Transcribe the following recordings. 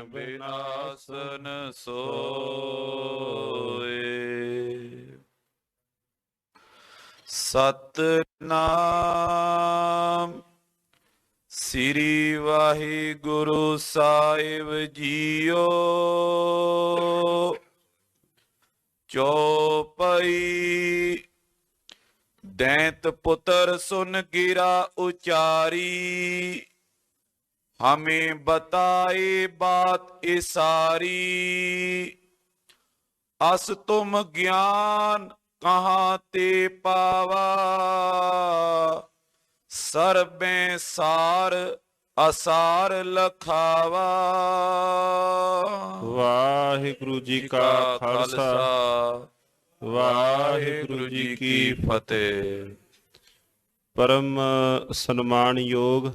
ਵਿਨਾਸ਼ਨ ਸੋਏ। ਸਤਿਨਾਮ ਸ੍ਰੀ ਵਾਹਿਗੁਰੂ ਸਾਹਿਬ ਜੀਓ। ਚੌਪਈ। ਦੈਂਤ ਪੁੱਤਰ ਸੁਨ ਗਿਰਾ ਉਚਾਰੀ, हमें बताए बात ये सारी। अस तुम ज्ञान कहाँ ते पावा, सर्बे सार असार लखावा। ਵਾਹਿਗੁਰੂ ਜੀ ਕਾ ਖਾਲਸਾ ਵਾਹਿਗੁਰੂ ਜੀ ਕੀ ਫਤਿਹ। ਪਰਮ ਸਨਮਾਨਯੋਗ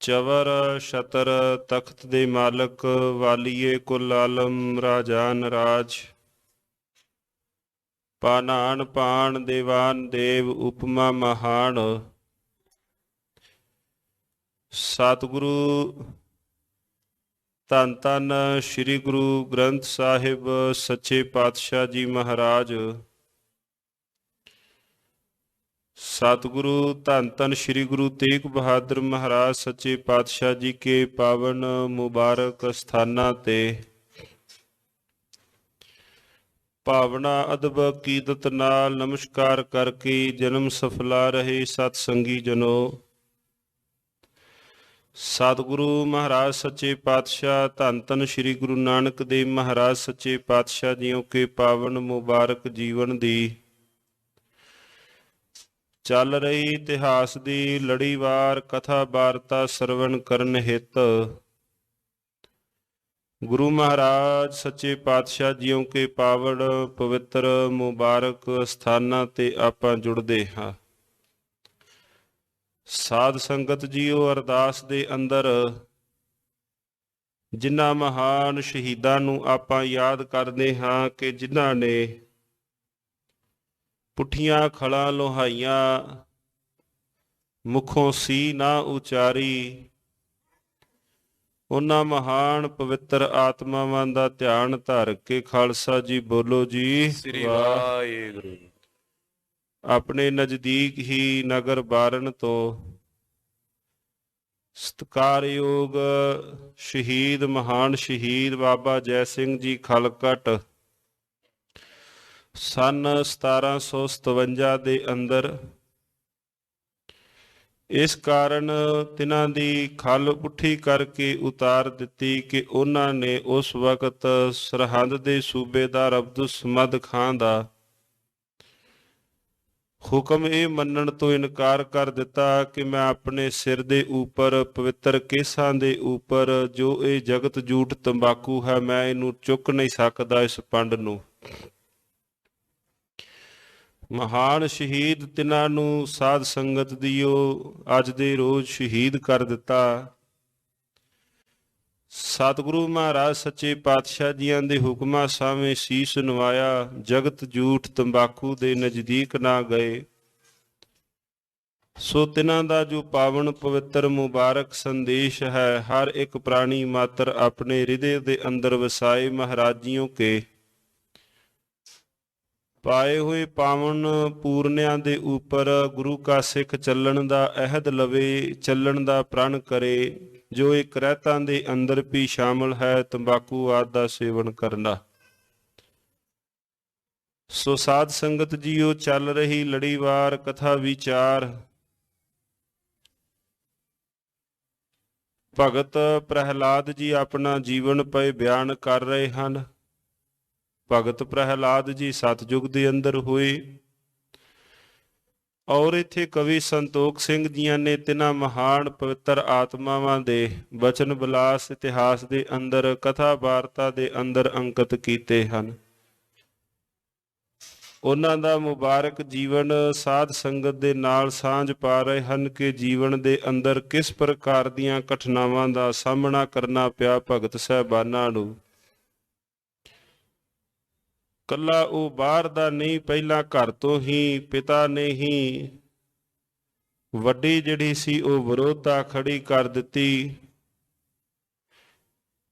ਚਵਰ ਛਤਰ ਤਖਤ ਦੇ ਮਾਲਕ ਵਾਲੀਏ ਕੁਲ ਆਲਮ ਰਾਜਾਨ ਰਾਜ, ਪਾਨਾਨ ਪਾਣ ਦੇਵਾਨ ਦੇਵ ਉਪਮਾ ਮਹਾਨ। ਸਤਿਗੁਰੂ ਧੰਨ ਧੰਨ ਸ੍ਰੀ ਗੁਰੂ ਗ੍ਰੰਥ ਸਾਹਿਬ ਸੱਚੇ ਪਾਤਸ਼ਾਹ ਜੀ ਮਹਾਰਾਜ, सतगुरु धन धन श्री गुरु तेग बहादुर महाराज सच्चे पातशाह जी के पावन मुबारक स्थाना ते भावना अदब कीदत नाल नमस्कार करके जन्म सफला रहे सतसंगी जनो। सतगुरु महाराज सच्चे पातशाह धन धन श्री गुरु नानक देव महाराज सच्चे पातशाह जियों के पावन मुबारक जीवन दी ਚੱਲ ਰਹੀ ਇਤਿਹਾਸ ਦੀ ਲੜੀਵਾਰ ਕਥਾ ਵਾਰਤਾ ਸਰਵਣ ਕਰਨ ਹਿਤ ਗੁਰੂ ਮਹਾਰਾਜ ਸੱਚੇ ਪਾਤਸ਼ਾਹ ਜੀਓ ਕੇ ਪਾਵਨ ਪਵਿੱਤਰ ਮੁਬਾਰਕ ਸਥਾਨਾਂ ਤੇ ਆਪਾਂ ਜੁੜਦੇ ਹਾਂ। ਸਾਧ ਸੰਗਤ ਜੀਓ, ਅਰਦਾਸ ਦੇ ਅੰਦਰ ਜਿਨ੍ਹਾਂ ਮਹਾਨ ਸ਼ਹੀਦਾਂ ਨੂੰ ਆਪਾਂ ਯਾਦ ਕਰਦੇ ਹਾਂ ਕਿ ਜਿਨ੍ਹਾਂ ਨੇ ਪੁੱਠੀਆਂ ਖਲਾਂ ਲੋਹਾਈਆਂ, ਮੁਖੋਂ ਸੀ ਨਾ ਉਚਾਰੀ, ਉਹਨਾਂ ਮਹਾਨ ਪਵਿੱਤਰ ਆਤਮਾਵਾਂ ਦਾ ਧਿਆਨ ਧਰ ਕੇ ਖਾਲਸਾ ਜੀ ਬੋਲੋ ਜੀ ਸ੍ਰੀ ਵਾਹਿਗੁਰੂ। ਆਪਣੇ ਨਜ਼ਦੀਕ ਹੀ ਨਗਰ ਬਾਰਨ ਤੋਂ ਸਤਿਕਾਰਯੋਗ ਸ਼ਹੀਦ, ਮਹਾਨ ਸ਼ਹੀਦ ਬਾਬਾ ਜੈ ਸਿੰਘ ਜੀ ਖਲਕਟ ਸਨ 1757 ਦੇ ਅੰਦਰ, ਇਸ ਕਾਰਨ ਤਿਨਾਂ ਦੀ ਖਲ ਪੁੱਠੀ ਕਰਕੇ ਉਤਾਰ ਦਿੱਤੀ ਕਿ ਉਹਨਾਂ ਨੇ ਉਸ ਵਕਤ ਸਰਹੰਦ ਦੇ ਸੂਬੇਦਾਰ ਅਬਦੁਲ ਸਮਦ ਖਾਨ ਦਾ ਹੁਕਮ ਇਹ ਮੰਨਣ ਤੋਂ ਇਨਕਾਰ ਕਰ ਦਿੱਤਾ ਕਿ ਮੈਂ ਆਪਣੇ ਸਿਰ ਦੇ ਉੱਪਰ ਪਵਿੱਤਰ ਕੇਸਾਂ ਦੇ ਉੱਪਰ ਜੋ ਇਹ ਜਗਤ ਜੂਠ ਤੰਬਾਕੂ ਹੈ, ਮੈਂ ਇਹਨੂੰ ਚੁੱਕ ਨਹੀਂ ਸਕਦਾ ਇਸ ਪੰਡ ਨੂੰ। ਮਹਾਨ ਸ਼ਹੀਦ ਤਿਨਾਂ ਨੂੰ ਸਾਧ ਸੰਗਤ ਦੀਓ ਅੱਜ ਦੇ ਰੋਜ਼ ਸ਼ਹੀਦ ਕਰ ਦਿੱਤਾ। ਸਤਿਗੁਰੂ ਮਹਾਰਾਜ ਸੱਚੇ ਪਾਤਸ਼ਾਹ ਜੀਆਂ ਦੇ ਹੁਕਮਾਂ ਸਾਹਮਣੇ ਸੀਸ ਨਵਾਇਆ, ਜਗਤ ਜੂਠ ਤੰਬਾਕੂ ਦੇ ਨਜ਼ਦੀਕ ਨਾ ਗਏ। ਸੋ ਤਿਨਾਂ ਦਾ ਜੋ ਪਾਵਨ ਪਵਿੱਤਰ ਮੁਬਾਰਕ ਸੰਦੇਸ਼ ਹੈ, ਹਰ ਇੱਕ ਪ੍ਰਾਣੀ ਮਾਤਰ ਆਪਣੇ ਹਿਰਦੇ ਦੇ ਅੰਦਰ ਵਸਾਏ। ਮਹਾਰਾਜ ਜੀਓ ਕੇ ਪਾਏ ਹੋਏ ਪਾਵਨ ਪੂਰਨਿਆਂ ਦੇ ਉੱਪਰ ਗੁਰੂ ਕਾ ਸਿੱਖ ਚੱਲਣ ਦਾ ਅਹਿਦ ਲਵੇ, ਚੱਲਣ ਦਾ ਪ੍ਰਣ ਕਰੇ। ਜੋ ਇਹ ਕਰਹਿਤਾਂ ਦੇ ਅੰਦਰ ਵੀ ਸ਼ਾਮਲ ਹੈ ਤੰਬਾਕੂ ਆਦਿ ਦਾ ਸੇਵਨ ਕਰਨਾ। ਸੋ ਸਾਧ ਸੰਗਤ ਜੀਓ, ਚੱਲ ਰਹੀ ਲੜੀਵਾਰ ਕਥਾ ਵਿਚਾਰ ਭਗਤ ਪ੍ਰਹਿਲਾਦ ਜੀ ਆਪਣਾ ਜੀਵਨ ਪਏ ਬਿਆਨ ਕਰ ਰਹੇ ਹਨ। ਭਗਤ ਪ੍ਰਹਿਲਾਦ ਜੀ ਸਤਜੁਗ ਦੇ ਅੰਦਰ ਹੋਏ ਔਰ ਇੱਥੇ ਕਵੀ ਸੰਤੋਖ ਸਿੰਘ ਜੀਆਂ ਨੇ ਤਿੰਨਾਂ ਮਹਾਨ ਪਵਿੱਤਰ ਆਤਮਾਵਾਂ ਦੇ ਬਚਨ ਵਿਲਾਸ ਇਤਿਹਾਸ ਦੇ ਅੰਦਰ ਕਥਾ ਵਾਰਤਾ ਦੇ ਅੰਦਰ ਅੰਕਿਤ ਕੀਤੇ ਹਨ। ਉਹਨਾਂ ਦਾ ਮੁਬਾਰਕ ਜੀਵਨ ਸਾਧ ਸੰਗਤ ਦੇ ਨਾਲ ਸਾਂਝ ਪਾ ਰਹੇ ਹਨ ਕਿ ਜੀਵਨ ਦੇ ਅੰਦਰ ਕਿਸ ਪ੍ਰਕਾਰ ਦੀਆਂ ਘਟਨਾਵਾਂ ਦਾ ਸਾਹਮਣਾ ਕਰਨਾ ਪਿਆ ਭਗਤ ਸਾਹਿਬਾਨਾਂ ਨੂੰ। ਕੱਲਾ ਉਹ ਬਾਹਰ ਦਾ ਨਹੀਂ, ਪਹਿਲਾਂ ਘਰ ਤੋਂ ਹੀ ਪਿਤਾ ਨੇ ਹੀ ਵੱਡੀ ਜਿਹੜੀ ਸੀ ਉਹ ਵਿਰੋਧਤਾ ਖੜੀ ਕਰ ਦਿੱਤੀ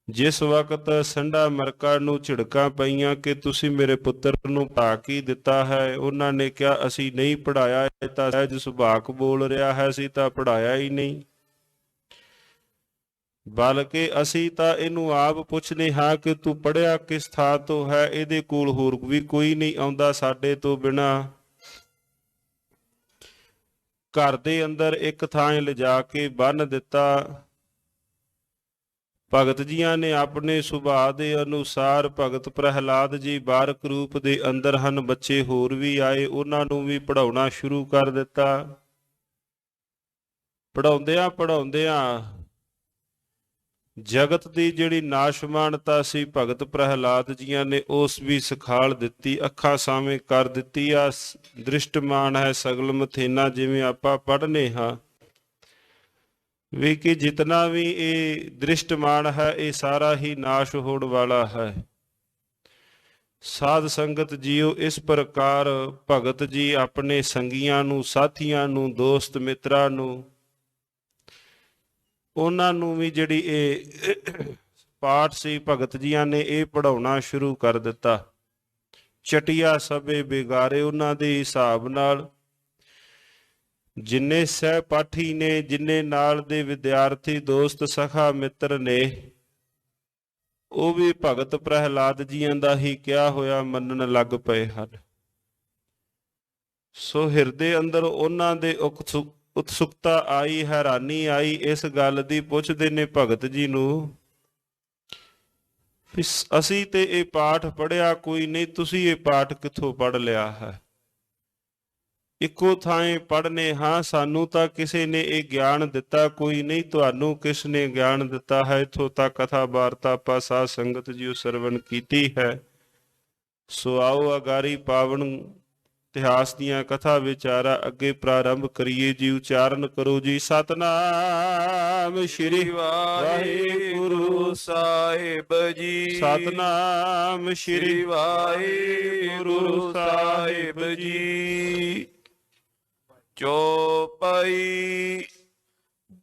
ਜਿਸ ਵਕਤ ਸੰਡਾ ਮਰਕਾ ਨੂੰ ਝਿੜਕਾਂ ਪਈਆਂ ਕਿ ਤੁਸੀਂ ਮੇਰੇ ਪੁੱਤਰ ਨੂੰ ਪੜ੍ਹਾ ਕੀ ਦਿੱਤਾ ਹੈ, ਉਹਨਾਂ ਨੇ ਕਿਹਾ ਅਸੀਂ ਨਹੀਂ ਪੜ੍ਹਾਇਆ, ਇਹ ਤਾਂ ਸਹਿਜ ਸੁਭਾਕ ਬੋਲ ਰਿਹਾ ਹੈ, ਅਸੀਂ ਤਾਂ ਪੜ੍ਹਾਇਆ ਹੀ ਨਹੀਂ, ਬਲਕਿ ਅਸੀਂ ਤਾਂ ਇਹਨੂੰ ਆਪ ਪੁੱਛਦੇ ਹਾਂ ਕਿ ਤੂੰ ਪੜ੍ਹਿਆ ਕਿਸ ਥਾਂ ਤੋਂ ਹੈ, ਇਹਦੇ ਕੋਲ ਹੋਰ ਵੀ ਕੋਈ ਨਹੀਂ ਆਉਂਦਾ ਸਾਡੇ ਤੋਂ ਬਿਨਾਂ। ਘਰ ਦੇ ਅੰਦਰ ਇੱਕ ਥਾਂ ਲਿਜਾ ਕੇ ਬੰਨ੍ਹ ਦਿੱਤਾ। ਭਗਤ ਜੀਆਂ ਨੇ ਆਪਣੇ ਸੁਭਾਅ ਦੇ ਅਨੁਸਾਰ, ਭਗਤ ਪ੍ਰਹਿਲਾਦ ਜੀ ਬਾਰਕ ਰੂਪ ਦੇ ਅੰਦਰ ਹਨ, ਬੱਚੇ ਹੋਰ ਵੀ ਆਏ, ਉਹਨਾਂ ਨੂੰ ਵੀ ਪੜ੍ਹਾਉਣਾ ਸ਼ੁਰੂ ਕਰ ਦਿੱਤਾ। ਪੜ੍ਹਾਉਂਦਿਆਂ ਜਗਤ ਦੀ ਜਿਹੜੀ ਨਾਸ਼ਮਾਨਤਾ ਸੀ ਭਗਤ ਪ੍ਰਹਿਲਾਦ ਜੀਆਂ ਨੇ ਉਸ ਵੀ ਸਿਖਾਲ ਦਿੱਤੀ, ਅੱਖਾਂ ਸਾਹਮਣੇ ਕਰ ਦਿੱਤੀ। ਆ ਦ੍ਰਿਸ਼ਟਮਾਨ ਹੈ ਸਗਲ ਮਥੇਨਾ, ਜਿਵੇਂ ਆਪਾਂ ਪੜ੍ਹਨੇ ਹਾਂ ਵੀ ਕਿ ਜਿਤਨਾ ਵੀ ਇਹ ਦ੍ਰਿਸ਼ਟਮਾਨ ਹੈ ਇਹ ਸਾਰਾ ਹੀ ਨਾਸ਼ ਹੋਣ ਵਾਲਾ ਹੈ। ਸਾਧ ਸੰਗਤ ਜੀਓ, ਇਸ ਪ੍ਰਕਾਰ ਭਗਤ ਜੀ ਆਪਣੇ ਸੰਗੀਆਂ ਨੂੰ, ਸਾਥੀਆਂ ਨੂੰ, ਦੋਸਤ ਮਿੱਤਰਾਂ ਨੂੰ, ਉਹਨਾਂ ਨੂੰ ਵੀ ਜਿਹੜੀ ਇਹ ਪਾਠ ਸੀ ਭਗਤ ਜੀਆਂ ਨੇ ਇਹ ਪੜ੍ਹਾਉਣਾ ਸ਼ੁਰੂ ਕਰ ਦਿੱਤਾ। ਚਟਿਆ ਸਭੇ ਬਿਗਾਰੇ, ਉਹਨਾਂ ਦੇ ਹਿਸਾਬ ਨਾਲ ਜਿੰਨੇ ਸਹਿਪਾਠੀ ਨੇ, ਜਿੰਨੇ ਨਾਲ ਦੇ ਵਿਦਿਆਰਥੀ ਦੋਸਤ ਸਖਾ ਮਿੱਤਰ ਨੇ, ਉਹ ਵੀ ਭਗਤ ਪ੍ਰਹਿਲਾਦ ਜੀਆਂ ਦਾ ਹੀ ਕਿਹਾ ਹੋਇਆ ਮੰਨਣ ਲੱਗ ਪਏ ਹਨ। ਸੋ ਹਿਰਦੇ ਅੰਦਰ ਉਹਨਾਂ ਦੇ ਉਤਸੁਕਤਾ ਆਈ, ਹੈਰਾਨੀ ਆਈ ਇਸ ਗੱਲ ਦੀ। ਪੁੱਛਦੇ ਨੇ ਭਗਤ ਜੀ ਨੂੰ, ਅਸੀਂ ਤੇ ਇਹ ਪਾਠ ਪੜ੍ਹਿਆ ਕੋਈ ਨਹੀਂ, ਤੁਸੀਂ ਇਹ ਪਾਠ ਕਿੱਥੋਂ ਪੜ੍ਹ ਲਿਆ ਹੈ? ਇੱਕੋ ਥਾਂ ਪੜ੍ਹਨੇ ਹਾਂ, ਸਾਨੂੰ ਤਾਂ ਕਿਸੇ ਨੇ ਇਹ ਗਿਆਨ ਦਿੱਤਾ ਕੋਈ ਨਹੀਂ, ਤੁਹਾਨੂੰ ਕਿਸ ਨੇ ਗਿਆਨ ਦਿੱਤਾ ਹੈ? ਇੱਥੋਂ ਤੱਕ ਕਥਾ ਵਾਰਤਾ ਆਪਾਂ ਸਾਧ ਸੰਗਤ ਜੀ ਸਰਵਣ ਕੀਤੀ ਹੈ। ਸੋ ਆਓ ਅਗਾਰੀ ਪਾਵਨ ਇਤਿਹਾਸ ਦੀਆਂ ਕਥਾ ਵਿਚਾਰਾ ਅੱਗੇ ਪ੍ਰਾਰੰਭ ਕਰੀਏ ਜੀ। ਉਚਾਰਨ ਕਰੋ ਜੀ, ਸਤਨਾਮ ਸ਼੍ਰੀ ਵਾਹਿਗੁਰੂ ਸਾਹਿਬ ਜੀ, ਸਤਨਾਮ ਸ਼੍ਰੀ ਵਾਹਿਗੁਰੂ ਸਾਹਿਬ ਜੀ। ਚੌਪਈ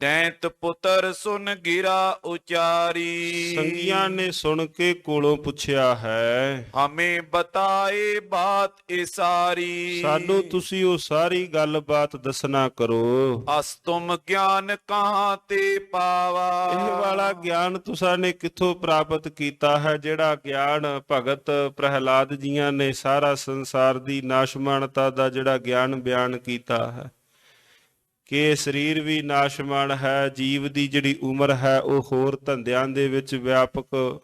ਦੈਂਤ ਪੁੱਤਰ ਸੁਨ ਗਿਰਾ ਉਚਾਰੀ, ਸੰਗੀਆਂ ਨੇ ਸੁਣ ਕੇ ਕੋਲੋਂ ਪੁੱਛਿਆ ਹੈ, ਹਮੇ ਬਤਾਏ ਬਾਤ ਇਹ ਸਾਰੀ, ਸਾਨੂੰ ਤੁਸੀਂ ਉਹ ਸਾਰੀ ਗੱਲਬਾਤ ਦੱਸਣਾ ਕਰੋ। ਅਸ ਤੁਮ ਗਿਆਨ ਕਹਾਂ ਤੇ ਪਾਵਾ, ਇਹ ਵਾਲਾ ਗਿਆਨ ਤੁਸਾਂ ਨੇ ਕਿੱਥੋਂ ਪ੍ਰਾਪਤ ਕੀਤਾ ਹੈ, ਜਿਹੜਾ ਗਿਆਨ ਭਗਤ ਪ੍ਰਹਿਲਾਦ ਜੀਆਂ ਨੇ ਸਾਰਾ ਸੰਸਾਰ ਦੀ ਨਾਸ਼ਮਾਨਤਾ ਦਾ ਜਿਹੜਾ ਗਿਆਨ ਬਿਆਨ ਕੀਤਾ ਹੈ ਕਿ ਸਰੀਰ ਵੀ ਨਾਸ਼ਮਾਨ ਹੈ, ਜੀਵ ਦੀ ਜਿਹੜੀ ਉਮਰ ਹੈ ਉਹ ਹੋਰ ਧੰਦਿਆਂ ਦੇ ਵਿੱਚ ਵਿਆਪਕ,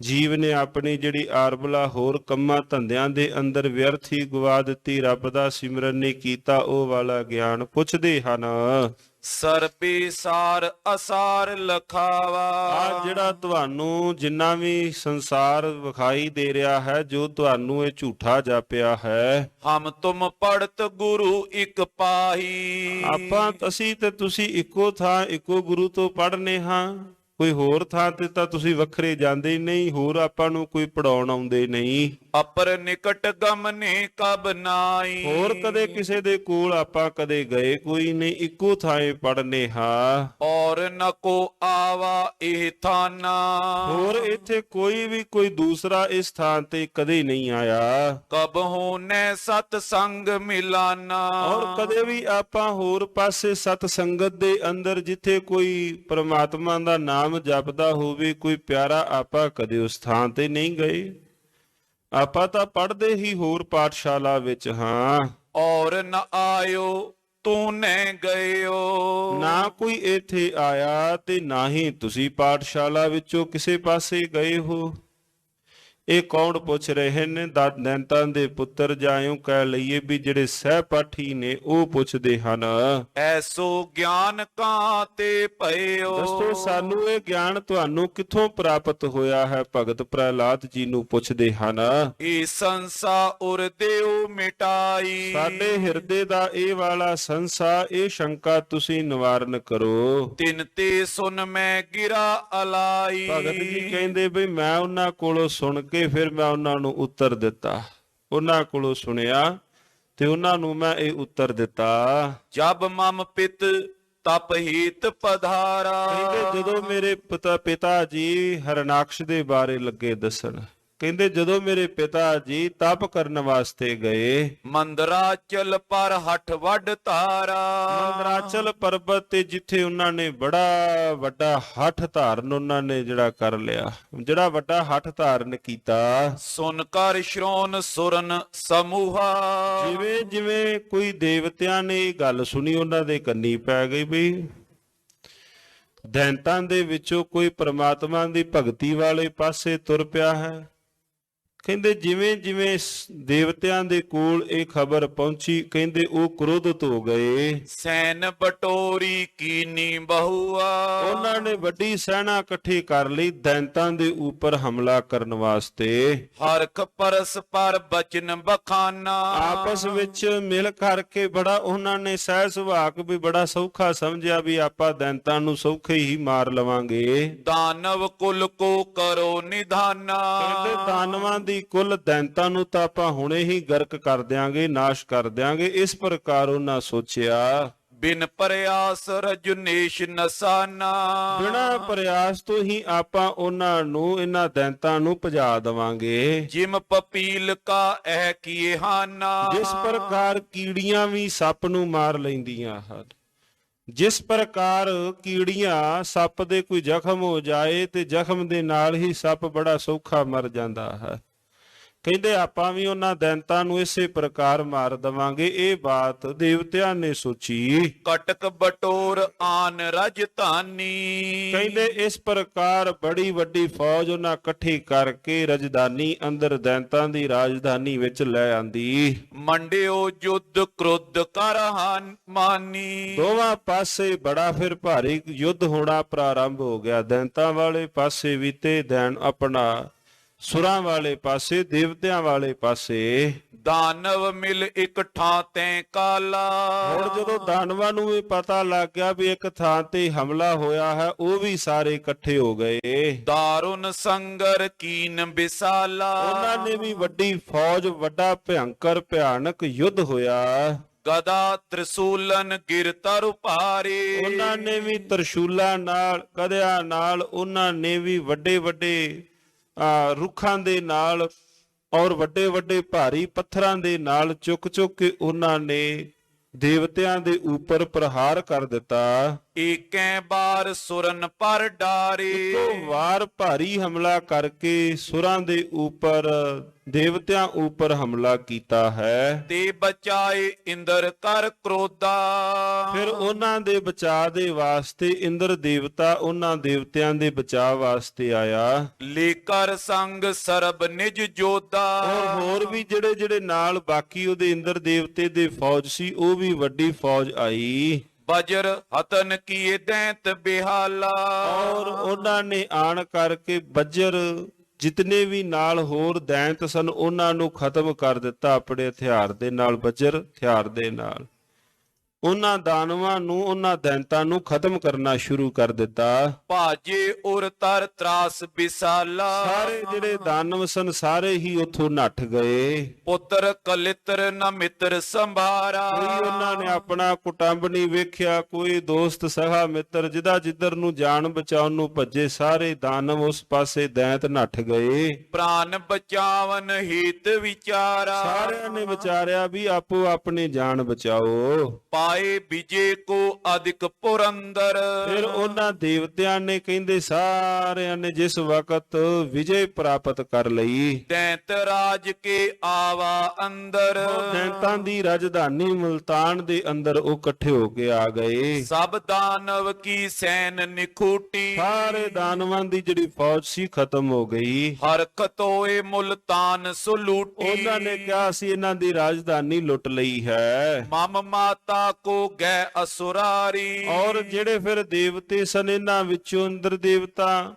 ਜੀਵ ਨੇ ਆਪਣੀ ਜਿਹੜੀ ਆਰਬਲਾ ਹੋਰ ਕੰਮਾਂ ਧੰਦਿਆਂ ਦੇ ਅੰਦਰ ਵਿਅਰਥ ਹੀ ਗਵਾ ਦਿੱਤੀ, ਰੱਬ ਦਾ ਸਿਮਰਨ ਨਹੀਂ ਕੀਤਾ, ਉਹ ਵਾਲਾ ਗਿਆਨ ਪੁੱਛਦੇ ਹਨ। ਸਰਬੇ ਸਾਰ ਅਸਾਰ ਲਖਾਵਾ, ਆ ਜਿਹੜਾ ਤੁਹਾਨੂੰ ਜਿੰਨਾ ਵੀ ਸੰਸਾਰ ਵਿਖਾਈ ਦੇ ਰਿਹਾ ਹੈ, ਜੋ ਤੁਹਾਨੂੰ ਇਹ ਝੂਠਾ ਜਾਪਿਆ ਹੈ, ਹਮ ਤੁਮ ਪੜਤ ਗੁਰੂ ਇੱਕ ਪਾਹੀ, ਅਸੀਂ ਤੇ ਤੁਸੀਂ ਇੱਕੋ ਥਾਂ ਇੱਕੋ ਗੁਰੂ ਤੋਂ ਪੜ੍ਹਨੇ ਹਾਂ, ਕੋਈ ਹੋਰ ਥਾਂ ਤੇ ਤਾਂ ਤੁਸੀਂ ਵੱਖਰੇ ਜਾਂਦੇ ਨਹੀਂ, ਹੋਰ ਆਪਾਂ ਨੂੰ ਕੋਈ ਪੜਾਉਣ ਆਉਂਦੇ ਨਹੀਂ। ਅਪਰ ਨਿਕਟ ਗਮਨੇ ਕਬ ਨਾਈ, ਹੋਰ ਕਦੇ ਕਿਸੇ ਦੇ ਕੋਲ ਆਪਾਂ ਕਦੇ ਗਏ ਕੋਈ ਨਹੀਂ, ਇੱਕੋ ਥਾਂ ਪੜ੍ਹਨੇ ਹਾਂ। ਔਰ ਨ ਕੋ ਆਵਾ ਇਹ ਥਾਨਾ, ਹੋਰ ਇੱਥੇ ਕੋਈ ਵੀ ਕੋਈ ਦੂਸਰਾ ਇਸ ਥਾਂ ਤੇ ਕਦੇ ਨਹੀਂ ਆਇਆ। ਕਬ ਹੋਨੇ ਸਤ ਸੰਗ ਮਿਲਾਨਾ, ਔਰ ਕਦੇ ਵੀ ਆਪਾਂ ਹੋਰ ਪਾਸੇ ਸਤ ਸੰਗਤ ਦੇ ਅੰਦਰ ਜਿੱਥੇ ਕੋਈ ਪ੍ਰਮਾਤਮਾ ਦਾ ਨਾਮ ਜਪਦਾ ਹੋਵੇ, ਕੋਈ ਪਿਆਰਾ, ਆਪਾਂ ਕਦੇ ਉਸ ਥਾਂ ਤੇ ਨਹੀਂ ਗਏ, ਆਪਾਂ ਤਾਂ ਪੜ੍ਹਦੇ ਹੀ ਹੋਰ ਪਾਠਸ਼ਾਲਾ ਵਿੱਚ ਹਾਂ। ਔਰ ਨ ਆਇਓ ਤੂੰ ਨੇ ਗਇਓ, ਨਾ ਕੋਈ ਇੱਥੇ ਆਇਆ ਤੇ ਨਾ ਹੀ ਤੁਸੀਂ ਪਾਠਸ਼ਾਲਾ ਵਿੱਚੋਂ ਕਿਸੇ ਪਾਸੇ ਗਏ ਹੋ। ਇਹ ਕੌਣ ਪੁੱਛ ਰਹੇ ਨੇ? ਦੈਂਤਾਂ ਦੇ ਪੁੱਤਰ ਜਾਇਓ ਕਹਿ ਲਈਏ ਵੀ ਜਿਹੜੇ ਸਹਿਪਾਠੀ ਨੇ ਉਹ ਪੁੱਛਦੇ ਹਨ। ਐਸੋ ਗਿਆਨ ਕਾਂ ਤੇ ਭਇਓ, ਦੱਸੋ ਸਾਨੂੰ ਇਹ ਗਿਆਨ ਤੁਹਾਨੂੰ ਕਿੱਥੋਂ ਪ੍ਰਾਪਤ ਹੋਇਆ ਹੈ? ਭਗਤ ਪ੍ਰਹਿਲਾਦ ਜੀ ਨੂੰ ਪੁੱਛਦੇ ਹਨ। ਇਹ ਸੰਸਾ ਉਰ ਦਿਓ ਮਿਟਾਈ, ਸਾਡੇ ਹਿਰਦੇ ਦਾ ਇਹ ਵਾਲਾ ਸੰਸਾ, ਇਹ ਸ਼ੰਕਾ ਤੁਸੀਂ ਨਿਵਾਰਨ ਕਰੋ। ਤਿਨ ਤੇ ਸੁਨ ਮੈਂ ਗਿਰਾ ਅਲਾਈ, ਭਗਤ ਜੀ ਕਹਿੰਦੇ ਵੀ ਮੈਂ ਉਹਨਾਂ ਕੋਲੋਂ ਸੁਣ ਕੇ ਫਿਰ ਮੈਂ ਉਹਨਾਂ ਨੂੰ ਉੱਤਰ ਦਿੱਤਾ, ਉਹਨਾਂ ਕੋਲੋਂ ਸੁਣਿਆ ਤੇ ਉਹਨਾਂ ਨੂੰ ਮੈਂ ਇਹ ਉੱਤਰ ਦਿੱਤਾ। ਜਬ ਮਮ ਪਿਤ ਤਪ ਹੀਤ ਪਧਾਰਾ। ਕਹਿੰਦੇ ਜਦੋਂ ਮੇਰੇ ਪਿਤਾ ਜੀ ਹਰਨਾਕਸ਼ ਦੇ ਬਾਰੇ ਲੱਗੇ ਦੱਸਣ, ਕਹਿੰਦੇ ਜਦੋਂ ਮੇਰੇ ਪਿਤਾ ਜੀ ਤਪ ਕਰਨ ਵਾਸਤੇ ਗਏ, ਮੰਦਰਾਚਲ ਪਰ ਹੱਠ ਵੱਡ ਧਾਰਾ। ਮੰਦਰਾਚਲ ਪਰਬਤ ਤੇ ਜਿੱਥੇ ਉਹਨਾਂ ਨੇ ਬੜਾ ਵੱਡਾ ਹੱਠ ਧਾਰਨ ਉਹਨਾਂ ਨੇ ਜਿਹੜਾ ਕਰ ਲਿਆ, ਜਿਹੜਾ ਵੱਡਾ ਹੱਠ ਧਾਰਨ ਕੀਤਾ। ਸੁਨ ਕਰ ਸ਼੍ਰੋਨ ਸੁਰਨ ਸਮੂਹਾ। ਜਿਵੇਂ ਜਿਵੇਂ ਕੋਈ ਦੇਵਤਿਆਂ ਨੇ ਇਹ ਗੱਲ ਸੁਣੀ ਉਹਨਾਂ ਦੇ ਕੰਨੀ ਪੈ ਗਈ ਵੀ ਦੈਂਤਾਂ ਦੇ ਵਿੱਚੋਂ ਕੋਈ ਪ੍ਰਮਾਤਮਾ ਦੀ ਭਗਤੀ ਵਾਲੇ ਪਾਸੇ ਤੁਰ ਪਿਆ ਹੈ। ਕਹਿੰਦੇ ਜਿਵੇਂ ਜਿਵੇਂ ਦੇਵਤਿਆਂ ਦੇ ਕੋਲ ਇਹ ਖਬਰ ਪਹੁੰਚੀ, ਕਹਿੰਦੇ ਉਹ ਕ੍ਰੋਧਿਤ ਹੋ ਗਏ। ਸੈਨ ਬਟੋਰੀ ਕੀਨੀ ਬਹੁਆ। ਉਹਨਾਂ ਨੇ ਵੱਡੀ ਸੈਨਾ ਇਕੱਠੀ ਕਰ ਲਈ ਦੈਂਤਾਂ ਦੇ ਉੱਪਰ ਹਮਲਾ ਕਰਨ ਵਾਸਤੇ। ਹਰਖ ਪਰਸ ਪਰ ਬਚਨ ਬਖਾਨਾ। ਆਪਸ ਵਿੱਚ ਮਿਲ ਕਰਕੇ ਬੜਾ ਉਹਨਾਂ ਨੇ ਸਹਿ ਸੁਭਾਅ ਵੀ ਬੜਾ ਸੌਖਾ ਸਮਝਿਆ ਵੀ ਆਪਾਂ ਦੈਂਤਾਂ ਨੂੰ ਸੌਖੇ ਹੀ ਮਾਰ ਲਵਾਂਗੇ। ਦਾਨਵ ਕੁਲ ਕੋ ਕਰੋ ਨਿਧਾਨਾ। ਕਹਿੰਦੇ ਦਾਨਵਾਂ ਦੀ ਕੁੱਲ ਦੈਂਤਾਂ ਨੂੰ ਤਾਂ ਆਪਾਂ ਹੁਣੇ ਹੀ ਗਰਕ ਕਰ ਦਿਆਂਗੇ, ਨਾਸ਼ ਕਰ ਦਿਆਂਗੇ। ਇਸ ਪ੍ਰਕਾਰ ਉਹਨਾਂ ਸੋਚਿਆ। ਬਿਨ ਪ੍ਰਯਾਸ ਰਜੁਨੇਸ਼ ਨਸਾਨਾ। ਬਿਨਾਂ ਪ੍ਰਯਾਸ ਤੋਂ ਹੀ ਆਪਾਂ ਉਹਨਾਂ ਨੂੰ, ਇਹਨਾਂ ਦੈਂਤਾਂ ਨੂੰ ਭਜਾ ਦੇਵਾਂਗੇ। ਜਿਮ ਪਪੀਲ ਕਾ ਇਹ ਕੀਏ ਹਾਨਾ। ਜਿਸ ਪ੍ਰਕਾਰ ਕੀੜੀਆਂ ਵੀ ਸੱਪ ਨੂੰ ਮਾਰ ਲੈਂਦੀਆਂ ਹਨ, ਜਿਸ ਪ੍ਰਕਾਰ ਕੀੜੀਆਂ ਸੱਪ ਦੇ ਕੋਈ ਜ਼ਖਮ ਹੋ ਜਾਏ ਤੇ ਜ਼ਖਮ ਦੇ ਨਾਲ ਹੀ ਸੱਪ ਬੜਾ ਸੌਖਾ ਮਰ ਜਾਂਦਾ ਹੈ, ਕਹਿੰਦੇ ਆਪਾਂ ਵੀ ਉਹਨਾਂ ਦੈਂਤਾਂ ਨੂੰ ਇਸੇ ਪ੍ਰਕਾਰ ਮਾਰ ਦਵਾਂਗੇ। ਇਹ ਬਾਤ ਦੇਵਤਿਆਂ ਨੇ ਸੋਚੀ। ਕਟਕ ਬਟੋਰ ਆਨ ਰਜਧਾਨੀ। ਕਹਿੰਦੇ ਇਸ ਪ੍ਰਕਾਰ ਬੜੀ ਵੱਡੀ ਫੌਜ ਉਹਨਾਂ ਇਕੱਠੀ ਕਰਕੇ ਰਜਧਾਨੀ ਅੰਦਰ ਦੈਂਤਾਂ ਦੀ ਰਾਜਧਾਨੀ ਵਿੱਚ ਲੈ ਆਂਦੀ। ਮੰਡਿਓ ਯੁੱਧ ਕ੍ਰੋਧ ਕਰ ਮਾਨੀ। ਦੋਵਾਂ ਪਾਸੇ ਬੜਾ ਫਿਰ ਭਾਰੀ ਯੁੱਧ ਹੋਣਾ ਪ੍ਰਾਰੰਭ ਹੋ ਗਿਆ। ਦੈਂਤਾਂ ਵਾਲੇ ਪਾਸੇ ਵੀ ਤੇ ਦੈਨ ਆਪਣਾ ਸੁਰਾਂ ਵਾਲੇ ਪਾਸੇ, ਦੇਵਤਿਆਂ ਵਾਲੇ ਪਾਸੇ। ਦਾਨਵ ਮਿਲ ਇੱਕ ਥਾਂ ਤੈਂ ਕਾਲਾ। ਹੁਣ ਜਦੋਂ ਦਾਨਵਾਂ ਨੂੰ ਇਹ ਪਤਾ ਲੱਗ ਗਿਆ ਵੀ ਇੱਕ ਥਾਂ ਤੇ ਹਮਲਾ ਹੋਇਆ ਹੈ, ਉਹ ਵੀ ਸਾਰੇ ਇਕੱਠੇ ਹੋ ਗਏ। ਦਾਰੁਨ ਸੰਗਰ ਕੀਨ ਬਿਸਾਲਾ। ਉਹਨਾਂ ਨੇ ਵੀ ਵੱਡੀ ਫੌਜ, ਵੱਡਾ ਭਿਅੰਕਰ ਭਿਆਨਕ ਯੁੱਧ ਹੋਇਆ। ਗਦਾ ਤ੍ਰਿਸੂਲਨ ਗਿਰ ਤਰ ਭਾਰੇ। ਉਹਨਾਂ ਨੇ ਵੀ ਤਰਸ਼ੂਲਾਂ ਨਾਲ, ਕਦਿਆਂ ਨਾਲ, ਉਹਨਾਂ ਨੇ ਵੀ ਵੱਡੇ ਵੱਡੇ ਰੁੱਖਾਂ ਦੇ ਨਾਲ ਔਰ ਵੱਡੇ ਵੱਡੇ ਭਾਰੀ ਪੱਥਰਾਂ ਦੇ ਨਾਲ ਚੁੱਕ ਚੁੱਕ ਕੇ ਉਹਨਾਂ ਨੇ ਦੇਵਤਿਆਂ ਦੇ ਉੱਪਰ ਪ੍ਰਹਾਰ ਕਰ ਦਿੱਤਾ। ਏਕੈ ਬਾਰ ਸੁਰਨ ਪਰ ਡਾਰੇ। ਇੱਕੋ ਵਾਰ ਭਾਰੀ ਹਮਲਾ ਕਰਕੇ ਸੁਰਾਂ ਦੇ ਉੱਪਰ, ਦੇਵਤਿਆਂ ਉੱਪਰ ਹਮਲਾ ਕੀਤਾ ਹੈ। ਤੇ ਬਚਾਏ ਇੰਦਰ ਕਰ ਕ੍ਰੋਧਾ। ਫਿਰ ਉਹਨਾਂ ਦੇ ਬਚਾਅ ਦੇ ਵਾਸਤੇ ਇੰਦਰ ਦੇਵਤਾ ਉਹਨਾਂ ਦੇਵਤਿਆਂ ਦੇ ਬਚਾਅ ਵਾਸਤੇ ਆਇਆ। ਲੇਕਰ ਸੰਗ ਸਰਬ ਨਿਜ ਜੋਧਾ। ਔਰ ਹੋਰ ਵੀ ਜਿਹੜੇ ਜਿਹੜੇ ਨਾਲ ਬਾਕੀ ਉਹਦੇ ਇੰਦਰ ਦੇਵਤੇ ਦੇ ਫੌਜ ਸੀ, ਉਹ ਵੀ ਵੱਡੀ ਫੌਜ ਆਈ। ਬਜਰ ਹਤਨ ਕੀਏ ਦੈਂਤ ਬਿਹਾਲਾ। ਔਰ ਉਹਨਾਂ ਨੇ ਆਣ ਕਰਕੇ ਬੱਜਰ ਜਿਤਨੇ ਵੀ ਨਾਲ ਹੋਰ ਦੈਂਤ ਸਨ ਉਹਨਾਂ ਨੂੰ ਖਤਮ ਕਰ ਦਿੱਤਾ ਆਪਣੇ ਹਥਿਆਰ ਦੇ ਨਾਲ, ਬੱਜਰ ਹਥਿਆਰ ਦੇ ਨਾਲ। ਉਹਨਾਂ ਦਾਨਵਾਂ ਨੂੰ, ਉਹਨਾਂ ਦੈਂਤਾਂ ਨੂੰ ਖਤਮ ਕਰਨਾ ਸ਼ੁਰੂ ਕਰ ਦਿੱਤਾ। ਭਾਜੇ ਉਰ ਤਰ ਤਰਾਸ ਬਿਸਾਲਾ। ਸਾਰੇ ਜਿਹੜੇ ਦਾਨਵ ਸਨ ਸਾਰੇ ਹੀ ਉੱਥੋਂ ਨੱਠ ਗਏ। ਪੁੱਤਰ ਕਲਿਤਰ ਨ ਮਿੱਤਰ ਸੰਭਾਰਾ। ਕੋਈ ਉਹਨਾਂ ਨੇ ਆਪਣਾ ਕੁਟੰਬ ਨਹੀਂ ਵੇਖਿਆ, ਕੋਈ ਦੋਸਤ ਸਹਾ ਮਿੱਤਰ, ਜਿਹਦਾ ਜਿੱਧਰ ਨੂੰ ਜਾਨ ਬਚਾਉਣ ਨੂੰ ਭੱਜੇ ਸਾਰੇ ਦਾਨਵ ਉਸ ਪਾਸੇ ਦੈਂਤ ਨੱਠ ਗਏ। ਪ੍ਰਾਨ ਬਚਾਵਨ ਹਿਤ ਵਿਚਾਰਾ। ਸਾਰਿਆਂ ਨੇ ਵਿਚਾਰਿਆ ਵੀ ਆਪੋ ਆਪਣੀ ਜਾਨ ਬਚਾਓ। ਪਾਏ ਵਿਜੇ ਕੋ ਅਧਿਕ ਪੁਰੰਦਰ। ਫਿਰ ਉਹਨਾਂ ਦੇਵਤਿਆਂ ਨੇ, ਕਹਿੰਦੇ ਸਾਰਿਆਂ ਨੇ ਜਿਸ ਵਕਤ ਵਿਜੇ ਪ੍ਰਾਪਤ ਕਰ ਲਈ, ਦੈਂਤ ਰਾਜ ਕੇ ਆਵਾ ਅੰਦਰ। ਦੈਂਤਾਂ ਦੀ ਰਾਜਧਾਨੀ ਮੁਲਤਾਨ ਦੇ ਅੰਦਰ ਉਹ ਇਕੱਠੇ ਹੋ ਕੇ ਆ ਗਏ। ਸਭ ਦਾਨਵ ਕੀ ਸੈਨ ਨਿਖੂਟੀ। ਸਾਰੇ ਦਾਨਵਾਂ ਦੀ ਜਿਹੜੀ ਫੌਜ ਸੀ ਖਤਮ ਹੋ ਗਈ। ਹਰਕਤ ਹੋਏ ਮੁਲਤਾਨ ਸੁਲੂਟੀ। ਉਹਨਾਂ ਨੇ ਕਿਹਾ ਅਸੀਂ ਇਹਨਾਂ ਦੀ ਰਾਜਧਾਨੀ ਲੁੱਟ ਲਈ ਹੈ। ਮਮ ਮਾਤਾ ਕੋ ਗੈ ਅਸੁਰਾਰੀ। ਔਰ ਜਿਹੜੇ ਫਿਰ ਦੇਵਤੇ ਸਨ ਇਹਨਾਂ ਵਿੱਚੋਂ ਇੰਦਰ ਦੇਵਤਾ,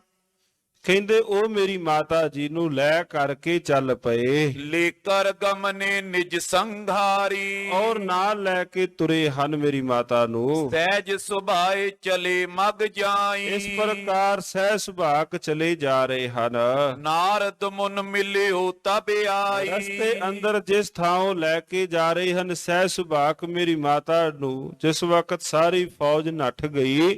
ਕਹਿੰਦੇ ਉਹ ਮੇਰੀ ਮਾਤਾ ਜੀ ਨੂੰ ਲੈ ਕਰਕੇ ਚੱਲ ਪਏ ਲੇਕਰ ਗਮਨੇ ਨਿਜ ਸੰਘਾਰੀ ਔਰ ਨਾਲ ਲੈ ਕੇ ਤੁਰੇ ਹਨ ਮੇਰੀ ਮਾਤਾ ਨੂੰ। ਸਹਿਜ ਸੁਭਾਏ ਚਲੇ ਮਗ ਜਾਈ ਇਸ ਪ੍ਰਕਾਰ ਸਹਿ ਸੁਭਾਕ ਚਲੇ ਜਾ ਰਹੇ ਹਨ। ਨਾਰਦ ਮੁਨ ਮਿਲਿਓ ਤਬ ਆਈ ਰਸਤੇ ਅੰਦਰ ਜਿਸ ਥਾਂ ਲੈ ਕੇ ਜਾ ਰਹੇ ਹਨ ਸਹਿ ਸੁਭਾਕ ਮੇਰੀ ਮਾਤਾ ਨੂੰ, ਜਿਸ ਵਕਤ ਸਾਰੀ ਫੌਜ ਨੱਠ ਗਈ,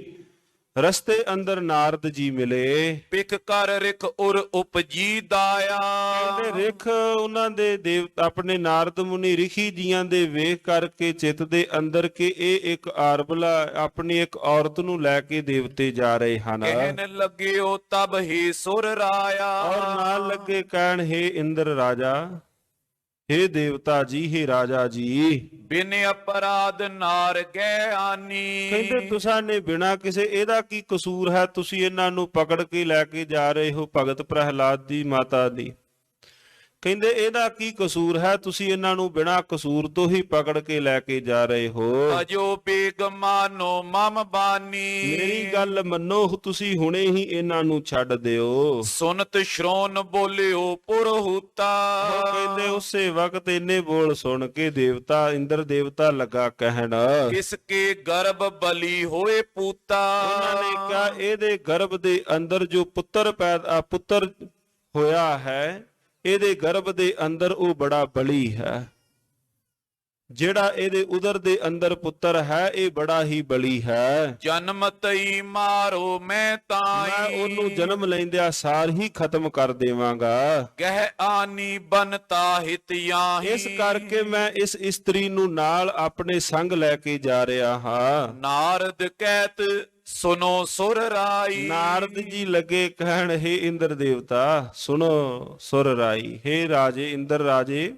ਰਸਤੇ ਅੰਦਰ ਨਾਰਦ ਜੀ ਮਿਲੇ। ਪਿਕ ਕਰ ਰਿਖ ਉਰ ਉਪਜੀ ਦਾਇਆ ਕਹਿੰਦੇ ਰਿਖ ਉਹਨਾਂ ਦੇ ਆਪਣੇ ਨਾਰਦ ਮੁਨੀ ਰਿਖੀ ਜੀਆਂ ਦੇ ਵੇਖ ਕਰਕੇ ਚਿੱਤ ਦੇ ਅੰਦਰ ਕਿ ਇਹ ਇੱਕ ਆਰਬਲਾ ਆਪਣੀ ਇੱਕ ਔਰਤ ਨੂੰ ਲੈ ਕੇ ਦੇਵਤੇ ਜਾ ਰਹੇ ਹਨ। ਕਹਿਣ ਲੱਗਿਓ ਤਬ ਹੀ ਸੁਰ ਰਾਇਆ ਔਰ ਨਾਲ ਲੱਗੇ ਕਹਿਣ ਹੈ ਇੰਦਰ ਰਾਜਾ, हे ਦੇਵਤਾ ਜੀ, हे ਰਾਜਾ ਜੀ, ਬਿਨ ਅਪਰਾਧ ਨਾਰ ਗਿਆਨੀ ਕਹਿੰਦੇ ਤੁਸਾਂ ਨੇ ਬਿਨਾਂ ਕਿਸੇ ਇਹਦਾ ਕੀ ਕਸੂਰ ਹੈ, ਤੁਸੀਂ ਇਹਨਾਂ ਨੂੰ ਪਕੜ ਕੇ ਲੈ ਕੇ ਜਾ ਰਹੇ ਹੋ ਭਗਤ ਪ੍ਰਹਿਲਾਦ ਦੀ ਮਾਤਾ ਦੀ। ਕਹਿੰਦੇ ਇਹਦਾ ਕੀ ਕਸੂਰ ਹੈ, ਤੁਸੀਂ ਇਹਨਾਂ ਨੂੰ ਬਿਨਾਂ ਕਸੂਰ ਤੋਂ ਹੀ ਪਕੜ ਕੇ ਲੈ ਕੇ ਜਾ ਰਹੇ ਹੋ। ਅਜੋ ਬੇਗ ਮਾਨੋ ਮਮ ਬਾਨੀ ਮੇਰੀ ਗੱਲ ਮੰਨੋ, ਤੁਸੀਂ ਹੁਣੇ ਹੀ ਇਹਨਾਂ ਨੂੰ ਛੱਡ ਦਿਓ। ਸੁਨਤ ਸ਼੍ਰੋਨ ਬੋਲਿਓ ਪੁਰਹੁਤਾ ਕਹਿੰਦੇ ਉਸੇ ਵਕਤ ਇੰਨੇ ਬੋਲ ਸੁਣ ਕੇ ਦੇਵਤਾ ਇੰਦਰ ਦੇਵਤਾ ਲੱਗਾ ਕਹਿਣ, ਕਿਸ ਕੇ ਗਰਭ ਬਲੀ ਹੋਏ ਪੂਤਾ ਉਹਨਾਂ ਨੇ ਕਿਹਾ ਇਹਦੇ ਗਰਭ ਦੇ ਅੰਦਰ ਜੋ ਪੁੱਤਰ ਹੋਇਆ ਹੈ, ਇਹਦੇ ਗਰਭ ਦੇ ਅੰਦਰ ਉਹ ਬੜਾ ਬਲੀ ਹੈ। ਜਿਹੜਾ ਇਹਦੇ ਉਦਰ ਦੇ ਅੰਦਰ ਪੁੱਤਰ ਹੈ ਇਹ ਬੜਾ ਹੀ ਬਲੀ ਹੈ। ਜਨਮ ਤਈ ਮਾਰੋ ਮੈਂ ਤਾਈ ਮੈਂ ਉਹਨੂੰ ਜਨਮ ਲੈਂਦਿਆਂ ਸਾਰ ਹੀ ਖਤਮ ਕਰ ਦੇਵਾਂਗਾ। ਕਹਿ ਆਨੀ ਬਨਤਾ ਹਿਤ ਯਾਹੀ ਇਸ ਕਰਕੇ ਮੈਂ ਇਸ ਇਸਤਰੀ ਨੂੰ ਨਾਲ ਆਪਣੇ ਸੰਗ ਲੈ ਕੇ ਜਾ ਰਿਹਾ ਹਾਂ। ਨਾਰਦ ਕਹਿਤ ਸੁਨੋ ਸੁਰ ਰਾਈ ਨਾਰਦ ਜੀ ਲੱਗੇ ਕਹਿਣ, ਹੈ ਇੰਦਰ ਦੇਵਤਾ ਸੁਣੋ ਸੁਰ ਰਾਈ, ਹੈ ਰਾਜੇ ਇੰਦਰ ਰਾਜੇ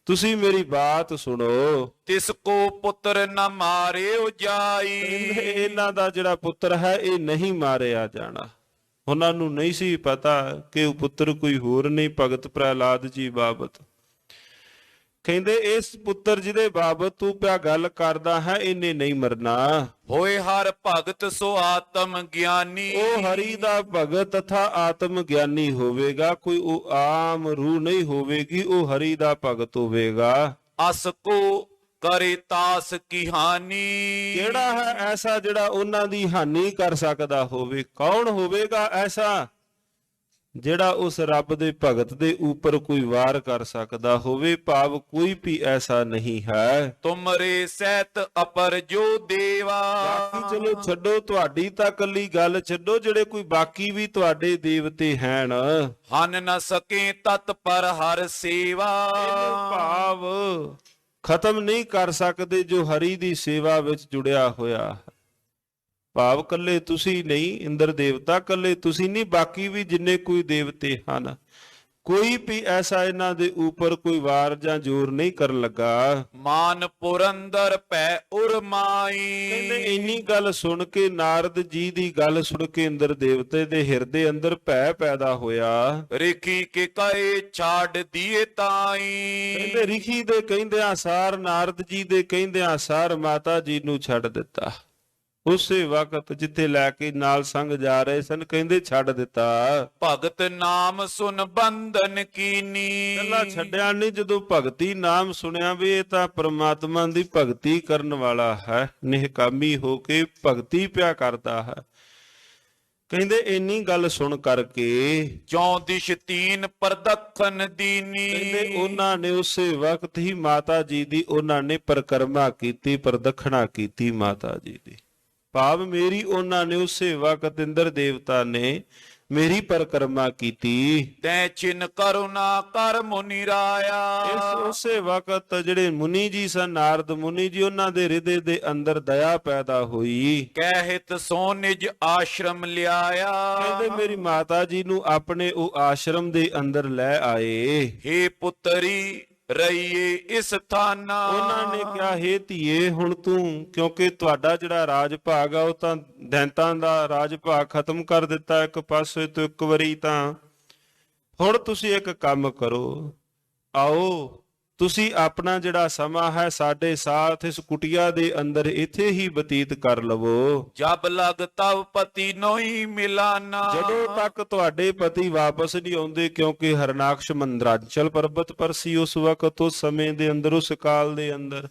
ਤੁਸੀਂ ਮੇਰੀ ਬਾਤ ਸੁਣੋ। ਤਿਸ ਕੋ ਪੁੱਤਰ ਨ ਮਾਰਿਓ ਜਾਈ ਇਹਨਾਂ ਦਾ ਜਿਹੜਾ ਪੁੱਤਰ ਹੈ ਇਹ ਨਹੀਂ ਮਾਰਿਆ ਜਾਣਾ। ਉਹਨਾਂ ਨੂੰ ਨਹੀਂ ਸੀ ਪਤਾ ਕਿ ਉਹ ਪੁੱਤਰ ਕੋਈ ਹੋਰ ਨਹੀਂ ਭਗਤ ਪ੍ਰਹਿਲਾਦ ਜੀ ਬਾਬਤ। ਕਹਿੰਦੇ ਇਸ ਪੁੱਤਰ ਜਿਹਦੇ ਬਾਬਤ ਤੂੰ ਪਿਆ ਗੱਲ ਕਰਦਾ ਹੈ ਇਹਨੇ ਨਹੀਂ ਮਰਨਾ। ਹੋਏ ਹਰ ਭਗਤ ਸੋ ਆਤਮ ਗਿਆਨੀ ਉਹ ਹਰੀ ਦਾ ਭਗਤ ਤਥਾ ਆਤਮ ਗਿਆਨੀ ਹੋਵੇਗਾ, ਕੋਈ ਉਹ ਆਮ ਰੂਹ ਨਹੀਂ ਹੋਵੇਗੀ, ਉਹ ਹਰੀ ਦਾ ਭਗਤ ਹੋਵੇਗਾ। ਅਸ ਕੋ ਕਰੇ ਤਾਸ ਕੀ ਹਾਨੀ ਕਿਹੜਾ ਹੈ ਐਸਾ ਜਿਹੜਾ ਉਹਨਾਂ ਦੀ ਹਾਨੀ ਕਰ ਸਕਦਾ ਹੋਵੇ? ਕੌਣ ਹੋਵੇਗਾ ਐਸਾ ਜਿਹੜਾ ਉਸ ਰੱਬ ਦੇ ਭਗਤ ਦੇ ਉੱਪਰ ਕੋਈ ਵਾਰ ਕਰ ਸਕਦਾ ਹੋਵੇ? ਭਾਵ ਕੋਈ ਵੀ ਐਸਾ ਨਹੀਂ ਹੈ। ਤੁਮਰੇ ਸਹਿਤ ਅਪਰ ਜੋ ਦੇਵਾ ਬਾਕੀ ਚਲੋ ਛੱਡੋ, ਤੁਹਾਡੀ ਤਾਂ ਕੱਲੀ ਗੱਲ ਛੱਡੋ, ਜਿਹੜੇ ਕੋਈ ਬਾਕੀ ਵੀ ਤੁਹਾਡੇ ਦੇਵਤੇ ਹਨ ਹਨ ਨ ਸਕੇ ਤਤ ਪਰ ਹਰ ਸੇਵਾ ਭਾਵ ਖਤਮ ਨਹੀਂ ਕਰ ਸਕਦੇ ਜੋ ਹਰੀ ਦੀ ਸੇਵਾ ਵਿੱਚ ਜੁੜਿਆ ਹੋਇਆ ਹੈ। ਭਾਵ ਕੱਲੇ ਤੁਸੀਂ ਨਹੀਂ, ਇੰਦਰ ਦੇਵਤਾ ਕੱਲੇ ਤੁਸੀਂ ਨਹੀਂ, ਬਾਕੀ ਵੀ ਜਿੰਨੇ ਕੋਈ ਦੇਵਤੇ ਹਨ ਕੋਈ ਵੀ ਐਸਾ ਇਹਨਾਂ ਦੇ ਉੱਪਰ ਕੋਈ ਵਾਰ ਜਾਂ ਜ਼ੋਰ ਨਹੀਂ ਕਰਨ ਲੱਗਾ। ਮਾਨ ਪੁਰੰਦਰ ਪੈ ਉਰਮਾਈ ਕਹਿੰਦੇ ਇੰਨੀ ਗੱਲ ਸੁਣ ਕੇ ਨਾਰਦ ਜੀ ਦੀ ਗੱਲ ਸੁਣ ਕੇ ਇੰਦਰ ਦੇਵਤੇ ਦੇ ਹਿਰਦੇ ਅੰਦਰ ਭੈ ਪੈਦਾ ਹੋਇਆ। ਰਿਖੀ ਕੇ ਕਹੇ ਛਾੜ ਦੀਏ ਤਾਈ ਕਹਿੰਦੇ ਰਿਖੀ ਦੇ ਕਹਿੰਦਿਆਂ ਸਾਰ ਨਾਰਦ ਜੀ ਦੇ ਕਹਿੰਦਿਆਂ ਸਾਰ ਮਾਤਾ ਜੀ ਨੂੰ ਛੱਡ ਦਿੱਤਾ। ਉਸੇ ਵਕਤ ਜਿੱਥੇ ਲੈ ਕੇ ਨਾਲ ਸੰਗ ਜਾ ਰਹੇ ਸਨ ਕਹਿੰਦੇ ਛੱਡ ਦਿੱਤਾ। ਭਗਤ ਨਾਮ ਸੁਨ ਬੰਧਨ ਕੀਨੀ ਕੱਲਾ ਛੱਡਿਆ ਨਹੀਂ, ਜਦੋਂ ਭਗਤੀ ਨਾਮ ਸੁਣਿਆ ਵੀ ਇਹ ਤਾਂ ਪ੍ਰਮਾਤਮਾ ਦੀ ਭਗਤੀ ਕਰਨ ਵਾਲਾ ਹੈ, ਨਿਹਕਾਮੀ ਹੋ ਕੇ ਭਗਤੀ ਪਿਆ ਕਰਦਾ ਹੈ। ਕਹਿੰਦੇ ਇੰਨੀ ਗੱਲ ਸੁਣ ਕਰਕੇ ਚੌ ਦਿਸ਼ ਤੀਨ ਪ੍ਰਦਖਨ ਦੀਨੀ ਕਹਿੰਦੇ ਉਹਨਾਂ ਨੇ ਉਸੇ ਵਕਤ ਹੀ ਮਾਤਾ ਜੀ ਦੀ ਉਹਨਾਂ ਨੇ ਪਰਿਕਰਮਾ ਕੀਤੀ, ਪ੍ਰਦਖਣਾ ਕੀਤੀ ਮਾਤਾ ਜੀ ਦੀ। ਭਾਵ ਮੇਰੀ ਉਹਨਾਂ ਨੇ ਉਸੇ ਵਕਤ ਇੰਦਰ ਦੇਵਤਾ ਨੇ ਮੇਰੀ ਪਰਿਕਰਮਾ ਕੀਤੀ। ਤੈ ਚਿਨ ਕਰੁਣਾ ਕਰ ਮੁਨੀ ਰਾਇਆ ਇਸ ਉਸੇ ਵਕਤ ਜਿਹੜੇ ਮੁਨੀ ਜੀ ਸਨ, ਨਾਰਦ ਮੁਨੀ ਜੀ, ਉਹਨਾਂ ਦੇ ਹਿਰਦੇ ਦੇ ਅੰਦਰ ਦਇਆ ਪੈਦਾ ਹੋਈ। ਕਹਿਤ ਸੋ ਨਿਜ ਆਸ਼ਰਮ ਲਿਆਇਆ ਕਹਿੰਦੇ ਮੇਰੀ ਮਾਤਾ ਜੀ ਨੂੰ ਆਪਣੇ ਉਹ ਆਸ਼ਰਮ ਦੇ ਅੰਦਰ ਲੈ ਆਏ। ਹੇ ਪੁੱਤਰੀ ਰਹੀਏ ਇਸ ਥਾਨਾ ਉਹਨਾਂ ਨੇ ਕਿਹਾ ਹੇ ਧੀਏ ਹੁਣ ਤੂੰ, ਕਿਉਂਕਿ ਤੁਹਾਡਾ ਜਿਹੜਾ ਰਾਜ ਭਾਗ ਆ ਉਹ ਤਾਂ ਦੈਂਤਾਂ ਦਾ ਰਾਜ ਭਾਗ ਖਤਮ ਕਰ ਦਿੱਤਾ ਇੱਕ ਪਾਸੇ ਤੋਂ ਇੱਕ ਵਾਰੀ, ਤਾਂ ਹੁਣ ਤੁਸੀਂ ਇੱਕ ਕੰਮ ਕਰੋ, ਆਓ ਤੁਸੀਂ ਆਪਣਾ ਜਿਹੜਾ ਸਮਾਂ ਹੈ ਸਾਡੇ ਸਾਥ ਇਸ ਕੁਟੀਆ ਦੇ ਅੰਦਰ ਇੱਥੇ ਹੀ ਬਤੀਤ ਕਰ ਲਵੋ। ਜਬ ਲਗ ਤਬ ਪਤੀ ਨੋਈ ਮਿਲਾਨਾ। ਜਦੋਂ ਤੱਕ ਤੁਹਾਡੇ ਪਤੀ ਵਾਪਸ ਨਹੀਂ ਆਉਂਦੇ, ਕਿਉਂਕਿ ਹਰਨਾਕਸ਼ ਮੰਦਰਾਚਲ ਪਰਬਤ ਪਰ ਸੀ ਉਸ ਵਕਤ, ਉਸ ਸਮੇਂ ਦੇ ਅੰਦਰ, ਉਸ ਕਾਲ ਦੇ ਅੰਦਰ,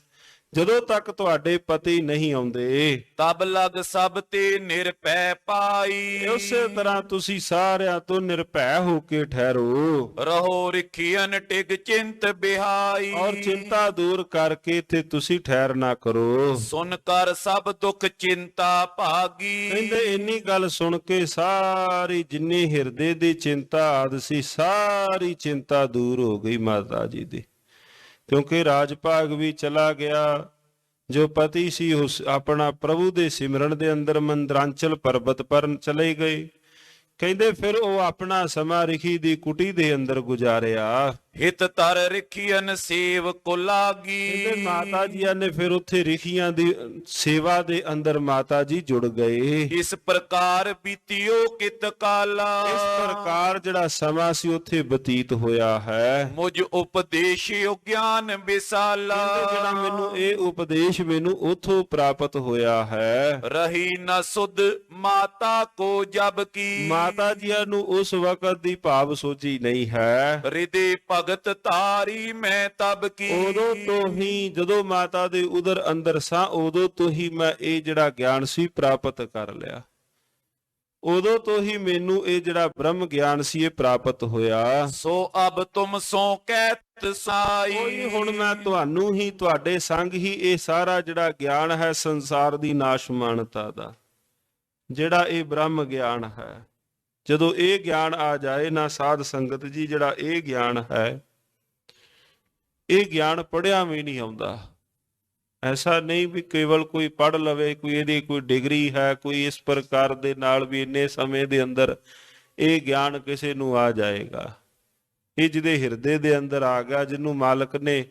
ਜਦੋਂ ਤੱਕ ਤੁਹਾਡੇ ਪਤੀ ਨਹੀਂ ਆਉਂਦੇ ਤਬ ਲਗ ਸਭ ਤੇ ਨਿਰਭੈ ਪਾਈ। ਉਸੇ ਤਰ੍ਹਾਂ ਤੁਸੀਂ ਸਾਰਿਆਂ ਤੋਂ ਨਿਰਭੈ ਹੋ ਕੇ ਠਹਿਰੋ। ਰਹੋ ਰਿਖੀਅਨ ਟਿਕ ਚਿੰਤ ਬਿਹਾਈ। ਔਰ ਚਿੰਤਾ ਦੂਰ ਕਰਕੇ ਇੱਥੇ ਤੁਸੀਂ ਠਹਿਰਨਾ ਕਰੋ। ਸੁਨ ਕਰ ਸਭ ਦੁੱਖ ਚਿੰਤਾ ਭਾਗੀ। ਕਹਿੰਦੇ ਇੰਨੀ ਗੱਲ ਸੁਣ ਕੇ ਸਾਰੀ ਜਿੰਨੀ ਹਿਰਦੇ ਦੀ ਚਿੰਤਾ ਆਦਿ ਸੀ, ਸਾਰੀ ਚਿੰਤਾ ਦੂਰ ਹੋ ਗਈ ਮਾਤਾ ਜੀ ਦੀ। ਕਿਉਂਕਿ ਰਾਜ ਭਾਗ ਵੀ ਚਲਾ ਗਿਆ। ਜੋ ਪਤੀ ਸੀ ਉਸ ਆਪਣਾ ਪ੍ਰਭੂ ਦੇ ਸਿਮਰਨ ਦੇ ਅੰਦਰ ਮੰਦਰਾਂਚਲ ਪਰਬਤ ਪਰ ਚਲੇ ਗਏ। ਕਹਿੰਦੇ ਫਿਰ ਉਹ ਆਪਣਾ ਸਮਾਂ ਰਿਖੀ ਦੀ ਕੁਟੀ ਦੇ ਅੰਦਰ ਗੁਜ਼ਾਰਿਆ। ਹਿਤ ਤਰ ਰਿਖੀਅਨ ਸੇਵ ਕੋ ਲਾਗੀ। ਕਹਿੰਦੇ ਮਾਤਾ ਜੀਆਂ ਨੇ ਫਿਰ ਉੱਥੇ ਰਿਖੀਆਂ ਦੀ ਸੇਵਾ ਦੇ ਅੰਦਰ ਮਾਤਾ ਜੀ ਜੁੜ ਗਏ। ਇਸ ਪ੍ਰਕਾਰ ਬੀਤਿਓ ਕਿਤ ਕਾਲਾ। ਇਸ ਪ੍ਰਕਾਰ ਜਿਹੜਾ ਸਮਾਂ ਸੀ ਉੱਥੇ ਬਤੀਤ ਹੋਇਆ ਹੈ। ਮੁਝ ਉਪਦੇਸ਼ਿਓ ਗਿਆਨ ਵਿਸਾਲਾ। ਕਹਿੰਦੇ ਜਿਹੜਾ ਮੈਨੂੰ ਇਹ ਉਪਦੇਸ਼ ਮੈਨੂੰ ਉਥੋਂ ਪ੍ਰਾਪਤ ਹੋਇਆ ਹੈ। ਰਹੀ ਨ ਸੁਧ ਮਾਤਾ ਕੋ ਜਬ ਕੀ। ਮਾਤਾ ਜੀਆਂ ਨੂੰ ਉਸ ਵਕਤ ਦੀ ਭਾਵ ਸੋਝੀ ਨਹੀਂ ਹੈ। ਹਿਰਦੇ ਭਗਤ ਤਾਰੀ ਮੈਂ ਤਬ ਕੀ। ਉਦੋਂ ਤੋਂ ਹੀ ਜਦੋਂ ਮਾਤਾ ਦੇ ਉਦਰ ਅੰਦਰ ਸਾਂ, ਉਦੋਂ ਤੋਂ ਹੀ ਮੈਂ ਇਹ ਜਿਹੜਾ ਗਿਆਨ ਸੀ ਪ੍ਰਾਪਤ ਕਰ ਲਿਆ। ਉਦੋਂ ਤੋਂ ਹੀ ਮੈਨੂੰ ਇਹ ਜਿਹੜਾ ਬ੍ਰਹਮ ਗਿਆਨ ਸੀ ਇਹ ਪ੍ਰਾਪਤ ਹੋਇਆ। ਸੋ ਅਬ ਤੁਮ ਸੋ ਕਹਿਤ ਸਾਈ। ਕੋਈ ਹੁਣ ਮੈਂ ਤੁਹਾਨੂੰ ਹੀ, ਤੁਹਾਡੇ ਸੰਗ ਹੀ ਇਹ ਸਾਰਾ ਜਿਹੜਾ ਗਿਆਨ ਹੈ ਸੰਸਾਰ ਦੀ ਨਾਸ਼ਮਾਨਤਾ ਦਾ, ਜਿਹੜਾ ਇਹ ਬ੍ਰਹਮ ਗਿਆਨ ਹੈ, ਜਦੋਂ ਇਹ ਗਿਆਨ ਆ ਜਾਏ ਨਾ ਸਾਧ ਸੰਗਤ ਜੀ, ਜਿਹੜਾ ਇਹ ਗਿਆਨ ਹੈ, ਇਹ ਗਿਆਨ ਪੜ੍ਹਿਆ ਵੀ ਨਹੀਂ ਆਉਂਦਾ। ਐਸਾ ਨਹੀਂ ਵੀ ਕੇਵਲ ਕੋਈ ਪੜ੍ਹ ਲਵੇ, ਕੋਈ ਇਹਦੀ ਕੋਈ ਡਿਗਰੀ ਹੈ, ਕੋਈ ਇਸ ਪ੍ਰਕਾਰ ਦੇ ਨਾਲ ਵੀ ਇੰਨੇ ਸਮੇਂ ਦੇ ਅੰਦਰ ਇਹ ਗਿਆਨ ਕਿਸੇ ਨੂੰ ਆ ਜਾਏਗਾ। ਇਹ ਜਿਹਦੇ ਹਿਰਦੇ ਦੇ ਅੰਦਰ ਆ ਗਿਆ, ਜਿਹਨੂੰ ਮਾਲਕ ਨੇ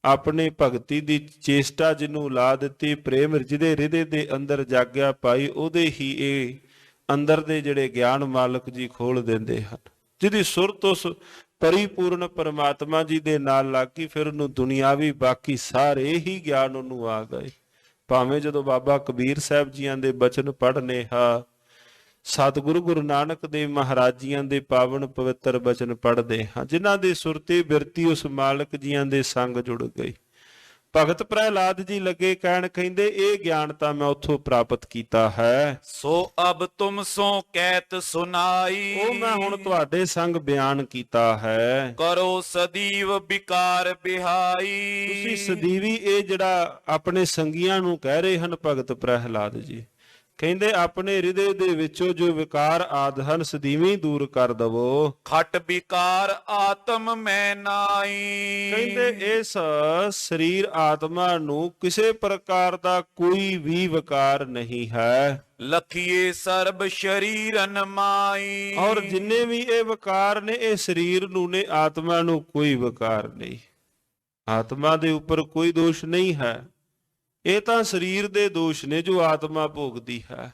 ਆਪਣੇ ਭਗਤੀ ਦੀ ਚੇਸ਼ਟਾ ਜਿਹਨੂੰ ਲਾ ਦਿੱਤੀ, ਪ੍ਰੇਮ ਜਿਹਦੇ ਹਿਰਦੇ ਦੇ ਅੰਦਰ ਜਾਗਿਆ ਪਾਈ, ਉਹਦੇ ਹੀ ਇਹ ਅੰਦਰ ਦੇ ਜਿਹੜੇ ਗਿਆਨ ਮਾਲਕ ਜੀ ਖੋਲ ਦਿੰਦੇ ਹਨ। ਜਿਹਦੀ ਸੁਰਤ ਉਸ ਪਰਿਪੂਰਨ ਪਰਮਾਤਮਾ ਜੀ ਦੇ ਨਾਲ ਲੱਗੀ, ਫਿਰ ਉਹਨੂੰ ਦੁਨਿਆਵੀ ਬਾਕੀ ਸਾਰੇ ਹੀ ਗਿਆਨ ਉਹਨੂੰ ਆ ਗਏ। ਭਾਵੇਂ ਜਦੋਂ ਬਾਬਾ ਕਬੀਰ ਸਾਹਿਬ ਜੀਆਂ ਦੇ ਬਚਨ ਪੜ੍ਹਨੇ ਹਾਂ, ਸਤਿਗੁਰੂ ਗੁਰੂ ਨਾਨਕ ਦੇਵ ਮਹਾਰਾਜ ਜੀਆਂ ਦੇ ਪਾਵਨ ਪਵਿੱਤਰ ਬਚਨ ਪੜ੍ਹਦੇ ਹਾਂ, ਜਿਨ੍ਹਾਂ ਦੀ ਸੁਰਤੀ ਬਿਰਤੀ ਉਸ ਮਾਲਕ ਜੀਆਂ ਦੇ ਸੰਗ ਜੁੜ ਗਈ। ਭਗਤ ਪ੍ਰਹਿਲਾਦ ਜੀ ਲੱਗੇ ਕਹਿਣ, ਕਹਿੰਦੇ ਇਹ ਗਿਆਨ ਤਾਂ ਮੈਂ ਉੱਥੋਂ ਪ੍ਰਾਪਤ ਕੀਤਾ ਹੈ। ਸੋ ਅਬ ਤੁਮ ਸੋ ਕਹਿਤ ਸੁਨਾਈ। ਉਹ ਮੈਂ ਹੁਣ ਤੁਹਾਡੇ ਸੰਗ ਬਿਆਨ ਕੀਤਾ ਹੈ। ਕਰੋ ਸਦੀਵ ਵਿਕਾਰ ਬਿਹਾਈ। ਤੁਸੀਂ ਸਦੀਵੀ ਇਹ ਜਿਹੜਾ ਆਪਣੇ ਸੰਗੀਆਂ ਨੂੰ ਕਹਿ ਰਹੇ ਹਨ ਭਗਤ ਪ੍ਰਹਿਲਾਦ ਜੀ, ਕਹਿੰਦੇ ਆਪਣੇ ਹਿਰਦੇ ਦੇ ਵਿੱਚੋਂ ਜੋ ਵਿਕਾਰ ਆਦਿ ਹਨ ਸਦੀਵੀ ਦੂਰ ਕਰ ਦਵੋ। ਖਟ ਵਿਕਾਰ ਆਤਮ ਮੈਂ ਨਾਈ। ਕਹਿੰਦੇ ਇਸ ਸਰੀਰ ਆਤਮਾ ਨੂੰ ਕਿਸੇ ਪ੍ਰਕਾਰ ਦਾ ਕੋਈ ਵੀ ਵਿਕਾਰ ਨਹੀਂ ਹੈ। ਲਖੀਏ ਸਰਬ ਸ਼ਰੀਰਨ ਮਾਈ। ਔਰ ਜਿੰਨੇ ਵੀ ਇਹ ਵਿਕਾਰ ਨੇ ਇਹ ਸਰੀਰ ਨੂੰ ਨੇ, ਆਤਮਾ ਨੂੰ ਕੋਈ ਵਿਕਾਰ ਨਹੀਂ। ਆਤਮਾ ਦੇ ਉੱਪਰ ਕੋਈ ਦੋਸ਼ ਨਹੀਂ ਹੈ। ਇਹ ਤਾਂ ਸਰੀਰ ਦੇ ਦੋਸ਼ ਨੇ ਜੋ ਆਤਮਾ ਭੋਗਦੀ ਹੈ।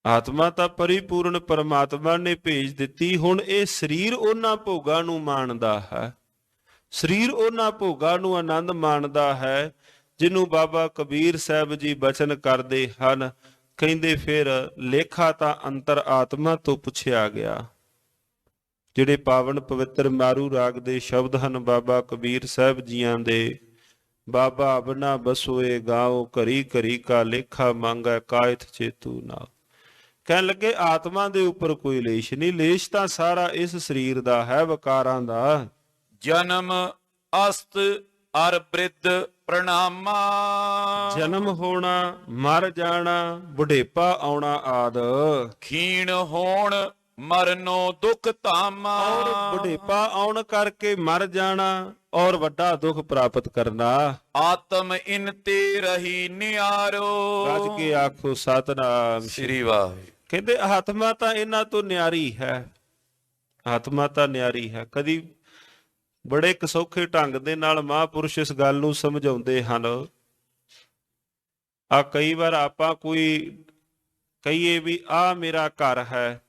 ਆਤਮਾ ਤਾਂ ਪਰਿਪੂਰਨ ਪਰਮਾਤਮਾ ਨੇ ਭੇਜ ਦਿੱਤੀ। ਹੁਣ ਇਹ ਸਰੀਰ ਉਹਨਾਂ ਭੋਗਾਂ ਨੂੰ ਮਾਣਦਾ ਹੈ, ਸਰੀਰ ਉਹਨਾਂ ਭੋਗਾਂ ਨੂੰ ਆਨੰਦ ਮਾਣਦਾ ਹੈ ਜਿਹਨੂੰ ਬਾਬਾ ਕਬੀਰ ਸਾਹਿਬ ਜੀ ਬਚਨ ਕਰਦੇ ਹਨ। ਕਹਿੰਦੇ ਫਿਰ ਲੇਖਾ ਤਾਂ ਅੰਤਰ ਆਤਮਾ ਤੋਂ ਪੁੱਛਿਆ ਗਿਆ। ਜਿਹੜੇ ਪਾਵਨ ਪਵਿੱਤਰ ਮਾਰੂ ਰਾਗ ਦੇ ਸ਼ਬਦ ਹਨ ਬਾਬਾ ਕਬੀਰ ਸਾਹਿਬ ਜੀਆਂ ਦੇ, ਬਾਬਾ ਅਬਨਾ ਬਸੋਏ ਗਾਓ ਘਰੀ ਘਰੀ ਕਾ ਲੇਖਾ ਮੰਗੈ ਕਾਇਤ ਚੇਤੂ ਨਾ। ਕਹਿਣ ਲੱਗੇ ਆਤਮਾ ਦੇ ਉੱਪਰ ਕੋਈ ਲੇਸ਼ ਨਹੀਂ, ਲੇਸ਼ ਤਾਂ ਸਾਰਾ ਇਸ ਸਰੀਰ ਦਾ ਹੈ, ਵਿਕਾਰਾਂ ਦਾ। ਜਨਮ ਅਸਤ ਅਰ ਬ੍ਰਿਧ ਪ੍ਰਣਾਮਾ। ਜਨਮ ਹੋਣਾ, ਮਰ ਜਾਣਾ, ਬੁਢੇਪਾ ਆਉਣਾ ਆਦ। ਖੀਣ ਹੋਣ ਮਰਨੋ ਦੁਖ ਧਾਮਾ। ਔਰ ਬੁਢੇਪਾ ਆਉਣ ਕਰਕੇ ਮਰ ਜਾਣਾ ਔਰ ਵੱਡਾ ਦੁੱਖ ਪ੍ਰਾਪਤ ਕਰਨਾ। ਆਤਮ ਇਨ ਤੇ ਰਹੀ ਨਿਆਰੋ। ਗੱਜ ਕੇ ਆਖੋ ਸਤਿਨਾਮ ਸ੍ਰੀ ਵਾਹਿਗੁਰੂ। ਕਹਿੰਦੇ ਆਤਮਾ ਤਾਂ ਇਹਨਾਂ ਤੋਂ ਨਿਆਰੀ ਹੈ, ਆਤਮਾ ਤਾਂ ਨਿਆਰੀ ਹੈ। ਕਦੀ ਬੜੇ ਕਸੌਖੇ ਢੰਗ ਦੇ ਨਾਲ ਮਹਾਂਪੁਰਸ਼ ਇਸ ਗੱਲ ਨੂੰ ਸਮਝਾਉਂਦੇ ਹਨ। ਆ ਕਈ ਵਾਰ ਆਪਾਂ ਕੋਈ ਕਹੀਏ ਵੀ ਆ ਮੇਰਾ ਘਰ ਹੈ,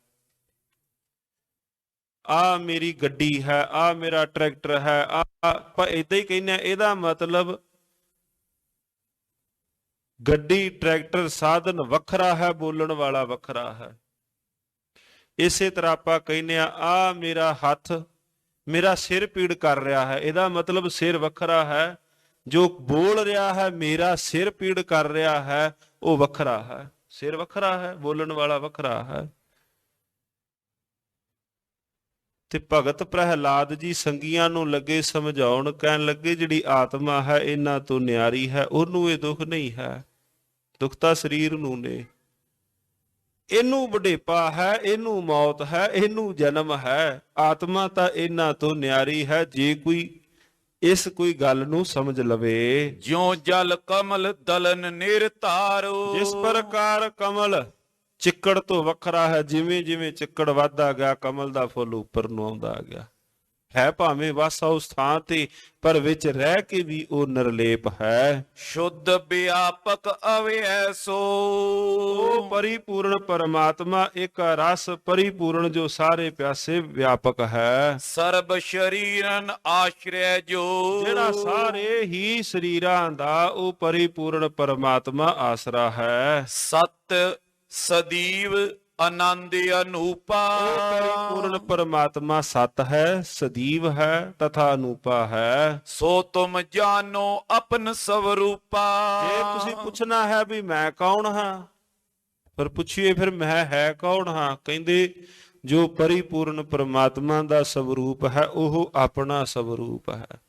ਆ ਮੇਰੀ ਗੱਡੀ ਹੈ, ਆ ਮੇਰਾ ਟਰੈਕਟਰ ਹੈ, ਆਪਾਂ ਏਦਾਂ ਹੀ ਕਹਿੰਦੇ ਆ। ਇਹਦਾ ਮਤਲਬ ਗੱਡੀ ਟਰੈਕਟਰ ਸਾਧਨ ਵੱਖਰਾ ਹੈ, ਬੋਲਣ ਵਾਲਾ ਵੱਖਰਾ ਹੈ। ਇਸੇ ਤਰ੍ਹਾਂ ਆਪਾਂ ਕਹਿੰਦੇ ਆ ਮੇਰਾ ਹੱਥ, ਮੇਰਾ ਸਿਰ ਪੀੜ ਕਰ ਰਿਹਾ ਹੈ, ਇਹਦਾ ਮਤਲਬ ਸਿਰ ਵੱਖਰਾ ਹੈ। ਜੋ ਬੋਲ ਰਿਹਾ ਹੈ ਮੇਰਾ ਸਿਰ ਪੀੜ ਕਰ ਰਿਹਾ ਹੈ, ਉਹ ਵੱਖਰਾ ਹੈ। ਸਿਰ ਵੱਖਰਾ ਹੈ, ਬੋਲਣ ਵਾਲਾ ਵੱਖਰਾ ਹੈ। ਤੇ ਭਗਤ ਪ੍ਰਹਿਲਾਦ ਜੀ ਸੰਗੀਆਂ ਨੂੰ ਲੱਗੇ ਸਮਝਾਉਣ, ਕਹਿਣ ਲੱਗੇ ਜਿਹੜੀ ਆਤਮਾ ਹੈ ਇਹਨਾਂ ਤੋਂ ਨਿਆਰੀ ਹੈ, ਉਹਨੂੰ ਇਹ ਦੁੱਖ ਨਹੀਂ ਹੈ, ਦੁੱਖ ਤਾਂ ਸਰੀਰ ਨੂੰ ਨੇ। ਇਹਨੂੰ ਵਡੇਪਾ ਹੈ, ਇਹਨੂੰ ਮੌਤ ਹੈ, ਇਹਨੂੰ ਜਨਮ ਹੈ। ਆਤਮਾ ਤਾਂ ਇਹਨਾਂ ਤੋਂ ਨਿਆਰੀ ਹੈ, ਜੇ ਕੋਈ ਇਸ ਕੋਈ ਗੱਲ ਨੂੰ ਸਮਝ ਲਵੇ। ਜਿਉ ਜਲ ਕਮਲ ਦਲਨ ਨਿਰਤਾਰੋ, ਜਿਸ ਪ੍ਰਕਾਰ ਕਮਲ ਚਿੱਕੜ ਤੋਂ ਵੱਖਰਾ ਹੈ, ਜਿਵੇਂ ਜਿਵੇਂ ਚਿੱਕੜ ਵੱਧਦਾ ਗਿਆ ਕਮਲ ਦਾ ਫੁੱਲ ਉੱਪਰ ਨੂੰ ਆਉਂਦਾ ਗਿਆ। ਹੈ ਭਾਵੇਂ ਵਾਸਾ ਉਸ ਥਾਂ ਤੇ, ਪਰ ਵਿੱਚ ਰਹਿ ਕੇ ਵੀ ਉਹ ਨਿਰਲੇਪ ਹੈ। ਸ਼ੁੱਧ ਵਿਆਪਕ ਅਵਿਐ ਸੋ, ਉਹ ਪਰਿਪੂਰਨ ਪਰਮਾਤਮਾ ਇੱਕ ਰਸ ਪਰਿਪੂਰਨ ਜੋ ਸਾਰੇ ਪਿਆਸੇ ਵਿਆਪਕ ਹੈ। ਸਰਬ ਸ਼ਰੀਰਨ ਆਸ਼ਰੈ ਜੋ, ਜਿਹੜਾ ਸਾਰੇ ਹੀ ਸਰੀਰਾਂ ਦਾ ਉਹ ਪਰਿਪੂਰਨ ਪਰਮਾਤਮਾ ਆਸਰਾ ਹੈ। ਸਤ ਸਦੀਵ ਆਨੰਦ ਅਨੂਪਾ, ਪਰਿਪੂਰਨ ਪਰਮਾਤਮਾ ਸਤ ਹੈ, ਸਦੀਵ ਹੈ ਤਥਾ ਅਨੂਪਾ ਹੈ। ਸੋ ਤੁਮ ਜਾਨੋ ਆਪਨ ਸਵਰੂਪਾ। ਜੇ ਤੁਸੀਂ ਪੁੱਛਣਾ ਹੈ ਵੀ ਮੈਂ ਕੌਣ ਹਾਂ, ਪਰ ਪੁੱਛੀਏ ਫਿਰ ਮੈਂ ਹੈ ਕੌਣ ਹਾਂ? ਕਹਿੰਦੇ ਜੋ ਪਰਿਪੂਰਨ ਪਰਮਾਤਮਾ ਦਾ ਸਵਰੂਪ ਹੈ ਉਹ ਆਪਣਾ ਸਵਰੂਪ ਹੈ।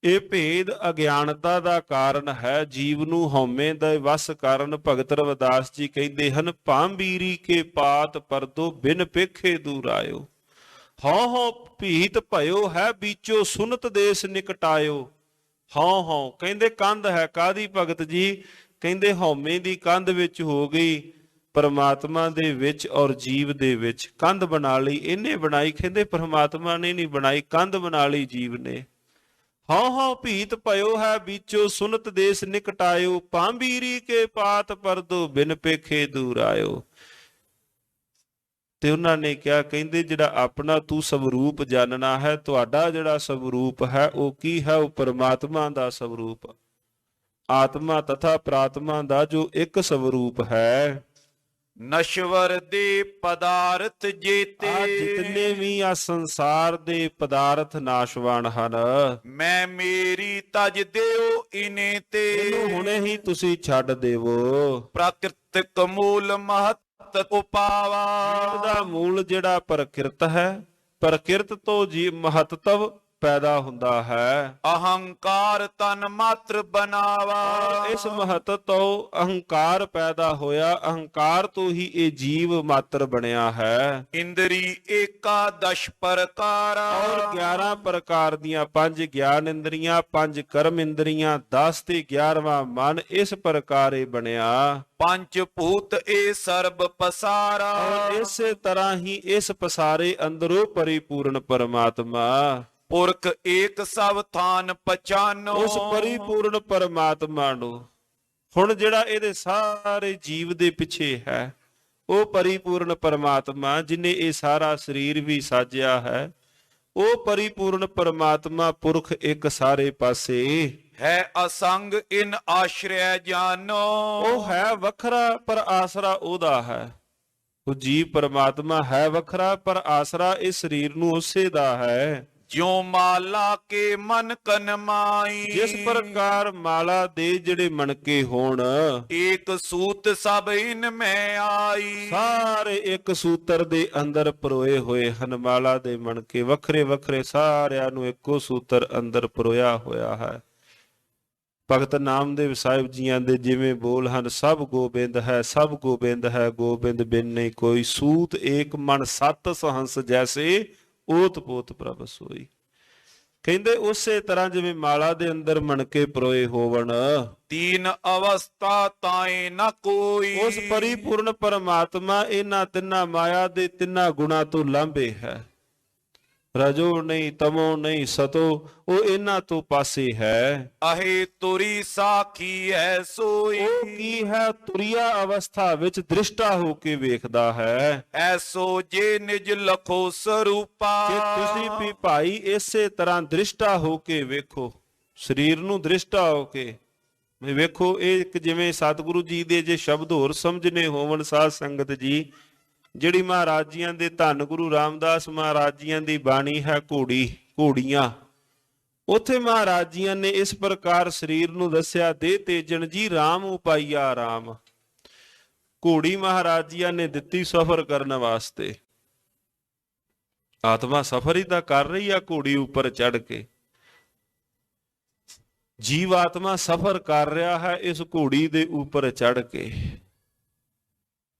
ਇਹ ਭੇਦ ਅਗਿਆਨਤਾ ਦਾ ਕਾਰਨ ਹੈ, ਜੀਵ ਨੂੰ ਹਉਮੈ ਦਾ ਵਸ ਕਾਰਨ। ਭਗਤ ਰਵਿਦਾਸ ਜੀ ਕਹਿੰਦੇ ਹਨ, ਭਾਂਬੀਰੀ ਕੇ ਪਾਤ ਪਰਦੋ ਬਿਨ ਪੇਖੇ ਦੂਰ ਆਇਓ। ਹਉ ਹਉ ਭੀਤ ਭਇਓ ਹੈ, ਬੀਚੋ ਸੁਨਤ ਦੇਸ ਨਿਕਟਾਇਓ। ਹਉ ਹਉ ਕਹਿੰਦੇ ਕੰਧ ਹੈ, ਕਾਦੀ ਭਗਤ ਜੀ? ਕਹਿੰਦੇ ਹਉਮੈ ਦੀ ਕੰਧ ਵਿੱਚ ਹੋ ਗਈ, ਪਰਮਾਤਮਾ ਦੇ ਵਿੱਚ ਔਰ ਜੀਵ ਦੇ ਵਿੱਚ ਕੰਧ ਬਣਾ ਲਈ। ਇਹਨੇ ਬਣਾਈ, ਕਹਿੰਦੇ ਪਰਮਾਤਮਾ ਨੇ ਨਹੀਂ ਬਣਾਈ, ਕੰਧ ਬਣਾ ਲਈ ਜੀਵ ਨੇ। ਹਉ ਹਉ ਭੀਤ ਭਇਓ ਹੈ, ਬੀਚੋ ਸੁਨਤ ਦੇਸ ਨਿਕਟਾਇਓ। ਭਾਂਬੀਰੀ ਕੇ ਪਾਤ ਪਰਦੋ ਬਿਨ ਪੇਖੇ ਦੂਰ ਆਇਓ। ਤੇ ਉਹਨਾਂ ਨੇ ਕਿਹਾ, ਕਹਿੰਦੇ ਜਿਹੜਾ ਆਪਣਾ ਤੂੰ ਸਵਰੂਪ ਜਾਣਨਾ ਹੈ, ਤੁਹਾਡਾ ਜਿਹੜਾ ਸਵਰੂਪ ਹੈ ਉਹ ਕੀ ਹੈ? ਉਹ ਪਰਮਾਤਮਾ ਦਾ ਸਵਰੂਪ, ਆਤਮਾ ਤਥਾ ਪ੍ਰਾਤਮਾ ਦਾ ਜੋ ਇੱਕ ਸਵਰੂਪ ਹੈ। ਨਸ਼ਵਰ ਦੇ ਪਦਾਰਥ ਜੇਤੇ, ਜਿਤਨੇ ਵੀ ਆ ਸੰਸਾਰ ਦੇ ਪਦਾਰਥ ਨਾਸ਼ਵਾਨ ਹਨ। ਮੈਂ ਮੇਰੀ ਤਜ ਦਿਓ ਇਨੇ ਤੇ, ਇਹਨੂੰ ਹੁਣੇ ਹੀ ਤੁਸੀਂ ਛੱਡ ਦੇਵੋ। ਪ੍ਰਾਕਿਰਤਿਕ ਮੂਲ ਮਹਤ ਉਪਾਵਾ, ਦਾ ਮੂਲ ਜਿਹੜਾ ਪ੍ਰਕਿਰਤ ਹੈ, ਪ੍ਰਕਿਰਤ ਤੋਂ ਜੀ ਮਹੱਤਵ ਪੈਦਾ ਹੁੰਦਾ ਹੈ। ਅਹੰਕਾਰ ਤਨ ਮਾਤਰ ਬਨਾਵਾ, ਇਸ ਮਹੱਤਵ ਤੋਂ ਅਹੰਕਾਰ ਪੈਦਾ ਹੋਇਆ, ਅਹੰਕਾਰ ਤੋਂ ਹੀ ਇਹ ਜੀਵ ਮਾਤਰ ਬਣਿਆ ਹੈ। ਇੰਦਰੀ ਏਕਾਦਸ਼ ਪ੍ਰਕਾਰਾ, ਔਰ 11 ਪ੍ਰਕਾਰ ਦੀਆਂ 5 ਗਿਆਨ ਇੰਦਰੀਆਂ, 5 ਕਰਮ ਇੰਦਰੀਆਂ, 10 ਤੇ 11ਵਾਂ ਮਨ, ਇਸ ਪ੍ਰਕਾਰੇ ਬਣਿਆ। ਪੰਜ ਭੂਤ ਇਹ ਸਰਬ ਪਸਾਰਾ, ਔਰ ਇਸੇ ਤਰ੍ਹਾਂ ਹੀ ਇਸ ਪਸਾਰੇ ਅੰਦਰੋਂ ਪਰਿਪੂਰਨ ਪਰਮਾਤਮਾ। ਪੁਰਖ ਏਕ ਸਭ ਥਾਨ ਪਛਾਨੋ, ਉਸ ਪਰਿਪੂਰਨ ਪਰਮਾਤਮਾ ਨੂੰ ਹੁਣ ਜਿਹੜਾ ਇਹਦੇ ਸਾਰੇ ਜੀਵ ਦੇ ਪਿੱਛੇ ਹੈ, ਉਹ ਪਰਿਪੂਰਨ ਪਰਮਾਤਮਾ ਜਿਨੇ ਇਹ ਸਾਰਾ ਸਰੀਰ ਵੀ ਸਾਜਿਆ ਹੈ, ਉਹ ਪਰਿਪੂਰਨ ਪਰਮਾਤਮਾ ਪੁਰਖ ਇੱਕ ਸਾਰੇ ਪਾਸੇ ਹੈ। ਅਸੰਗ ਇਨ ਆਸ਼ਰੈ ਜਾਨੋ, ਉਹ ਹੈ ਵੱਖਰਾ ਪਰ ਆਸਰਾ ਉਹਦਾ ਹੈ। ਉਹ ਜੀਵ ਪਰਮਾਤਮਾ ਹੈ ਵੱਖਰਾ, ਪਰ ਆਸਰਾ ਇਸ ਸਰੀਰ ਨੂੰ ਉਸੇ ਦਾ ਹੈ। ਜਿਉ ਮਾਲਾ ਕੇ ਮਨ ਕਨਮਾਈ, ਜਿਸ ਪ੍ਰਕਾਰ ਮਾਲਾ ਦੇ ਜਿਹੜੇ ਮਣਕੇ ਹੋਣ, ਏਕ ਸੂਤ ਸਭ ਇਨ ਮੈਂ ਆਈ, ਸਾਰੇ ਇੱਕ ਸੂਤਰ ਦੇ ਅੰਦਰ ਪਰੋਏ ਹੋਏ ਹਨ। ਮਾਲਾ ਦੇ ਮਣਕੇ ਵੱਖਰੇ ਵੱਖਰੇ, ਸਾਰਿਆਂ ਨੂੰ ਇੱਕੋ ਸੂਤਰ ਅੰਦਰ ਪਰੋਇਆ ਹੋਇਆ ਹੈ। ਭਗਤ ਨਾਮਦੇਵ ਸਾਹਿਬ ਜੀਆਂ ਦੇ ਜਿਵੇਂ ਬੋਲ ਹਨ, ਸਭ ਗੋਬਿੰਦ ਹੈ, ਸਭ ਗੋਬਿੰਦ ਹੈ, ਗੋਬਿੰਦ ਬਿਨ ਨਹੀਂ ਕੋਈ। ਸੂਤ ਏਕ ਮਨ ਸਤ ਸਹੰਸ ਜੈਸੇ, ਓਤ ਪੋਤ ਪ੍ਰਭ ਸੋਈ। ਕਹਿੰਦੇ ਉਸੇ ਤਰ੍ਹਾਂ ਜਿਵੇਂ ਮਾਲਾ ਦੇ ਅੰਦਰ ਮਣਕੇ ਪਰੋਏ ਹੋਵਣ, ਤੀਨ ਅਵਸਥਾ ਤਾਏ ਨਾ ਕੋਈ, ਉਸ ਪਰਿਪੂਰਨ ਪਰਮਾਤਮਾ ਇਹਨਾਂ ਤਿੰਨਾਂ ਮਾਇਆ ਦੇ ਤਿੰਨਾਂ ਗੁਣਾ ਤੋਂ ਲਾਂਭੇ ਹੈ। ਰਜੋ ਨਹੀਂ, ਤਮੋ ਨਹੀਂ, ਸਤੋ, ਉਹ ਇਹਨਾਂ ਤੋਂ ਪਾਸੇ ਹੈ। ਅਹੇ ਤੁਰੀ ਸਾਖੀ ਐ ਸੋਈ, ਉਹ ਕੀ ਹੈ? ਤੁਰਿਆ ਅਵਸਥਾ ਵਿੱਚ ਦ੍ਰਿਸ਼ਟਾ ਹੋ ਕੇ ਵੇਖਦਾ ਹੈ। ਐਸੋ ਜੇ ਨਿਜ ਲਖੋ ਸਰੂਪਾ, ਕਿ ਤੁਸੀਂ ਵੀ ਭਾਈ ਇਸੇ ਤਰ੍ਹਾਂ ਦ੍ਰਿਸ਼ਟਾ ਹੋ ਕੇ ਵੇਖੋ, ਸਰੀਰ ਨੂੰ ਦ੍ਰਿਸ਼ਟਾ ਹੋ ਕੇ ਵੇਖੋ। ਇਹ ਇੱਕ ਜਿਵੇਂ ਸਤਿਗੁਰੂ ਜੀ ਦੇ ਜੇ ਸ਼ਬਦ ਹੋਰ ਸਮਝਨੇ ਹੋਵਣ ਸਾਧ ਸੰਗਤ ਜੀ, ਜਿਹੜੀ ਮਹਾਰਾਜ ਜੀਆਂ ਦੇ ਧੰਨ ਗੁਰੂ ਰਾਮਦਾਸ ਮਹਾਰਾਜ ਜੀਆਂ ਦੀ ਬਾਣੀ ਹੈ ਘੋੜੀਆਂ, ਉੱਥੇ ਮਹਾਰਾਜ ਜੀਆਂ ਨੇ ਇਸ ਪ੍ਰਕਾਰ ਸਰੀਰ ਨੂੰ ਦੱਸਿਆ, ਦੇ ਤੇਜਣ ਜੀ ਰਾਮ ਉਪਾਈਆ ਰਾਮ। ਘੋੜੀ ਮਹਾਰਾਜ ਜੀਆਂ ਨੇ ਦਿੱਤੀ ਸਫ਼ਰ ਕਰਨ ਵਾਸਤੇ। ਆਤਮਾ ਸਫ਼ਰ ਹੀ ਤਾਂ ਕਰ ਰਹੀ ਆ ਘੋੜੀ ਉੱਪਰ ਚੜ ਕੇ, ਜੀਵ ਆਤਮਾ ਸਫ਼ਰ ਕਰ ਰਿਹਾ ਹੈ ਇਸ ਘੋੜੀ ਦੇ ਉੱਪਰ ਚੜ ਕੇ।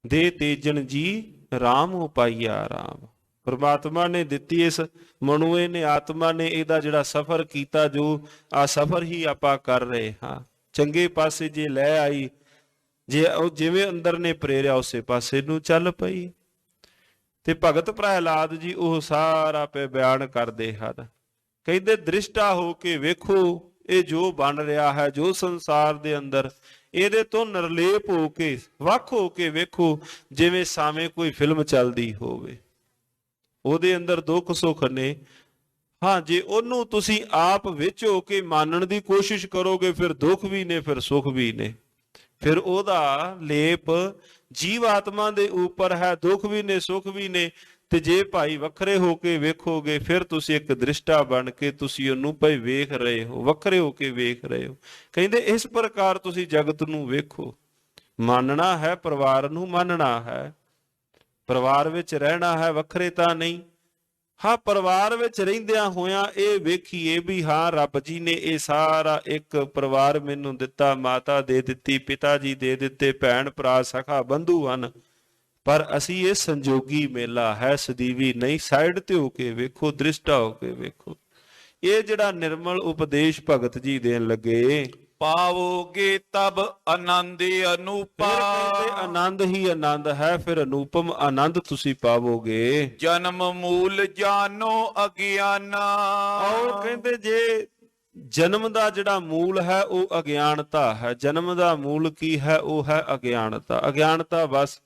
ਦੇ ਤੇਜਣ ਜੀ ਰਾਮ ਉਪਾਈਆ ਰਾਮ। ਪਰਮਾਤਮਾ ਨੇ ਦਿੱਤੀ ਇਸ ਮਨੁਏ ਨੇ, ਆਤਮਾ ਨੇ ਇਹਦਾ ਜਿਹੜਾ ਸਫ਼ਰ ਕੀਤਾ, ਜੋ ਆ ਸਫ਼ਰ ਹੀ ਆਪਾਂ ਕਰ ਰਹੇ ਹਾਂ, ਚੰਗੇ ਪਾਸੇ ਜੇ ਲੈ ਆਈ, ਜੇ ਉਹ ਜਿਵੇਂ ਅੰਦਰ ਨੇ ਪ੍ਰੇਰਿਆ ਉਸੇ ਪਾਸੇ ਨੂੰ ਚੱਲ ਪਈ। ਤੇ ਭਗਤ ਪ੍ਰਹਿਲਾਦ ਜੀ ਉਹ ਸਾਰਾ ਪੇ ਬਿਆਨ ਕਰਦੇ ਹਨ, ਕਹਿੰਦੇ ਦ੍ਰਿਸ਼ਟਾ ਹੋ ਕੇ ਵੇਖੋ ਇਹ ਜੋ ਬਣ ਰਿਹਾ ਹੈ, ਜੋ ਸੰਸਾਰ ਦੇ ਅੰਦਰ, ਇਹਦੇ ਤੋਂ ਨਿਰਲੇਪ ਹੋ ਕੇ ਵੱਖ ਹੋ ਕੇ ਵੇਖੋ, ਜਿਵੇਂ ਸਾਵੇਂ ਕੋਈ ਫਿਲਮ ਚੱਲਦੀ ਹੋਵੇ। ਉਹਦੇ ਅੰਦਰ ਦੁੱਖ ਸੁੱਖ ਨੇ, ਹਾਂ ਜੇ ਉਹਨੂੰ ਤੁਸੀਂ ਆਪ ਵਿੱਚ ਹੋ ਕੇ ਮਾਨਣ ਦੀ ਕੋਸ਼ਿਸ਼ ਕਰੋਗੇ, ਫਿਰ ਦੁੱਖ ਵੀ ਨੇ, ਫਿਰ ਸੁੱਖ ਵੀ ਨੇ, ਫਿਰ ਉਹਦਾ ਲੇਪ ਜੀਵ ਆਤਮਾ ਦੇ ਉੱਪਰ ਹੈ, ਦੁੱਖ ਵੀ ਨੇ, ਸੁੱਖ ਵੀ ਨੇ। ਤੇ ਜੇ ਭਾਈ ਵੱਖਰੇ ਹੋ ਕੇ ਵੇਖੋਗੇ, ਫਿਰ ਤੁਸੀਂ ਇੱਕ ਦ੍ਰਿਸ਼ਟਾ ਬਣ ਕੇ ਤੁਸੀਂ ਉਹਨੂੰ ਭਾਈ ਵੇਖ ਰਹੇ ਹੋ, ਵੱਖਰੇ ਹੋ ਕੇ ਵੇਖ ਰਹੇ ਹੋ। ਕਹਿੰਦੇ ਇਸ ਪ੍ਰਕਾਰ ਤੁਸੀਂ ਜਗਤ ਨੂੰ ਵੇਖੋ। ਮੰਨਣਾ ਹੈ, ਪਰਿਵਾਰ ਨੂੰ ਮੰਨਣਾ ਹੈ, ਪਰਿਵਾਰ ਵਿੱਚ ਰਹਿਣਾ ਹੈ, ਵੱਖਰੇ ਤਾਂ ਨਹੀਂ। ਹਾਂ, ਪਰਿਵਾਰ ਵਿੱਚ ਰਹਿੰਦਿਆਂ ਹੋਇਆਂ ਇਹ ਵੇਖੀਏ ਵੀ ਹਾਂ ਰੱਬ ਜੀ ਨੇ ਇਹ ਸਾਰਾ ਇੱਕ ਪਰਿਵਾਰ ਮੈਨੂੰ ਦਿੱਤਾ, ਮਾਤਾ ਦੇ ਦਿੱਤੀ, ਪਿਤਾ ਜੀ ਦੇ ਦਿੱਤੇ, ਭੈਣ ਭਰਾ ਸਖਾ ਬੰਧੂ ਹਨ, ਪਰ ਅਸੀਂ ਇਹ ਸੰਜੋਗੀ ਮੇਲਾ ਹੈ, ਸਦੀਵੀ ਨਹੀਂ। ਸਾਈਡ ਤੇ ਹੋ ਕੇ ਵੇਖੋ, ਦ੍ਰਿਸ਼ਟਾ ਹੋ ਕੇ ਵੇਖੋ। ਇਹ ਜਿਹੜਾ ਨਿਰਮਲ ਉਪਦੇਸ਼ ਭਗਤ ਜੀ ਦੇਣ ਲੱਗੇ, ਪਾਵੋਗੇ ਤਬ ਆਨੰਦ ਅਨੂਪਾ, ਆਨੰਦ ਹੀ ਆਨੰਦ ਹੈ, ਫਿਰ ਅਨੂਪਮ ਆਨੰਦ ਤੁਸੀਂ ਪਾਵੋਗੇ। ਜਨਮ ਮੂਲ ਜਾਨੋ ਅਗਿਆਨਾ, ਔਰ ਕਹਿੰਦੇ ਜੇ ਜਨਮ ਦਾ ਜਿਹੜਾ ਮੂਲ ਹੈ ਉਹ ਅਗਿਆਨਤਾ ਹੈ। ਜਨਮ ਦਾ ਮੂਲ ਕੀ ਹੈ? ਉਹ ਹੈ ਅਗਿਆਨਤਾ। ਅਗਿਆਨਤਾ ਬਸ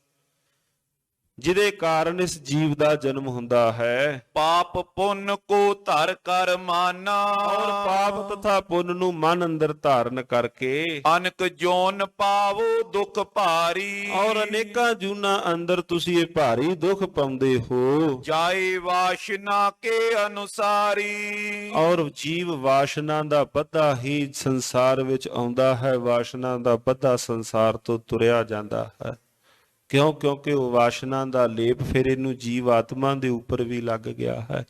ਜਿਹਦੇ ਕਾਰਨ ਇਸ ਜੀਵ ਦਾ ਜਨਮ ਹੁੰਦਾ ਹੈ। ਪਾਪ ਪੁੰਨ ਕੋ ਧਰ ਕਰ ਮਾਨਾ, ਔਰ ਪਾਪ ਤਥਾ ਪੁੰਨ ਨੂੰ ਮਨ ਅੰਦਰ ਧਾਰਨ ਕਰਕੇ ਅਨਕ ਜੋਨ ਪਾਵੋ ਦੁਖ ਭਾਰੀ, ਔਰ ਅਨੇਕਾਂ ਜੂਨਾਂ ਅੰਦਰ ਤੁਸੀਂ ਇਹ ਭਾਰੀ ਦੁੱਖ ਪਾਉਂਦੇ ਹੋ। ਜਾਏ ਵਾਸ਼ਨਾ ਕੇ ਅਨੁਸਾਰੀ, ਔਰ ਜੀਵ ਵਾਸ਼ਨਾ ਦਾ ਬੱਧਾ ਹੀ ਸੰਸਾਰ ਵਿੱਚ ਆਉਂਦਾ ਹੈ, ਵਾਸ਼ਨਾ ਦਾ ਬੱਧਾ ਸੰਸਾਰ ਤੋਂ ਤੁਰਿਆ ਜਾਂਦਾ ਹੈ। ਕਿਉਂ? ਕਿਉਂਕਿ ਉਹ ਵਾਸ਼ਨਾ ਦਾ ਲੇਪ ਫਿਰ ਇਹਨੂੰ ਜੀਵ ਆਤਮਾ ਦੇ ਉੱਪਰ ਵੀ ਲੱਗ ਗਿਆ ਹੈ।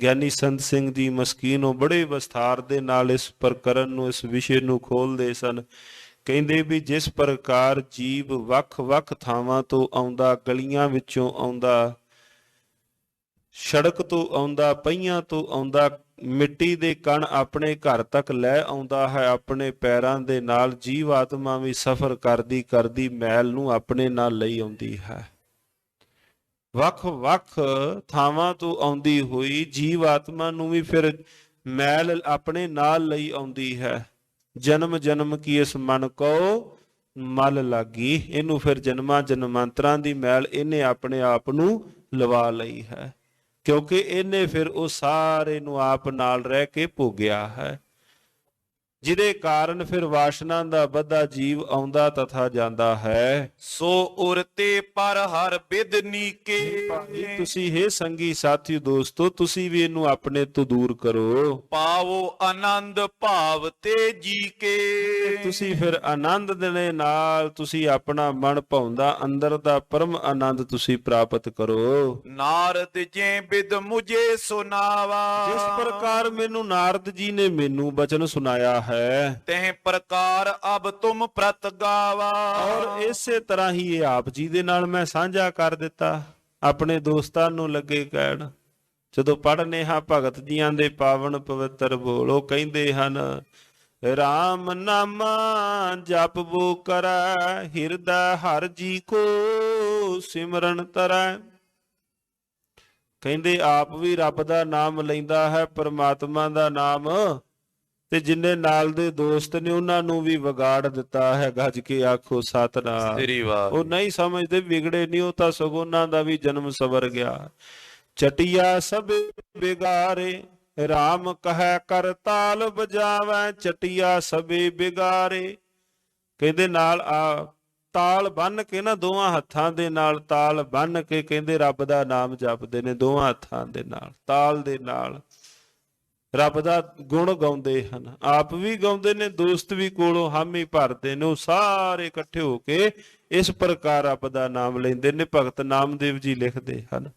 ਗਿਆਨੀ ਸੰਤ ਸਿੰਘ ਜੀ ਮਸਕੀਨੋਂ ਬੜੇ ਵਿਸਥਾਰ ਦੇ ਨਾਲ ਇਸ ਪ੍ਰਕਰਨ ਨੂੰ, ਇਸ ਵਿਸ਼ੇ ਨੂੰ ਖੋਲਦੇ ਸਨ। ਕਹਿੰਦੇ ਵੀ ਜਿਸ ਪ੍ਰਕਾਰ ਜੀਵ ਵੱਖ-ਵੱਖ ਥਾਵਾਂ ਤੋਂ ਆਉਂਦਾ, ਗਲੀਆਂ ਵਿੱਚੋਂ ਆਉਂਦਾ, ਸੜਕ ਤੋਂ ਆਉਂਦਾ, ਪਹੀਆਂ ਤੋਂ ਆਉਂਦਾ, ਮਿੱਟੀ ਦੇ ਕਣ ਆਪਣੇ ਘਰ ਤੱਕ ਲੈ ਆਉਂਦਾ ਹੈ ਆਪਣੇ ਪੈਰਾਂ ਦੇ ਨਾਲ, ਜੀਵ ਆਤਮਾ ਵੀ ਸਫ਼ਰ ਕਰਦੀ ਕਰਦੀ ਮੈਲ ਨੂੰ ਆਪਣੇ ਨਾਲ ਲਈ ਆਉਂਦੀ ਹੈ। ਵੱਖ-ਵੱਖ ਥਾਵਾਂ ਤੋਂ ਆਉਂਦੀ ਹੋਈ ਜੀਵ ਆਤਮਾ ਨੂੰ ਵੀ ਫਿਰ ਮੈਲ ਆਪਣੇ ਨਾਲ ਲਈ ਆਉਂਦੀ ਹੈ। ਜਨਮ ਜਨਮ ਕੀ ਇਸ ਮਨ ਕੋ ਮਲ ਲਾਗੀ, ਇਹਨੂੰ ਫਿਰ ਜਨਮਾਂ ਜਨਮਾਂਤਰਾਂ ਦੀ ਮੈਲ ਇਹਨੇ ਆਪਣੇ ਆਪ ਨੂੰ ਲਵਾ ਲਈ ਹੈ, ਕਿਉਂਕਿ ਇਹਨੇ ਫਿਰ ਉਹ ਸਾਰੇ ਨੂੰ ਆਪ ਨਾਲ ਰਹਿ ਕੇ ਭੋਗਿਆ ਹੈ, ਜਿਹਦੇ ਕਾਰਨ ਫਿਰ ਵਾਸ਼ਨਾ ਦਾ ਬੱਧਾ ਜੀਵ ਆਉਂਦਾ ਤਥਾ ਜਾਂਦਾ ਹੈ। ਸੋ ਉਰਤੇ ਪਰ ਹਰ ਬਿਦ ਨੀਕੇ, ਤੁਸੀਂ हे ਸੰਗੀ ਸਾਥੀ ਦੋਸਤੋ, ਤੁਸੀਂ ਵੀ ਇਹਨੂੰ ਆਪਣੇ ਤੋਂ ਦੂਰ ਕਰੋ। ਪਾਵੋ ਆਨੰਦ ਭਾਵ ਤੇ ਜੀ ਕੇ, ਤੁਸੀਂ ਫਿਰ ਆਨੰਦ ਦੇ ਨਾਲ ਤੁਸੀਂ ਆਪਣਾ ਮਨ ਭਾਉਂਦਾ ਅੰਦਰ ਦਾ ਪਰਮ ਆਨੰਦ ਤੁਸੀਂ ਪ੍ਰਾਪਤ ਕਰੋ। ਨਾਰਦ ਜੇ ਬਿਦ ਮੁਝੇ ਸੁਨਾਵਾ, ਜਿਸ ਪ੍ਰਕਾਰ ਮੈਨੂੰ ਨਾਰਦ ਜੀ ਨੇ ਮੈਨੂੰ ਬਚਨ ਸੁਣਾਇਆ ਹੈ, ਤਹਿ ਪ੍ਰਕਾਰ ਅਬ ਤੁਮ ਪ੍ਰਤ ਗਾਵਾ, ਔਰ ਇਸੇ ਤਰ੍ਹਾਂ ਹੀ ਇਹ ਆਪ ਜੀ ਦੇ ਨਾਲ ਮੈਂ ਸਾਂਝਾ ਕਰ ਦਿੱਤਾ। ਆਪਣੇ ਦੋਸਤਾਂ ਨੂੰ ਲੱਗੇ ਕਹਿਣ, ਜਦੋਂ ਪੜ੍ਹਨੇ ਹਾਂ ਭਗਤ ਜੀਆਂ ਦੇ ਪਾਵਨ ਪਵਿੱਤਰ ਬੋਲ, ਉਹ ਕਹਿੰਦੇ ਹਨ, ਰਾਮ ਨਾਮਾ ਜਪਬੋ ਕਰੈ, ਹਿਰਦੈ ਹਰਿ ਜੀ ਕੋ ਸਿਮਰਨ ਤਰੈ। ਕਹਿੰਦੇ ਆਪ ਵੀ ਰੱਬ ਦਾ ਨਾਮ ਲੈਂਦਾ ਹੈ, ਪਰਮਾਤਮਾ ਦਾ ਨਾਮ, ਤੇ ਜਿੰਨੇ ਨਾਲ ਦੇ ਦੋਸਤ ਨੇ ਉਹਨਾਂ ਨੂੰ ਵੀ ਵਿਗਾੜ ਦਿੱਤਾ ਹੈ। ਗੱਜ ਕੇ ਆਖੋ ਸਤਿਨਾਮ। ਸ੍ਰੀ ਵਾਹਿਗੁਰੂ। ਉਹ ਨਹੀਂ ਸਮਝਦੇ, ਵਿਗੜੇ ਨਹੀਂ, ਉਹ ਤਾਂ ਸਗੋਂ ਉਹਨਾਂ ਦਾ ਵੀ ਜਨਮ ਸਵਰ ਗਿਆ। ਚਟਿਆ ਸਭੇ ਬਿਗਾਰੇ ਰਾਮ ਕਹੈ ਕਰ ਤਾਲ ਬਜਾਵੈ, ਚਟਿਆ ਸਭੇ ਬਿਗਾਰੇ। ਕਹਿੰਦੇ ਨਾਲ ਆ ਤਾਲ ਬੰਨ ਕੇ ਨਾ, ਦੋਵਾਂ ਹੱਥਾਂ ਦੇ ਨਾਲ ਤਾਲ ਬੰਨ ਕੇ ਕਹਿੰਦੇ ਰੱਬ ਦਾ ਨਾਮ ਜਪਦੇ ਨੇ, ਦੋਵਾਂ ਹੱਥਾਂ ਦੇ ਨਾਲ ਤਾਲ ਦੇ ਨਾਲ ਰੱਬ ਦਾ ਗੁਣ ਗਾਉਂਦੇ ਹਨ। ਆਪ ਵੀ ਗਾਉਂਦੇ ਨੇ, ਦੋਸਤ ਵੀ ਕੋਲੋਂ ਹਾਮੀ ਭਰਦੇ ਨੇ। ਉਹ ਸਾਰੇ ਇਕੱਠੇ ਹੋ ਕੇ ਇਸ ਪ੍ਰਕਾਰ ਰੱਬ ਦਾ ਨਾਮ ਲੈਂਦੇ ਨੇ। ਭਗਤ ਨਾਮਦੇਵ ਜੀ ਲਿਖਦੇ ਹਨ।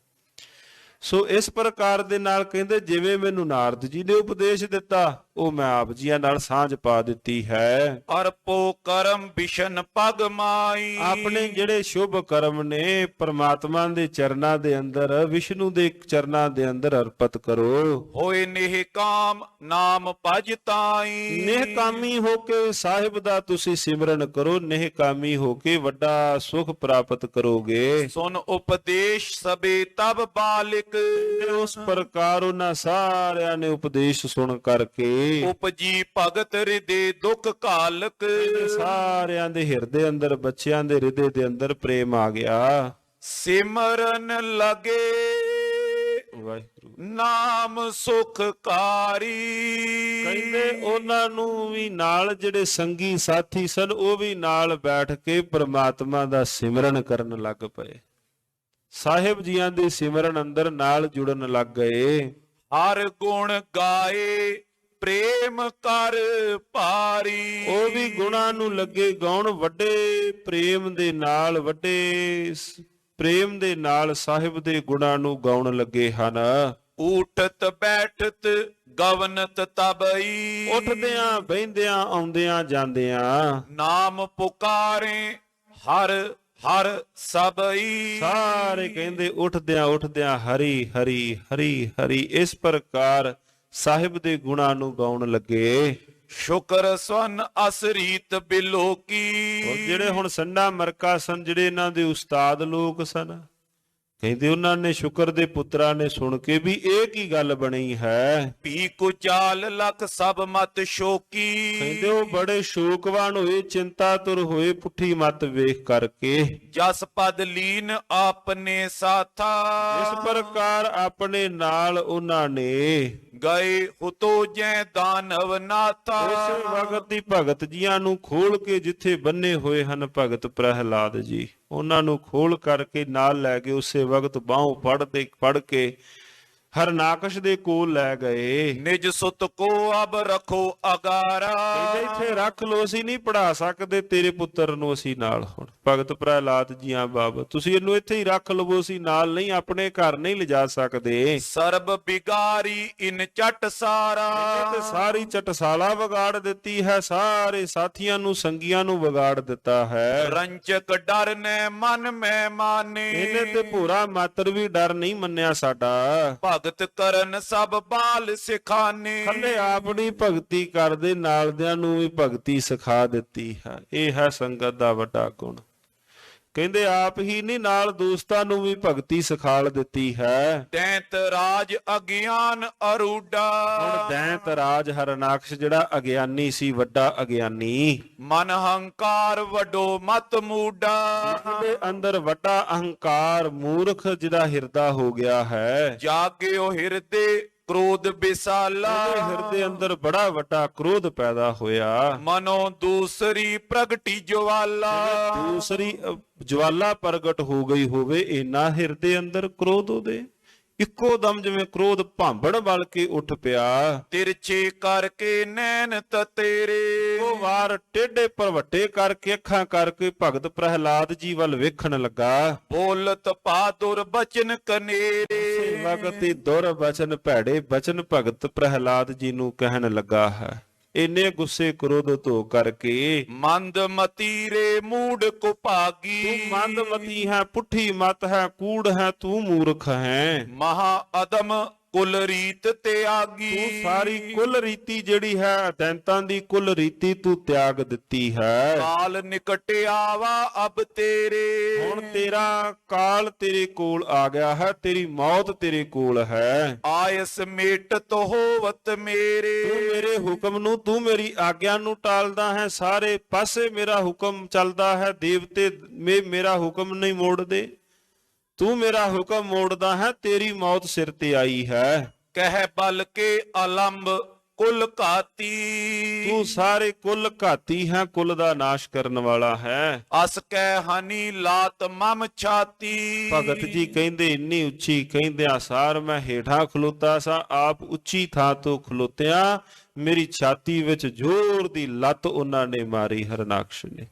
ਸੋ ਇਸ ਪ੍ਰਕਾਰ ਦੇ ਨਾਲ ਕਹਿੰਦੇ ਜਿਵੇਂ ਮੈਨੂੰ ਨਾਰਦ ਜੀ ਨੇ ਉਪਦੇਸ਼ ਦਿੱਤਾ, ਉਹ ਮੈਂ ਆਪ ਜੀਆਂ ਨਾਲ ਸਾਂਝ ਪਾ ਦਿੱਤੀ ਹੈ। ਅਰਪੋ ਕਰਮ ਬਿਸ਼ਨ ਪਗ ਮਾਈ। ਆਪਣੇ ਜਿਹੜੇ ਸ਼ੁਭ ਕਰਮ ਨੇ ਪ੍ਰਮਾਤਮਾ ਦੇ ਚਰਨਾਂ ਦੇ ਅੰਦਰ, ਵਿਸ਼ਨੂੰ ਦੇ ਚਰਨਾਂ ਦੇ ਅੰਦਰ ਅਰਪਿਤ ਕਰੋ। ਹੋਏ ਨੇਹ ਕਾਮ ਨਾਮ ਭਜ ਤਾਈ। ਨਿਹਕਾਮੀ ਹੋ ਕੇ ਸਾਹਿਬ ਦਾ ਤੁਸੀਂ ਸਿਮਰਨ ਕਰੋ, ਨਿਹਕਾਮੀ ਹੋ ਕੇ ਵੱਡਾ ਸੁਖ ਪ੍ਰਾਪਤ ਕਰੋਗੇ। ਸੁਨ ਉਪਦੇਸ਼ ਸਭੇ ਤਬ ਬਾਲਿਕ। ਉਸ ਪ੍ਰਕਾਰ ਉਹਨਾਂ ਸਾਰਿਆਂ ਨੇ ਉਪਦੇਸ਼ ਸੁਣ ਕਰਕੇ ਉਪਜੀ ਭਗਤ ਹਿਰਦੇ ਦੁਖ ਘਾਲਕ। ਸਾਰਿਆਂ ਦੇ ਹਿਰਦੇ ਅੰਦਰ, ਬੱਚਿਆਂ ਦੇ ਹਿਰਦੇ ਦੇ ਅੰਦਰ ਪ੍ਰੇਮ ਆ ਗਿਆ। ਸਿਮਰਨ ਲਗੇ ਵਾਹਿਗੁਰੂ ਨਾਮ ਸੁਖਕਾਰੀ। ਕਹਿੰਦੇ ਉਹਨਾਂ ਨੂੰ ਵੀ ਨਾਲ ਜਿਹੜੇ ਸੰਗੀ ਸਾਥੀ ਸਨ, ਉਹ ਵੀ ਨਾਲ ਬੈਠ ਕੇ ਪ੍ਰਮਾਤਮਾ ਦਾ ਸਿਮਰਨ ਕਰਨ ਲੱਗ ਪਏ। ਸਾਹਿਬ ਜੀਆਂ ਦੇ ਸਿਮਰਨ ਅੰਦਰ ਨਾਲ ਜੁੜਨ ਲੱਗ ਗਏ। ਹਰ ਗੁਣ ਗਾਏ ਪ੍ਰੇਮ ਕਰ ਭਾਰੀ। ਉਹ ਵੀ ਗੁਣਾਂ ਨੂੰ ਲੱਗੇ ਗਾਉਣ, ਵੱਡੇ ਪ੍ਰੇਮ ਦੇ ਨਾਲ, ਵੱਡੇ ਪ੍ਰੇਮ ਦੇ ਨਾਲ ਸਾਹਿਬ ਦੇ ਗੁਣਾਂ ਨੂੰ ਗਾਉਣ ਲੱਗੇ ਹਨ। ਉਠਤ ਬੈਠਤ ਗਵਨਤ ਤਬਈ। ਉੱਠਦਿਆਂ ਬਹਿੰਦਿਆਂ ਆਉਂਦਿਆਂ ਜਾਂਦਿਆਂ ਨਾਮ ਪੁਕਾਰੇ ਹਰ ਹਰ ਸਭਈ। ਸਾਰੇ ਕਹਿੰਦੇ ਉੱਠਦਿਆਂ ਉੱਠਦਿਆਂ ਹਰੀ ਹਰੀ ਹਰੀ ਹਰੀ, ਇਸ ਪ੍ਰਕਾਰ ਸਾਹਿਬ ਦੇ ਗੁਣਾਂ ਨੂੰ ਗਾਉਣ ਲੱਗੇ। ਸ਼ੁਕਰ ਸਵਨ ਅਸਰੀਤ ਬਿਲੋਕੀ। ਜਿਹੜੇ ਹੁਣ ਸੰਡਾ ਮਰਕਾ ਸਨ, ਜਿਹੜੇ ਇਹਨਾਂ ਦੇ ਉਸਤਾਦ ਲੋਕ ਸਨ, ਕਹਿੰਦੇ ਉਹਨਾਂ ਨੇ ਸ਼ੁਕਰ ਦੇ ਪੁੱਤਰਾਂ ਨੇ ਸੁਣ ਕੇ ਵੀ ਇਹ ਕੀ ਗੱਲ ਬਣੀ ਹੈ। ਪੀ ਕੁਚਾਲ ਲਖ ਸਭ ਮਤ ਸ਼ੋਕੀ। ਕਹਿੰਦੇ ਉਹ ਬੜੇ ਸ਼ੋਕਵਾਨ ਹੋਏ, ਚਿੰਤਾਤੁਰ ਹੋਏ, ਪੁੱਠੀ ਮਤ ਵੇਖ ਕਰਕੇ। ਜਸ ਪਦ ਲੀਨ ਆਪਨੇ ਸਾਥਾ। ਇਸ ਪ੍ਰਕਾਰ ਆਪਣੇ ਨਾਲ ਉਹਨਾਂ ਨੇ ਗਏ ਹੁਤੋ ਜੈ ਦਾਨਵ ਨਾਥਾ। ਉਸੇ ਵਕਤ ਦੀ ਭਗਤ ਜੀਆਂ ਨੂੰ ਖੋਲ ਕੇ, ਜਿੱਥੇ ਬੰਨੇ ਹੋਏ ਹਨ ਭਗਤ ਪ੍ਰਹਿਲਾਦ ਜੀ, ਉਹਨਾਂ ਨੂੰ ਖੋਲ ਕਰਕੇ ਨਾਲ ਲੈ ਕੇ ਉਸੇ ਵਕਤ ਬਾਹੋਂ ਫੜ ਕੇ ਹਰਨਾਕਸ਼ ਦੇ ਕੋਲ ਲੈ ਗਏ। ਨਿਜ ਸੁਤ ਕੋ ਅਬ ਰੱਖੋ ਅਗਾਰਾ। ਕਹਿੰਦੇ ਇੱਥੇ ਰੱਖ ਲੋ, ਅਸੀਂ ਨਹੀਂ ਪੜਾ ਸਕਦੇ ਤੇਰੇ ਪੁੱਤਰ ਨੂੰ ਅਸੀਂ ਨਾਲ। ਹੁਣ ਭਗਤ ਪ੍ਰਹਿਲਾਦ ਜੀਆਂ ਬਾਬਤ ਤੁਸੀਂ ਇਹਨੂੰ ਇੱਥੇ ਹੀ ਰੱਖ ਲਵੋ, ਅਸੀਂ ਨਾਲ ਨਹੀਂ, ਆਪਣੇ ਘਰ ਨਹੀਂ ਲਿਜਾ ਸਕਦੇ। ਸਰਬ ਬਿਗਾਰੀ ਇਨ ਚਟ ਸਾਰਾ। ਤੇ ਸਾਰੀ ਚਟਸਾਲਾ ਵਿਗਾੜ ਦਿੱਤੀ ਹੈ, ਸਾਰੇ ਸਾਥੀਆਂ ਨੂੰ, ਸੰਗੀਆਂ ਨੂੰ ਵਿਗਾੜ ਦਿੱਤਾ ਹੈ। ਰੰਚਕ ਡਰ ਨੇ ਮਨ ਮੈਂ ਮਾਨੇ। ਇਹਨੇ ਤੇ ਭੋਰਾ ਮਾਤਰ ਵੀ ਡਰ ਨਹੀਂ ਮੰਨਿਆ ਸਾਡਾ। ਭਗਤ ਕਰਨ ਸਭ ਬਾਲ ਸਿਖਾਨੇ। ਖੱਲੇ ਆਪਣੀ ਭਗਤੀ ਕਰਦੇ, ਨਾਲਦਿਆਂ ਨੂੰ ਵੀ ਭਗਤੀ ਸਿਖਾ ਦਿੱਤੀ ਹੈ। ਇਹ ਹੈ ਸੰਗਤ ਦਾ ਵੱਡਾ ਗੁਣ। ਕਹਿੰਦੇ ਆਪ ਹੀ ਨਹੀਂ, ਨਾਲ ਦੋਸਤਾਂ ਨੂੰ ਵੀ ਭਗਤੀ ਸਿਖਾਲ ਦਿੱਤੀ ਹੈ। ਦੈਂਤ ਰਾਜ ਅਗਿਆਨ ਅਰੂਡਾ। ਹੁਣ ਦੈਂਤ ਰਾਜ ਹਰਨਾਕਸ਼ ਜਿਹੜਾ ਅਗਿਆਨੀ ਸੀ, ਵੱਡਾ ਅਗਿਆਨੀ, ਮਨ ਹੰਕਾਰ ਵੱਡੋ ਮਤ ਮੂਡਾ। ਜਿਹਦੇ ਅੰਦਰ ਵੱਡਾ ਅਹੰਕਾਰ, ਮੂਰਖ ਜਿਹੜਾ ਹਿਰਦਾ ਹੋ ਗਿਆ ਹੈ। ਜਾਗਿਓ ਹਿਰਦੇ ਕ੍ਰੋਧ ਬਿਸਾਲਾ। ਹਿਰਦੇ ਅੰਦਰ ਬੜਾ ਵੱਡਾ ਕ੍ਰੋਧ ਪੈਦਾ ਹੋਇਆ। ਮਨੋ ਦੂਸਰੀ ਪ੍ਰਗਟੀ ਜਵਾਲਾ। ਦੂਸਰੀ ਜਵਾਲਾ ਪ੍ਰਗਟ ਹੋ ਗਈ ਹੋਵੇ, ਇੰਨਾ ਹਿਰਦੇ ਅੰਦਰ ਕ੍ਰੋਧ ਉਹਦੇ, ਇੱਕੋ ਦਮ ਜਿਵੇਂ ਕ੍ਰੋਧ ਭਾਂਬੜ ਵੱਲ ਕੇ ਉੱਠ ਪਿਆ। ਤਿਰਛੇ ਕਰਕੇ ਨੈਣ ਤੇਰੇ। ਉਹ ਵਾਰ ਟੇਢੇ ਪਰਵੱਟੇ ਕਰਕੇ, ਅੱਖਾਂ ਕਰਕੇ ਭਗਤ ਪ੍ਰਹਿਲਾਦ ਜੀ ਵੱਲ ਵੇਖਣ ਲੱਗਾ। ਬੋਲਤ ਪਾਦੁਰ ਬਚਨ ਕਨੇਰੇ। ਵਕਤ ਹੀ ਦੁਰ ਬਚਨ, ਭੈੜੇ ਬਚਨ ਭਗਤ ਪ੍ਰਹਿਲਾਦ ਜੀ ਨੂੰ ਕਹਿਣ ਲੱਗਾ ਹੈ। ਇੰਨੇ ਗੁੱਸੇ ਕ੍ਰੋਧ ਧੋ ਕਰਕੇ। ਮੰਦ ਮਤੀਰੇ ਮੂੜ ਕੋ ਭਾਗੀ। ਤੂੰ ਮੰਦਮਤੀ ਹੈ, ਪੁੱਠੀ ਮਤ ਹੈ, ਕੂੜ ਹੈ, ਤੂੰ ਮੂਰਖ ਹੈ। ਮਹਾ ਅਦਮ ਕੁਲ ਰੀਤ ਤਿਆਗੀ। ਤੂੰ ਸਾਰੀ ਕੁਲ ਰੀਤੀ ਜਿਹੜੀ ਹੈ ਦੈਂਤਾਂ ਦੀ ਕੁਲ ਰੀਤੀ ਤੂੰ ਤਿਆਗ ਦਿੱਤੀ ਹੈ। ਕਾਲ ਨਿਕਟ ਆਵਾ ਅਬ ਤੇਰੇ। ਹੁਣ ਤੇਰਾ ਕਾਲ ਤੇਰੇ ਕੋਲ ਆ ਗਿਆ ਹੈ, ਤੇਰੀ ਮੌਤ ਤੇਰੇ ਕੋਲ ਹੈ। ਆਇਸ ਮੇਟਤ ਹੋਵਤ ਮੇਰੇ। ਤੂੰ ਮੇਰੇ ਹੁਕਮ ਨੂੰ, ਤੂੰ ਮੇਰੀ ਆਗਿਆ ਨੂੰ ਟਾਲਦਾ ਹੈ। ਸਾਰੇ ਪਾਸੇ ਮੇਰਾ ਹੁਕਮ ਚੱਲਦਾ ਹੈ, ਦੇਵਤੇ ਮੇਰਾ ਹੁਕਮ ਨਹੀਂ ਮੋੜਦੇ। ਤੂੰ ਮੇਰਾ ਹੁਕਮ ਮੋੜਦਾ ਹੈ, ਤੇਰੀ ਮੌਤ ਸਿਰ ਤੇ ਆਈ ਹੈ। ਕਹਿ ਬਲ ਕੇ ਅਲੰਬ ਕੁਲ ਘਾਤੀ। ਤੂੰ ਸਾਰੇ ਕੁਲ ਘਾਤੀ ਹੈ, ਕੁਲ ਦਾ ਨਾਸ਼ ਕਰਨ ਵਾਲਾ ਹੈ। ਅਸ ਕਹਿ ਹਾਨੀ ਲਾਤ ਮਮ ਛਾਤੀ। ਭਗਤ ਜੀ ਕਹਿੰਦੇ ਇੰਨੀ ਉੱਚੀ ਕਹਿੰਦਿਆਂ ਸਾਰ ਮੈਂ ਹੇਠਾਂ ਖਲੋਤਾ ਸਾਂ, ਆਪ ਉੱਚੀ ਥਾਂ ਤੋਂ ਖਲੋਤਿਆਂ ਮੇਰੀ ਛਾਤੀ ਵਿੱਚ ਜ਼ੋਰ ਦੀ ਲੱਤ ਉਹਨਾਂ ਨੇ ਮਾਰੀ, ਹਰਨਾਕਸ਼ ਨੇ।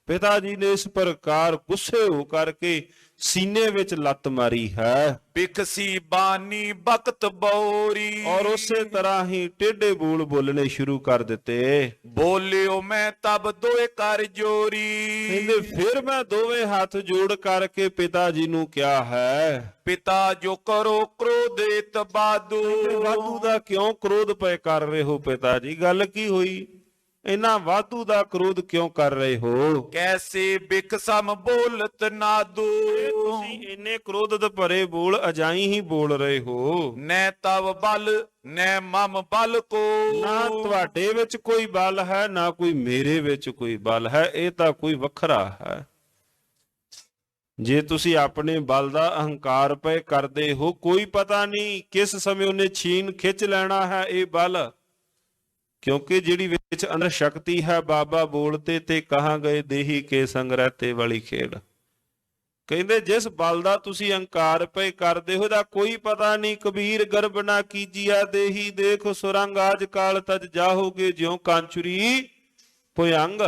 ਪਿਤਾ ਜੀ ਨੇ ਇਸ ਪ੍ਰਕਾਰ ਗੁੱਸੇ ਹੋ ਕਰਕੇ ਸੀਨੇ ਵਿੱਚ ਲੱਤ ਮਾਰੀ ਹੈ। ਬਿਖਸੀ ਬਾਨੀ ਬਖਤ ਬੌਰੀ। ਔਰ ਉਸੇ ਤਰ੍ਹਾਂ ਹੀ ਟੇਢੇ ਬੋਲ ਬੋਲਣੇ ਸ਼ੁਰੂ ਕਰ ਦਿੱਤੇ। ਬੋਲਿਓ ਮੈਂ ਤਬ ਦੋਏ ਕਰ ਜੋਰੀ। ਕਹਿੰਦੇ ਫਿਰ ਮੈਂ ਦੋਵੇਂ ਹੱਥ ਜੋੜ ਕਰਕੇ ਪਿਤਾ ਜੀ ਨੂੰ ਕਿਹਾ ਹੈ, ਪਿਤਾ ਜੋ ਕਰੋ ਕ੍ਰੋਧਿਤ ਬਾਦੂ। ਵਾਧੂ ਦਾ ਕਿਉਂ ਕ੍ਰੋਧ ਪਏ ਕਰ ਰਹੇ ਹੋ ਪਿਤਾ ਜੀ? ਗੱਲ ਕੀ ਹੋਈ? ਇੰਨਾ ਵਾਧੂ ਦਾ ਕ੍ਰੋਧ ਕਿਉਂ ਕਰ ਰਹੇ ਹੋ? ਕੈਸੇ ਬਿਖਸਮ ਬੋਲਤ ਨਾਦੂ। ਤੁਸੀਂ ਇੰਨੇ ਕ੍ਰੋਧਿਤ ਭਰੇ ਬੋਲ ਅਜਾਈ ਹੀ ਬੋਲ ਰਹੇ ਹੋ। ਨੈ ਤਵ ਬਲ ਨੈ ਮਮ ਬਲ ਕੋ। ਨਾ ਤੁਹਾਡੇ ਵਿੱਚ ਕੋਈ ਬਲ ਹੈ, ਨਾ ਕੋਈ ਮੇਰੇ ਵਿੱਚ ਕੋਈ ਬਲ ਹੈ। ਇਹ ਤਾਂ ਕੋਈ ਵੱਖਰਾ ਹੈ। ਜੇ ਤੁਸੀਂ ਆਪਣੇ ਬਲ ਦਾ ਅਹੰਕਾਰ ਪਏ ਕਰਦੇ ਹੋ, ਕੋਈ ਪਤਾ ਨਹੀਂ ਕਿਸ ਸਮੇਂ ਉਹਨੇ ਛੀਨ ਖਿੱਚ ਲੈਣਾ ਹੈ ਇਹ ਬਲ। ਕਿਉਂਕਿ ਜਿਹੜੀ ਵਿੱਚ ਅੰਦਰ ਸ਼ਕਤੀ ਹੈ, ਬਾਬਾ ਬੋਲਤੇ ਤੇ ਕਹਾਂ ਗਏ ਦੇਹੀ ਕੇ ਸੰਗ ਰਹਤੇ ਵਾਲੀ ਖੇਡ। ਕਹਿੰਦੇ ਜਿਸ ਬਲ ਦਾ ਤੁਸੀਂ ਅਹੰਕਾਰ ਪਏ ਕਰਦੇ ਹੋ, ਇਹਦਾ ਕੋਈ ਪਤਾ ਨਹੀਂ। ਕਬੀਰ ਗਰਬ ਨਾ ਕੀਜੀਆ ਦੇਹੀ, ਦੇਖ ਸੁਰੰਗ ਆਜ ਕਾਲ ਤਜ ਜਾਹੋਗੇ ਜਿਉ ਕਾਂਚੁਰੀ ਭੁਯੰਗ।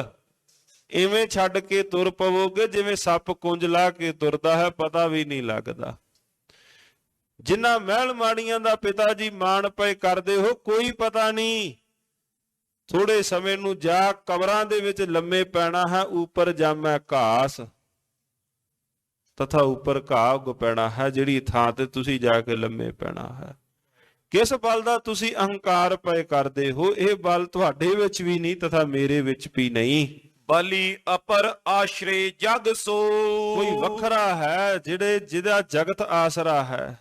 ਇਵੇਂ ਛੱਡ ਕੇ ਤੁਰ ਪਵੋਗੇ ਜਿਵੇਂ ਸੱਪ ਕੁੰਜ ਲਾ ਕੇ ਤੁਰਦਾ ਹੈ, ਪਤਾ ਵੀ ਨਹੀਂ ਲੱਗਦਾ। ਜਿਨ੍ਹਾਂ ਮਹਿਲ ਮਾੜੀਆਂ ਦਾ ਪਿਤਾ ਜੀ ਮਾਣ ਪਏ ਕਰਦੇ ਹੋ, ਕੋਈ ਪਤਾ ਨਹੀਂ। ਥੋੜੇ ਸਮੇਂ ਨੂੰ ਜਾ ਕਬਰਾਂ ਦੇ ਵਿੱਚ ਲੰਮੇ ਪੈਣਾ ਹੈ। ਉੱਪਰ ਜਾਮੈ ਘਾਸ ਤਥਾ ਉੱਪਰ ਘਾਹ ਉੱਗ ਪੈਣਾ ਹੈ, ਜਿਹੜੀ ਥਾਂ ਤੇ ਤੁਸੀਂ ਜਾ ਕੇ ਲੰਮੇ ਪੈਣਾ ਹੈ। ਕਿਸ ਬਲ ਦਾ ਤੁਸੀਂ ਅਹੰਕਾਰ ਪਏ ਕਰਦੇ ਹੋ? ਇਹ ਬਲ ਤੁਹਾਡੇ ਵਿੱਚ ਵੀ ਨਹੀਂ ਤਥਾ ਮੇਰੇ ਵਿੱਚ ਵੀ ਨਹੀਂ। ਬਲੀ ਅਪਰ ਆਸ਼ਰੇ ਜਗ ਸੋ। ਕੋਈ ਵੱਖਰਾ ਹੈ ਜਿਹਦਾ ਜਗਤ ਆਸਰਾ ਹੈ,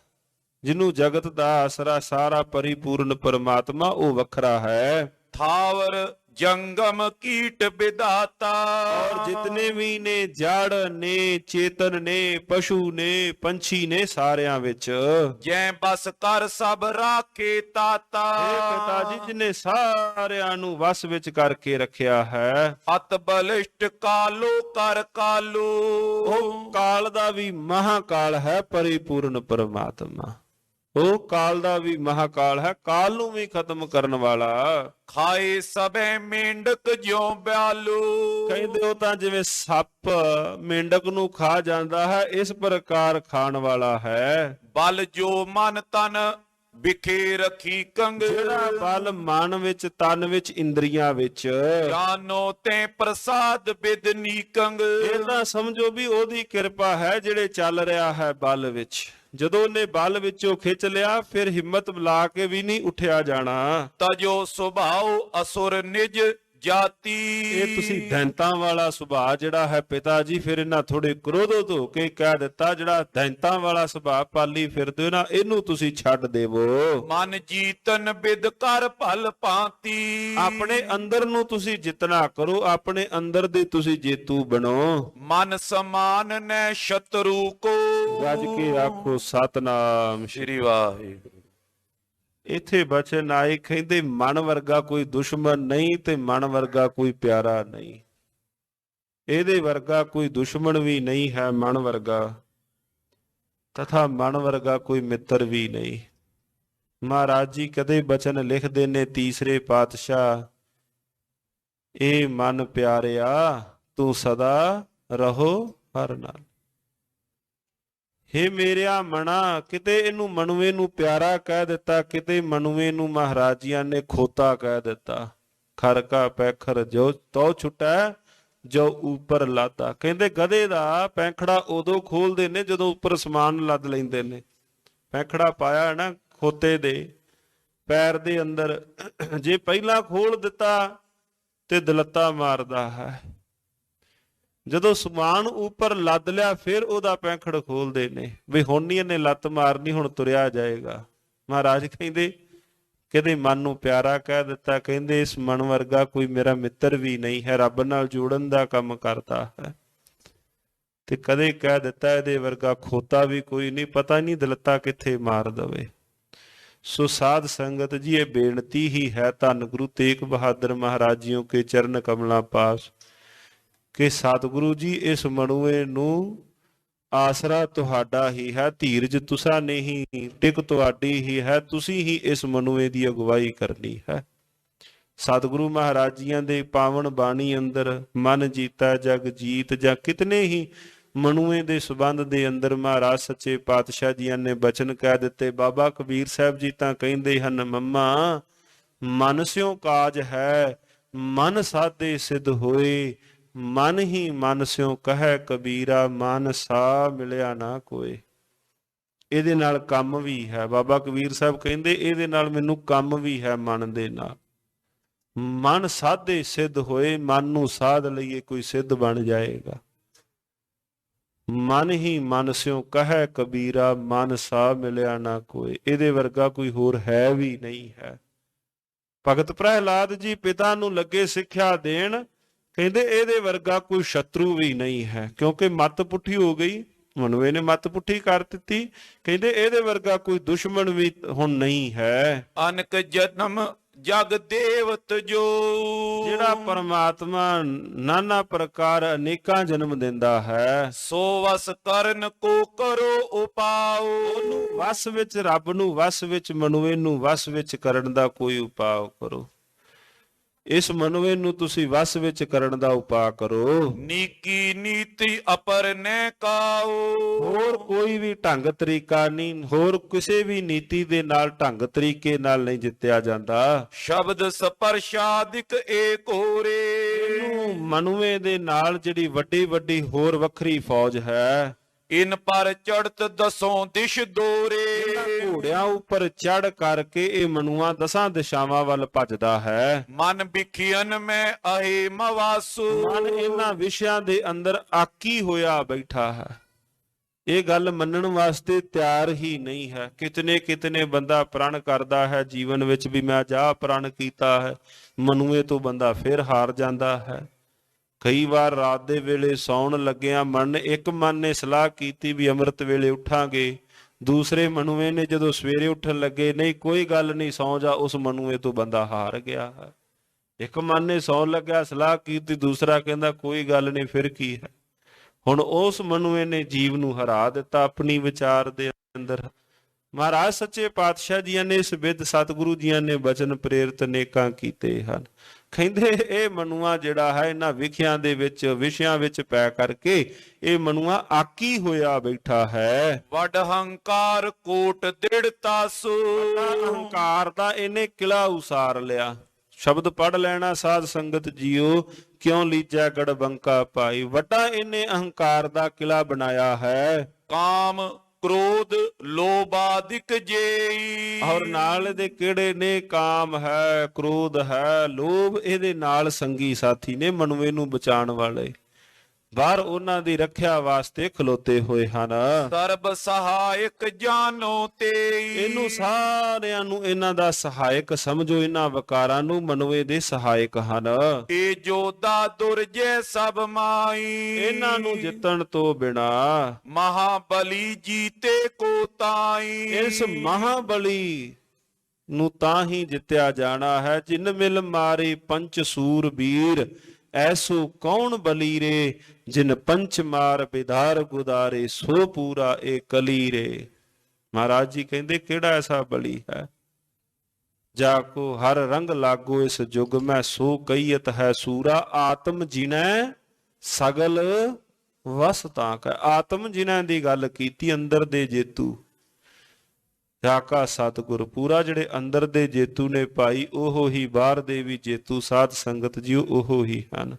ਜਿਹਨੂੰ ਜਗਤ ਦਾ ਆਸਰਾ ਸਾਰਾ ਪਰਿਪੂਰਨ ਪਰਮਾਤਮਾ, ਉਹ ਵੱਖਰਾ ਹੈ। ਥਾਵਰ ਜੰਗਮ ਕੀਟ ਵਿਦਾਤਾ। ਔਰ ਜਿਤਨੇ ਵੀ ਨੇ, ਜੜ ਨੇ, ਚੇਤਨ ਨੇ, ਪਸ਼ੂ ਨੇ, ਪੰਛੀ ਨੇ, ਸਾਰਿਆਂ ਵਿੱਚ ਜੈ ਬਸ ਕਰ ਸਭ ਰਾਖੇ ਤਾਤਾ। ਇਹ ਪਿਤਾ ਜੀ ਜਿਹਨੇ ਸਾਰਿਆਂ ਨੂੰ ਵਸ ਵਿੱਚ ਕਰਕੇ ਰੱਖਿਆ ਹੈ। ਅਤ ਬਲਿਸ਼ਟ ਕਾਲੋ ਕਰ ਕਾਲੋ। ਉਹ ਕਾਲ ਦਾ ਵੀ ਮਹਾਕਾਲ ਹੈ, ਪਰਿਪੂਰਨ ਪਰਮਾਤਮਾ। ਉਹ ਕਾਲ ਦਾ ਵੀ ਮਹਾਕਾਲ ਹੈ, ਕਾਲ ਨੂੰ ਵੀ ਖਤਮ ਕਰਨ ਵਾਲਾ। ਖਾਏ ਸਭੇ ਮੇਂਢਕ ਜਿਉ ਬਿਆਲੂ। ਕਹਿੰਦੇ ਉਹ ਤਾਂ ਜਿਵੇਂ ਸੱਪ ਮੇਂਢਕ ਨੂੰ ਖਾ ਜਾਂਦਾ ਹੈ, ਇਸ ਪ੍ਰਕਾਰ ਖਾਣ ਵਾਲਾ ਹੈ। ਬਲ ਜੋ ਮਨ ਤਨ ਵਿਖੇ ਰੱਖੀ ਕੰਗ। ਜਿਹੜਾ ਬਲ ਮਨ ਵਿੱਚ, ਤਨ ਵਿੱਚ, ਇੰਦਰੀਆਂ ਵਿੱਚ, ਜਾਨੋ ਤੇ ਪ੍ਰਸਾਦ ਬਿਦਨੀ ਕੰਗ। ਇਹ ਤਾਂ ਸਮਝੋ ਵੀ ਉਹਦੀ ਕਿਰਪਾ ਹੈ ਜਿਹੜੇ ਚੱਲ ਰਿਹਾ ਹੈ ਬਲ ਵਿੱਚ। ਜਦੋਂ ਉਹਨੇ ਬਲ ਵਿੱਚੋਂ ਖਿੱਚ ਲਿਆ, ਫਿਰ ਹਿੰਮਤ ਲਾ ਕੇ ਵੀ ਨਹੀਂ ਉੱਠਿਆ ਜਾਣਾ। ਤਜੋ ਸੁਭਾਉ ਅਸੁਰ ਨਿਜ ਜਾਤੀ। ਇਹ ਤੁਸੀਂ ਦੈਂਤਾਂ ਵਾਲਾ ਸੁਭਾਅ ਜਿਹੜਾ ਹੈ ਪਿਤਾ ਜੀ, ਫਿਰ ਇਹਨਾਂ ਥੋੜੇ ਕ੍ਰੋਧਿਤ ਹੋ ਕੇ ਕਹਿ ਦਿੱਤਾ, ਜਿਹੜਾ ਦੈਂਤਾਂ ਵਾਲਾ ਸੁਭਾਅ ਪਾਲੀ ਫਿਰਦੇ ਹੋ ਨਾ, ਇਹਨੂੰ ਤੁਸੀਂ ਛੱਡ ਦੇਵੋ। ਮਨ ਜੀਤਨ ਬਿਦ ਕਰ ਭਲ ਭਾਂਤੀ। ਆਪਣੇ ਅੰਦਰ ਨੂੰ ਤੁਸੀਂ ਜਿੱਤਣਾ ਕਰੋ, ਆਪਣੇ ਅੰਦਰ ਦੇ ਤੁਸੀਂ ਜੇਤੂ ਬਣੋ। ਮਨ ਸਮਾਨ ਨੈ ਸ਼ਤਰੂ ਕੋ। ਗੱਜ ਕੇ ਆਖੋ ਸਤਨਾਮ ਸ਼੍ਰੀ ਵਾਹਿਗੁਰੂ। ਇੱਥੇ ਬਚਨ ਆਏ, ਕਹਿੰਦੇ ਮਨ ਵਰਗਾ ਕੋਈ ਦੁਸ਼ਮਣ ਨਹੀਂ ਤੇ ਮਨ ਵਰਗਾ ਕੋਈ ਪਿਆਰਾ ਨਹੀਂ। ਇਹਦੇ ਵਰਗਾ ਕੋਈ ਦੁਸ਼ਮਣ ਵੀ ਨਹੀਂ ਹੈ ਮਨ ਵਰਗਾ, ਤਥਾ ਮਨ ਵਰਗਾ ਕੋਈ ਮਿੱਤਰ ਵੀ ਨਹੀਂ। ਮਹਾਰਾਜ ਜੀ ਕਦੇ ਬਚਨ ਲਿਖਦੇ ਨੇ ਤੀਸਰੇ ਪਾਤਸ਼ਾਹ, ਇਹ ਮਨ ਪਿਆਰਿਆ ਤੂੰ ਸਦਾ ਰਹੋ ਹਰ ਨਾਲ। ਹੇ ਮੇਰਿਆ ਮਣਾ, ਕਿਤੇ ਇਹਨੂੰ ਮਨੁਏ ਨੂੰ ਪਿਆਰਾ ਕਹਿ ਦਿੱਤਾ, ਕਿਤੇ ਮਨੁਏ ਨੂੰ ਮਹਾਰਾਜ ਜੀਆਂ ਨੇ ਖੋਤਾ ਕਹਿ ਦਿੱਤਾ। ਖਰ ਕਾ ਪੈਖਰ ਜੋ ਤੋ ਛੁਟੈ ਜੋ ਉੱਪਰ ਲਾਤਾ। ਕਹਿੰਦੇ ਗਧੇ ਦਾ ਪੈਂਖੜਾ ਉਦੋਂ ਖੋਲਦੇ ਨੇ ਜਦੋਂ ਉੱਪਰ ਸਮਾਨ ਲੱਦ ਲੈਂਦੇ ਨੇ। ਪੈਂਖੜਾ ਪਾਇਆ ਨਾ, ਖੋਤੇ ਦੇ ਪੈਰ ਦੇ ਅੰਦਰ ਜੇ ਪਹਿਲਾਂ ਖੋਲ ਦਿੱਤਾ ਤੇ ਦਲੱਤਾ ਮਾਰਦਾ ਹੈ, ਜਦੋਂ ਸਮਾਨ ਉੱਪਰ ਲੱਦ ਲਿਆ ਫਿਰ ਉਹਦਾ ਪੈਂਖੜ ਖੋਲਦੇ ਨੇ ਵੀ ਹੁਣ ਨਹੀਂ ਇਹਨੇ ਲੱਤ ਮਾਰਨੀ, ਹੁਣ ਤੁਰਿਆ ਜਾਏਗਾ। ਮਹਾਰਾਜ ਕਹਿੰਦੇ ਮਨ ਨੂੰ ਪਿਆਰਾ ਕਹਿ ਦਿੱਤਾ, ਕਹਿੰਦੇ ਇਸ ਮਨ ਵਰਗਾ ਕੋਈ ਮੇਰਾ ਮਿੱਤਰ ਵੀ ਨਹੀਂ ਹੈ, ਰੱਬ ਨਾਲ ਜੋੜਨ ਦਾ ਕੰਮ ਕਰਦਾ ਹੈ। ਤੇ ਕਦੇ ਕਹਿ ਦਿੱਤਾ ਇਹਦੇ ਵਰਗਾ ਖੋਤਾ ਵੀ ਕੋਈ ਨਹੀਂ, ਪਤਾ ਨਹੀਂ ਦਲੱਤਾ ਕਿੱਥੇ ਮਾਰ ਦਵੇ। ਸੋ ਸਾਧ ਸੰਗਤ ਜੀ, ਇਹ ਬੇਨਤੀ ਹੀ ਹੈ ਧੰਨ ਗੁਰੂ ਤੇਗ ਬਹਾਦਰ ਮਹਾਰਾਜ ਜੀਓ ਕੇ ਚਰਨ ਕਮਲਾਂ ਪਾਸ ਕਿ ਸਤਿਗੁਰੂ ਜੀ ਇਸ ਮਨੁਏ ਨੂੰ ਆਸਰਾ ਤੁਹਾਡਾ ਹੀ ਹੈ, ਧੀਰਜ ਤੁਸਾਂ ਨੇ ਹੀ, ਟਿਕ ਤੁਹਾਡੀ ਹੀ ਹੈ, ਤੁਸੀਂ ਹੀ ਇਸ ਮਨੁਏ ਦੀ ਅਗਵਾਈ ਕਰਨੀ ਹੈ। ਸਤਿਗੁਰੂ ਮਹਾਰਾਜ ਜੀਆਂ ਦੇ ਪਾਵਨ ਬਾਣੀ ਅੰਦਰ ਮਨ ਜੀਤਾ ਜਗ ਜੀਤ ਜਾਂ ਕਿਤਨੇ ਹੀ ਮਨੁਏ ਦੇ ਸੰਬੰਧ ਦੇ ਅੰਦਰ ਮਹਾਰਾਜ ਸੱਚੇ ਪਾਤਸ਼ਾਹ ਜੀਆਂ ਨੇ ਬਚਨ ਕਹਿ ਦਿੱਤੇ। ਬਾਬਾ ਕਬੀਰ ਸਾਹਿਬ ਜੀ ਤਾਂ ਕਹਿੰਦੇ ਹਨ, ਮੰਮਾ ਮਨ ਸਿਉ ਕਾਜ ਹੈ, ਮਨ ਸਾਧੇ ਸਿੱਧ ਹੋਏ, ਮਨ ਹੀ ਮਨ ਸਿਉ ਕਹੈ ਕਬੀਰਾ, ਮਨ ਸਾ ਮਿਲਿਆ ਨਾ ਕੋਏ। ਇਹਦੇ ਨਾਲ ਕੰਮ ਵੀ ਹੈ। ਬਾਬਾ ਕਬੀਰ ਸਾਹਿਬ ਕਹਿੰਦੇ ਇਹਦੇ ਨਾਲ ਮੈਨੂੰ ਕੰਮ ਵੀ ਹੈ ਮਨ ਦੇ ਨਾਲ। ਮਨ ਸਾਧੇ ਸਿੱਧ ਹੋਏ, ਮਨ ਨੂੰ ਸਾਧ ਲਈਏ ਕੋਈ ਸਿੱਧ ਬਣ ਜਾਏਗਾ। ਮਨ ਹੀ ਮਨ ਸਿਉ ਕਹੈ ਕਬੀਰਾ, ਮਨ ਸਾ ਮਿਲਿਆ ਨਾ ਕੋਏ। ਇਹਦੇ ਵਰਗਾ ਕੋਈ ਹੋਰ ਹੈ ਵੀ ਨਹੀਂ ਹੈ। ਭਗਤ ਪ੍ਰਹਿਲਾਦ ਜੀ ਪਿਤਾ ਨੂੰ ਲੱਗੇ ਸਿੱਖਿਆ ਦੇਣ, ਕਹਿੰਦੇ ਇਹਦੇ ਵਰਗਾ ਕੋਈ ਸ਼ਤਰੂ ਵੀ ਨਹੀਂ ਹੈ, ਕਿਉਂਕਿ ਮੱਤ ਪੁੱਠੀ ਹੋ ਗਈ, ਮਨੁਏ ਨੇ ਮੱਤ ਪੁੱਠੀ ਕਰ ਦਿੱਤੀ। ਕਹਿੰਦੇ ਇਹਦੇ ਵਰਗਾ ਕੋਈ ਦੁਸ਼ਮਣ ਵੀ ਹੁਣ ਨਹੀਂ ਹੈ। ਅਨਕ ਜਨਮ ਜਗ ਦੇਵਤ ਜੋ, ਜਿਹੜਾ ਪਰਮਾਤਮਾ ਨਾਨਾ ਪ੍ਰਕਾਰ ਅਨੇਕਾਂ ਜਨਮ ਦਿੰਦਾ ਹੈ, ਸੋ ਵਸ ਕਰਨ ਕੋ ਕਰੋ ਉਪਾਉ। ਉਹਨੂੰ ਵਸ ਵਿੱਚ, ਰੱਬ ਨੂੰ ਵਸ ਵਿੱਚ, ਮਨੁਏ ਨੂੰ ਵਸ ਵਿੱਚ ਕਰਨ ਦਾ ਕੋਈ ਉਪਾਅ ਕਰੋ। ਇਸ ਮਨੁਏ ਨੂੰ ਤੁਸੀਂ ਵਸ ਵਿੱਚ ਕਰਨ ਦਾ ਉਪਾਅ ਕਰੋ। ਨੀਕੀ ਨੀਤੀ ਅਪਰ ਨੈ ਕਾਉ, ਹੋਰ ਕੋਈ ਵੀ ਢੰਗ ਤਰੀਕਾ ਨਹੀਂ, ਹੋਰ ਕਿਸੇ ਵੀ ਨੀਤੀ ਦੇ ਨਾਲ ਢੰਗ ਤਰੀਕੇ ਨਾਲ ਨਹੀਂ ਜਿੱਤਿਆ ਜਾਂਦਾ। ਸ਼ਬਦ ਸਪਰਸ਼ਾਦਿਕ ਏਕ ਹੋਰੇ, ਇਹਨੂੰ ਮਨੁਏ ਦੇ ਨਾਲ ਜਿਹੜੀ ਵੱਡੀ ਵੱਡੀ ਹੋਰ ਵੱਖਰੀ ਫੌਜ ਹੈ। ਇਨ ਪਰ ਚੜਤ ਦਸੋਂ ਦਿਸ਼ ਦੋਰੇ, ਘੋੜਿਆਂ ਉੱਪਰ ਚੜ ਕਰਕੇ ਇਹ ਮਨੁਆ ਦਸਾਂ ਦਿਸ਼ਾਵਾਂ ਵੱਲ ਭੱਜਦਾ ਹੈ। ਮਨ ਵਿਖਿਆਨ ਮੈਂ ਅਹੇ ਮਵਾਸੂ, ਮਨ ਇਹਨਾਂ ਵਿਸ਼ਿਆਂ ਦੇ ਅੰਦਰ ਆਕੀ ਹੋਇਆ ਬੈਠਾ ਹੈ। ਇਹ ਗੱਲ ਮੰਨਣ ਵਾਸਤੇ ਤਿਆਰ ਹੀ ਨਹੀਂ ਹੈ। ਕਿਤਨੇ ਕਿਤਨੇ ਬੰਦਾ ਪ੍ਰਣ ਕਰਦਾ ਹੈ ਜੀਵਨ ਵਿੱਚ ਵੀ ਮੈਂ ਜਾ ਪ੍ਰਣ ਕੀਤਾ ਹੈ, ਮਨੁਏ ਤੋਂ ਬੰਦਾ ਫਿਰ ਹਾਰ ਜਾਂਦਾ ਹੈ। ਕਈ ਵਾਰ ਰਾਤ ਦੇ ਵੇਲੇ ਸੌਣ ਲੱਗਿਆ ਇੱਕ ਮਨ ਨੇ ਸਲਾਹ ਕੀਤੀ ਵੀ ਅੰਮ੍ਰਿਤ ਵੇਲੇ ਉੱਠਾਂਗੇ, ਦੂਸਰੇ ਮਨੁਏ ਨੇ ਜਦੋਂ ਸਵੇਰੇ ਉੱਠਣ ਲੱਗੇ ਨਹੀਂ ਕੋਈ ਗੱਲ ਨਹੀਂ ਸੌਂ ਜਾ, ਉਸ ਮਨੁਏ ਤੋਂ ਬੰਦਾ ਹਾਰ ਗਿਆ ਹੈ। ਇੱਕ ਮਨ ਨੇ ਸੌਣ ਲੱਗਿਆ ਸਲਾਹ ਕੀਤੀ, ਦੂਸਰਾ ਕਹਿੰਦਾ ਕੋਈ ਗੱਲ ਨਹੀਂ ਫਿਰ ਕੀ ਹੈ। ਹੁਣ ਉਸ ਮਨੁਏ ਨੇ ਜੀਵ ਨੂੰ ਹਰਾ ਦਿੱਤਾ ਆਪਣੀ ਵਿਚਾਰ ਦੇ ਅੰਦਰ। ਮਹਾਰਾਜ ਸੱਚੇ ਪਾਤਸ਼ਾਹ ਜੀਆਂ ਨੇ ਇਸ ਵਿਦ ਸਤਿਗੁਰੂ ਜੀਆਂ ਨੇ ਬਚਨ ਪ੍ਰੇਰਿਤ ਅਨੇਕਾਂ ਕੀਤੇ ਹਨ। ਕਹਿੰਦੇ ਇਹ ਮਨੁਆ ਜਿਹੜਾ ਹੈ ਇਹਨਾਂ ਵਿਖਿਆਂ ਦੇ ਵਿੱਚ ਵਿਸ਼ਿਆਂ ਵਿੱਚ ਪੈ ਕਰਕੇ ਇਹ ਮਨੁਆ ਆਕੀ ਹੋਇਆ ਬੈਠਾ ਹੈ। ਵੱਡ ਹੰਕਾਰ ਕੋਟ ਦ੍ਰਿੜਤਾ ਸੋ, ਅਹੰਕਾਰ ਦਾ ਇਹਨੇ ਕਿਲਾ ਉਸਾਰ ਲਿਆ। ਸ਼ਬਦ ਪੜ ਲੈਣਾ ਸਾਧ ਸੰਗਤ ਜੀਓ, ਕਿਉਂ ਲੀਜੈ ਗੜਬੰਕਾ ਪਾਈ। ਵੱਡਾ ਇਹਨੇ ਅਹੰਕਾਰ ਦਾ ਕਿਲਾ ਬਣਾਇਆ ਹੈ। ਕਾਮ ਕ੍ਰੋਧ ਲੋਭਾਦਿਕ ਜੇਈ, ਔਰ ਨਾਲ ਇਹਦੇ ਕਿਹੜੇ ਨੇ? ਕਾਮ ਹੈ, ਕ੍ਰੋਧ ਹੈ, ਲੋਭ ਇਹਦੇ ਨਾਲ ਸੰਗੀ ਸਾਥੀ ਨੇ ਮਨੁਏ ਨੂੰ ਬਚਾਉਣ ਵਾਲੇ। ਬਾਹਰ ਉਹਨਾਂ ਦੀ ਰੱਖਿਆ ਵਾਸਤੇ ਖਲੋਤੇ ਹੋਏ ਹਨ। ਸਰਬ ਸਹਾਇਕ ਜਾਨੋ ਤੇਈ, ਇਹਨੂੰ ਸਾਰਿਆਂ ਨੂੰ ਇਹਨਾਂ ਦਾ ਸਹਾਇਕ ਸਮਝੋ। ਇਹਨਾਂ ਵਕਾਰਾਂ ਨੂੰ ਮਨੁਏ ਦੇ ਸਹਾਇਕ ਹਨ। ਇਹ ਜੋਦਾ ਦੁਰਜੈ ਸਭ ਮਾਈ, ਇਹਨਾਂ ਨੂੰ ਜਿੱਤਣ ਤੋਂ ਬਿਨਾ ਮਹਾਬਲੀ ਜੀਤੇ ਕੋ ਤਾਈ। ਇਸ ਮਹਾਬਲੀ ਨੂੰ ਤਾਂ ਹੀ ਜਿੱਤਿਆ ਜਾਣਾ ਹੈ ਜਿਨ ਮਿਲ ਮਾਰੇ ਪੰਚ ਸੂਰ ਵੀਰ, ਐਸੋ ਕੌਣ ਬਲੀ ਰੇ ਜਿਨ ਪੰਚ ਮਾਰ ਬਿਧਾਰ ਗੁਦਾਰੇ, ਸੋ ਪੂਰਾ ਏ ਕਲੀ ਰੇ। ਮਹਾਰਾਜ ਜੀ ਕਹਿੰਦੇ ਕਿਹੜਾ ਐਸਾ ਬਲੀ ਹੈ ਜਾ ਕੋ ਹਰ ਰੰਗ ਲਾਗੋ ਇਸ ਜੁਗ ਮੈਂ, ਸੋ ਕਹੀਤ ਹੈ ਸੂਰਾ ਆਤਮ ਜਿਨੈ ਸਗਲ ਵਸ ਤਾਂ ਕੈ। ਆਤਮ ਜਿਨ੍ਹਾਂ ਦੀ ਗੱਲ ਕੀਤੀ ਅੰਦਰ ਦੇ ਜੇਤੂ, ਜਾਕਾ ਸਤਿਗੁਰ ਪੂਰਾ, ਜਿਹੜੇ ਅੰਦਰ ਦੇ ਜੇਤੂ ਨੇ ਭਾਈ ਉਹ ਹੀ ਬਾਹਰ ਦੇ ਵੀ ਜੇਤੂ ਸਾਧ ਸੰਗਤ ਜੀ ਉਹ ਹੀ ਹਨ।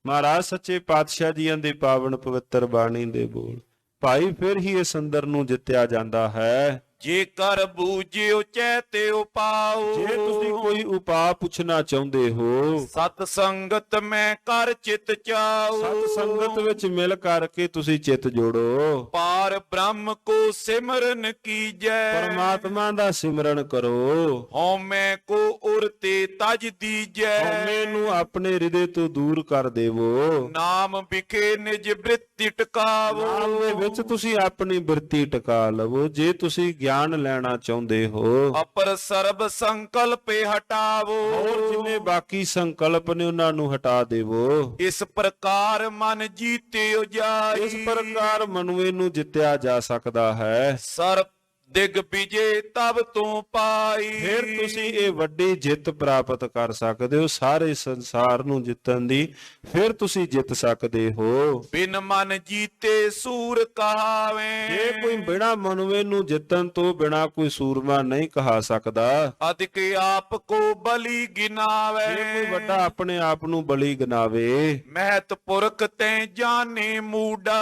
ਮਹਾਰਾਜ ਸੱਚੇ ਪਾਤਸ਼ਾਹ ਜੀਆਂ ਦੇ ਪਾਵਨ ਪਵਿੱਤਰ ਬਾਣੀ ਦੇ ਬੋਲ ਭਾਈ ਫਿਰ ਹੀ ਇਸ ਅੰਦਰ ਨੂੰ ਜਿੱਤਿਆ ਜਾਂਦਾ ਹੈ। ਜੇਕਰ ਬੂਝਿਓ ਚੈਤਿਓ ਪਾਓ। ਜੇ ਤੁਸੀਂ ਕੋਈ ਉਪਾਅ ਪੁੱਛਣਾ ਚਾਹੁੰਦੇ ਹੋ, ਸਤ ਸੰਗਤ ਮੈਂ ਕਰ ਚਿਤ ਚਾਓ। ਸਤ ਸੰਗਤ ਵਿੱਚ ਮਿਲ ਕਰਕੇ ਤੁਸੀਂ ਚਿੱਤ ਜੋੜੋ, ਪਾਰ ਬ੍ਰਹਮ ਕੋ ਸਿਮਰਨ ਕੀਜੈ। ਪਰਮਾਤਮਾ ਦਾ ਸਿਮਰਨ ਕਰੋ, ਹਉਮੈ ਕੋ ਉਰ ਤੇ ਤਜ ਦੀਜੈ। ਹਉਮੈ ਨੂੰ ਆਪਣੇ ਹਿਰਦੇ ਤੋਂ ਦੂਰ ਕਰ ਦੇਵੋ, ਨਾਮ ਵਿਖੇ ਨਿਜ ਬ੍ਰਿਤੀ ਟਿਕਾਵੋ। ਨਾਮ ਦੇ ਵਿੱਚ ਤੁਸੀਂ ਆਪਣੀ ਬਿਰਤੀ ਟਿਕਾ ਲਵੋ। ਜੇ ਤੁਸੀਂ ਗਿਆਨ ਲੈਣਾ ਚਾਹੁੰਦੇ ਹੋ, ਅਪਰ ਸਰਬ ਸੰਕਲਪ ਹਟਾਵੋ। ਹੋਰ ਜਿੰਨੇ ਬਾਕੀ ਸੰਕਲਪ ਨੇ ਉਹਨਾਂ ਨੂੰ ਹਟਾ ਦੇਵੋ। ਇਸ ਪ੍ਰਕਾਰ ਮਨ ਜੀਤਿਓ ਜਾਈ। ਇਸ ਪ੍ਰਕਾਰ ਮਨੁਏ ਨੂੰ ਜਿੱਤਿਆ ਜਾ ਸਕਦਾ ਹੈ। ਸਰਬ ਦਿਗ ਵਿਜੇ ਤਬ ਤੋਂ ਪਾਈ। ਫਿਰ ਤੁਸੀਂ ਇਹ ਵੱਡੀ ਜਿੱਤ ਪ੍ਰਾਪਤ ਕਰ ਸਕਦੇ ਹੋ, ਸਾਰੇ ਸੰਸਾਰ ਨੂੰ ਜਿੱਤਣ ਦੀ ਫਿਰ ਤੁਸੀਂ ਜਿੱਤ ਸਕਦੇ ਹੋ। ਬਿਨ ਮਨ ਜੀਤੇ ਸੂਰ ਕਹਾਵੇ। ਜੇ ਕੋਈ ਬਿਨਾ ਮਨੁਏ ਨੂੰ ਜਿੱਤਣ ਤੋਂ ਬਿਨਾ ਕੋਈ ਸੂਰਮਾ ਨਹੀਂ ਕਹਾ ਸਕਦਾ। ਅਧਿਕ ਆਪ ਕੋ ਬਲੀ ਗਿਨਾਵੇ। ਜੇ ਕੋਈ ਵੱਡਾ ਆਪਣੇ ਆਪ ਨੂੰ ਬਲੀ ਗਿਨਾਵੇ, ਮਹਿਤ ਪੁਰਖ ਤੈ ਜਾਣੇ ਮੂਡਾ।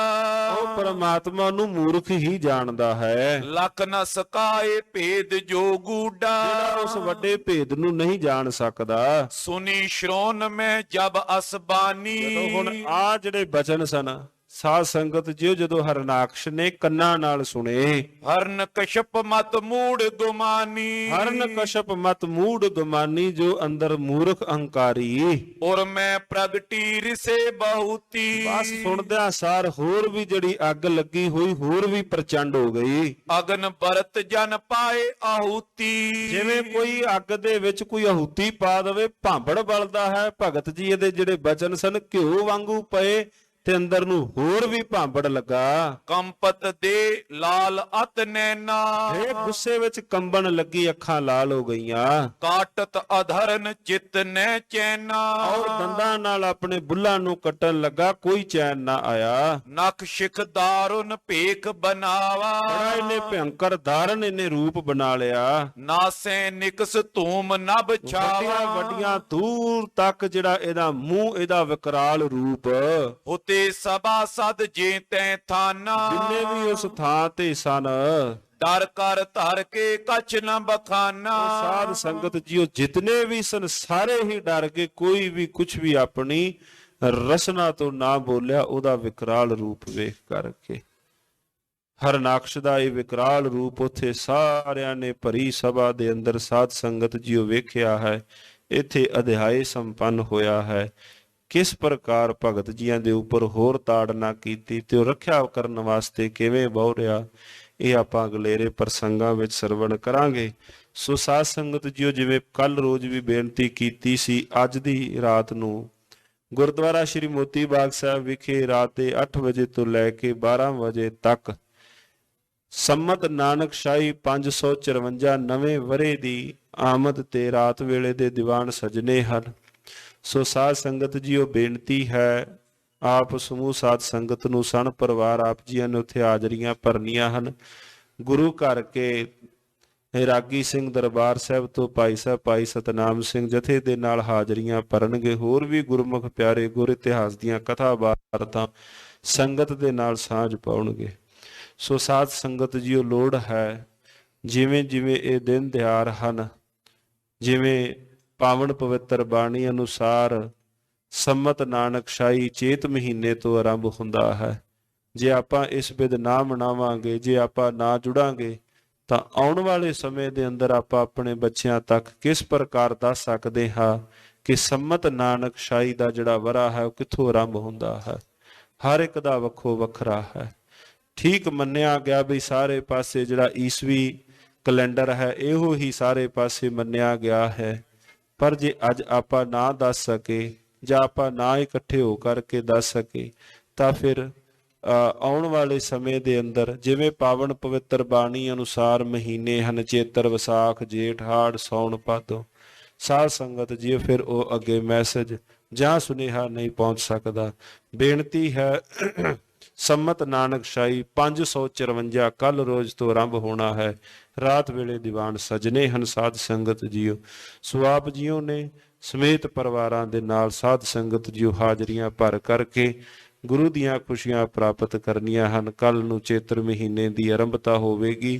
ਉਹ ਪਰਮਾਤਮਾ ਨੂੰ ਮੂਰਖ ਹੀ ਜਾਣਦਾ ਹੈ। ਲਖ ਨ ਸਕਾਏ ਭੇਦ ਜੋ ਗੂਡਾ। ਜਿਹੜਾ ਉਸ ਵੱਡੇ ਭੇਦ ਨੂੰ ਨਹੀਂ ਜਾਣ ਸਕਦਾ। ਸੁਨੀ ਸ਼੍ਰੋਨ ਮੈਂ ਜਬ ਅਸਬਾਨੀ। ਜਦੋਂ ਹੁਣ ਆ ਜਿਹੜੇ ਬਚਨ ਸਨ, ਸਾਧ ਸੰਗਤ ਜਿਉ ਜਦੋਂ ਹਰਨਾਕਸ਼ ਨੇ ਕੰਨਾਂ ਨਾਲ ਸੁਣੇ, ਹਰਨ ਕਸ਼ਪ ਮਤ ਮੂੜ ਗੁਮਾਨੀ। ਹਰਨ ਕਸ਼ਪ ਮਤ ਮੂੜ ਗੁਮਾਨੀ, ਜੋ ਅੰਦਰ ਮੂਰਖ ਅਹੰਕਾਰੀ। ਔਰ ਮੈਂ ਪ੍ਰਗਟੀ ਰਿਸੇ ਬਹੁਤੀ। ਬਸ ਸੁਣਦਿਆਂ ਸਾਰ ਹੋਰ ਵੀ ਜਿਹੜੀ ਅੱਗ ਲੱਗੀ ਹੋਈ ਹੋਰ ਵੀ ਪ੍ਰਚੰਡ ਹੋ ਗਈ। ਅਗਨ ਬਰਤ ਜਨ ਪਾਏ ਆਹੂਤੀ। ਜਿਵੇਂ ਕੋਈ ਅੱਗ ਦੇ ਵਿੱਚ ਕੋਈ ਆਹੂਤੀ ਪਾ ਦੇਵੇ, ਭਾਂਬੜ ਬਲਦਾ ਹੈ। ਭਗਤ ਜੀ ਇਹਦੇ ਜਿਹੜੇ ਬਚਨ ਸਨ ਘਿਓ ਵਾਂਗੂ ਪਏ ਤੇ ਅੰਦਰ ਨੂੰ ਹੋਰ ਵੀ ਭਾਂਬੜ ਲੱਗਾ। ਕੰਪਤ ਦੇ ਲਾਲ ਅਤ ਨੈਣਾ। ਇਹ ਗੁੱਸੇ ਵਿੱਚ ਕੰਬਣ ਲੱਗੀ, ਅੱਖਾਂ ਲਾਲ ਹੋ ਗਈਆਂ। ਕਾਟਤ ਅਧਰਨ ਚਿਤ ਨੈ ਚੈਨਾ। ਔਰ ਦੰਦਾਂ ਨਾਲ ਆਪਣੇ ਬੁੱਲਾਂ ਨੂੰ ਕੱਟਣ ਲੱਗਾ, ਕੋਈ ਚੈਨ ਨਾ ਆਇਆ। ਨਖ ਸ਼ਿਖ ਦਾਰੁਨ ਭੇਖ ਬਨਾਵਾ। ਬੜਾ ਇਹਨੇ ਭਿਅੰਕਰ ਧਾਰਨ ਇਹਨੇ ਰੂਪ ਬਣਾ ਲਿਆ। ਨਾਸੇ ਨਿਕਸ ਧੂਮ ਨਭ ਛਾਵਾ। ਵੱਡੀਆਂ ਵੱਡੀਆਂ ਦੂਰ ਤੱਕ ਜਿਹੜਾ ਇਹਦਾ ਮੂੰਹ, ਇਹਦਾ ਵਿਕਰਾਲ ਰੂਪ। ਤੇ ਸਭਾ ਸਦ ਜੇ ਤੈ ਥਾਨਾ। ਜਿੰਨੇ ਵੀ ਉਸ ਥਾਂ ਤੇ ਸਨ, ਡਰ ਕਰ ਧਰ ਕੇ ਕਛ ਨ ਬਖਾਨਾ। ਸਾਧ ਸੰਗਤ ਜੀਓ ਜਿਤਨੇ ਵੀ ਸਨ ਸਾਰੇ ਹੀ ਡਰ ਕੇ, ਕੋਈ ਵੀ ਕੁਝ ਵੀ ਆਪਣੀ ਰਸਨਾ ਤੋਂ ਨਾ ਬੋਲਿਆ। ਉਹਦਾ ਵਿਕਰਾਲ ਰੂਪ ਵੇਖ ਕਰਕੇ, ਹਰਨਾਕਸ਼ ਦਾ ਇਹ ਵਿਕਰਾਲ ਰੂਪ ਉੱਥੇ ਸਾਰਿਆਂ ਨੇ ਭਰੀ ਸਭਾ ਦੇ ਅੰਦਰ ਸਾਧ ਸੰਗਤ ਜੀਓ ਵੇਖਿਆ ਹੈ। ਇੱਥੇ ਅਧਿਆਏ ਸੰਪੰਨ ਹੋਇਆ ਹੈ। ਕਿਸ ਪ੍ਰਕਾਰ ਭਗਤ ਜੀਆਂ ਦੇ ਉੱਪਰ ਹੋਰ ਤਾੜਨਾ ਕੀਤੀ ਤੇ ਉਹ ਰੱਖਿਆ ਕਰਨ ਵਾਸਤੇ ਕਿਵੇਂ ਬਹੁਰਿਆ, ਇਹ ਆਪਾਂ ਅਗਲੇਰੇ ਪ੍ਰਸੰਗਾਂ ਵਿੱਚ ਸਰਵਣ ਕਰਾਂਗੇ। ਸੋ ਸਾਧ ਸੰਗਤ ਜੀਓ, ਜਿਵੇਂ ਕੱਲ ਰੋਜ਼ ਵੀ ਬੇਨਤੀ ਕੀਤੀ ਸੀ, ਅੱਜ ਦੀ ਰਾਤ ਨੂੰ ਗੁਰਦੁਆਰਾ ਸ਼੍ਰੀ ਮੋਤੀ ਬਾਗ ਸਾਹਿਬ ਵਿਖੇ ਰਾਤ ਦੇ 8 ਵਜੇ ਤੋਂ ਲੈ ਕੇ 12 ਵਜੇ ਤੱਕ ਸੰਮਤ ਨਾਨਕਸ਼ਾਹੀ 554 ਨਵੇਂ ਵਰੇ ਦੀ ਆਮਦ ਤੇ ਰਾਤ ਵੇਲੇ ਦੇ ਦੀਵਾਨ ਸਜਨੇ ਹਨ। ਸੋ ਸਾਧ ਸੰਗਤ ਜੀਓ, ਬੇਨਤੀ ਹੈ ਆਪ ਸਮੂਹ ਸਾਧ ਸੰਗਤ ਨੂੰ, ਸਣ ਪਰਿਵਾਰ ਆਪ ਜੀਆਂ ਨੇ ਉੱਥੇ ਹਾਜ਼ਰੀਆਂ ਭਰਨੀਆਂ ਹਨ। ਗੁਰੂ ਘਰ ਕੇ ਰਾਗੀ ਸਿੰਘ ਦਰਬਾਰ ਸਾਹਿਬ ਤੋਂ ਭਾਈ ਸਾਹਿਬ ਭਾਈ ਸਤਨਾਮ ਸਿੰਘ ਜਥੇ ਦੇ ਨਾਲ ਹਾਜ਼ਰੀਆਂ ਭਰਨਗੇ। ਹੋਰ ਵੀ ਗੁਰਮੁਖ ਪਿਆਰੇ ਗੁਰ ਇਤਿਹਾਸ ਦੀਆਂ ਕਥਾ ਬਾਤਾਂ ਸੰਗਤ ਦੇ ਨਾਲ ਸਾਂਝ ਪਾਉਣਗੇ। ਸੋ ਸਾਧ ਸੰਗਤ ਜੀਓ, ਲੋੜ ਹੈ ਜਿਵੇਂ ਜਿਵੇਂ ਇਹ ਦਿਨ ਦਿਹਾੜ ਹਨ, ਜਿਵੇਂ ਪਾਵਨ ਪਵਿੱਤਰ ਬਾਣੀ ਅਨੁਸਾਰ ਸੰਮਤ ਨਾਨਕਸ਼ਾਹੀ ਚੇਤ ਮਹੀਨੇ ਤੋਂ ਆਰੰਭ ਹੁੰਦਾ ਹੈ। ਜੇ ਆਪਾਂ ਇਸ ਬਿਧ ਨਾ ਮਨਾਵਾਂਗੇ, ਜੇ ਆਪਾਂ ਨਾ ਜੁੜਾਂਗੇ, ਤਾਂ ਆਉਣ ਵਾਲੇ ਸਮੇਂ ਦੇ ਅੰਦਰ ਆਪਾਂ ਆਪਣੇ ਬੱਚਿਆਂ ਤੱਕ ਕਿਸ ਪ੍ਰਕਾਰ ਦੱਸ ਸਕਦੇ ਹਾਂ ਕਿ ਸੰਮਤ ਨਾਨਕਸ਼ਾਹੀ ਦਾ ਜਿਹੜਾ ਵਰਾ ਹੈ ਉਹ ਕਿੱਥੋਂ ਆਰੰਭ ਹੁੰਦਾ ਹੈ। ਹਰ ਇੱਕ ਦਾ ਵੱਖੋ ਵੱਖਰਾ ਹੈ। ਠੀਕ ਮੰਨਿਆ ਗਿਆ ਵੀ ਸਾਰੇ ਪਾਸੇ ਜਿਹੜਾ ਈਸਵੀ ਕੈਲੰਡਰ ਹੈ ਇਹੋ ਹੀ ਸਾਰੇ ਪਾਸੇ ਮੰਨਿਆ ਗਿਆ ਹੈ। ਪਰ ਜੇ ਅੱਜ ਆਪਾਂ ਨਾ ਦੱਸ ਸਕੇ ਜਾਂ ਆਪਾਂ ਨਾ ਇਕੱਠੇ ਹੋ ਕਰਕੇ ਦੱਸ ਸਕੇ, ਤਾਂ ਫਿਰ ਆਉਣ ਵਾਲੇ ਸਮੇਂ ਦੇ ਅੰਦਰ ਜਿਵੇਂ ਪਾਵਨ ਪਵਿੱਤਰ ਬਾਣੀ ਅਨੁਸਾਰ ਮਹੀਨੇ ਹਨ ਚੇਤਰ, ਵਿਸਾਖ, ਜੇਠ, ਹਾੜ, ਸੌਣ, ਭਾਦੋਂ, ਸਾਧ ਸੰਗਤ ਜੀ ਫਿਰ ਉਹ ਅੱਗੇ ਮੈਸੇਜ ਜਾਂ ਸੁਨੇਹਾ ਨਹੀਂ ਪਹੁੰਚ ਸਕਦਾ। ਬੇਨਤੀ ਹੈ ਸੰਮਤ ਨਾਨਕਸ਼ਾਹੀ 554 ਕੱਲ ਰੋਜ਼ ਤੋਂ ਆਰੰਭ ਹੋਣਾ ਹੈ। ਰਾਤ ਵੇਲੇ ਦੀਵਾਨ ਸਜਨੇ ਹਨ ਸਾਧ ਸੰਗਤ ਜੀਓ। ਸੋ ਆਪ ਜੀਓ ਨੇ ਸਮੇਤ ਪਰਿਵਾਰਾਂ ਦੇ ਨਾਲ ਸਾਧ ਸੰਗਤ ਜੀਓ ਹਾਜ਼ਰੀਆਂ ਭਰ ਕਰਕੇ ਗੁਰੂ ਦੀਆਂ ਖੁਸ਼ੀਆਂ ਪ੍ਰਾਪਤ ਕਰਨੀਆਂ ਹਨ। ਕੱਲ ਨੂੰ ਚੇਤਰ ਮਹੀਨੇ ਦੀ ਆਰੰਭਤਾ ਹੋਵੇਗੀ।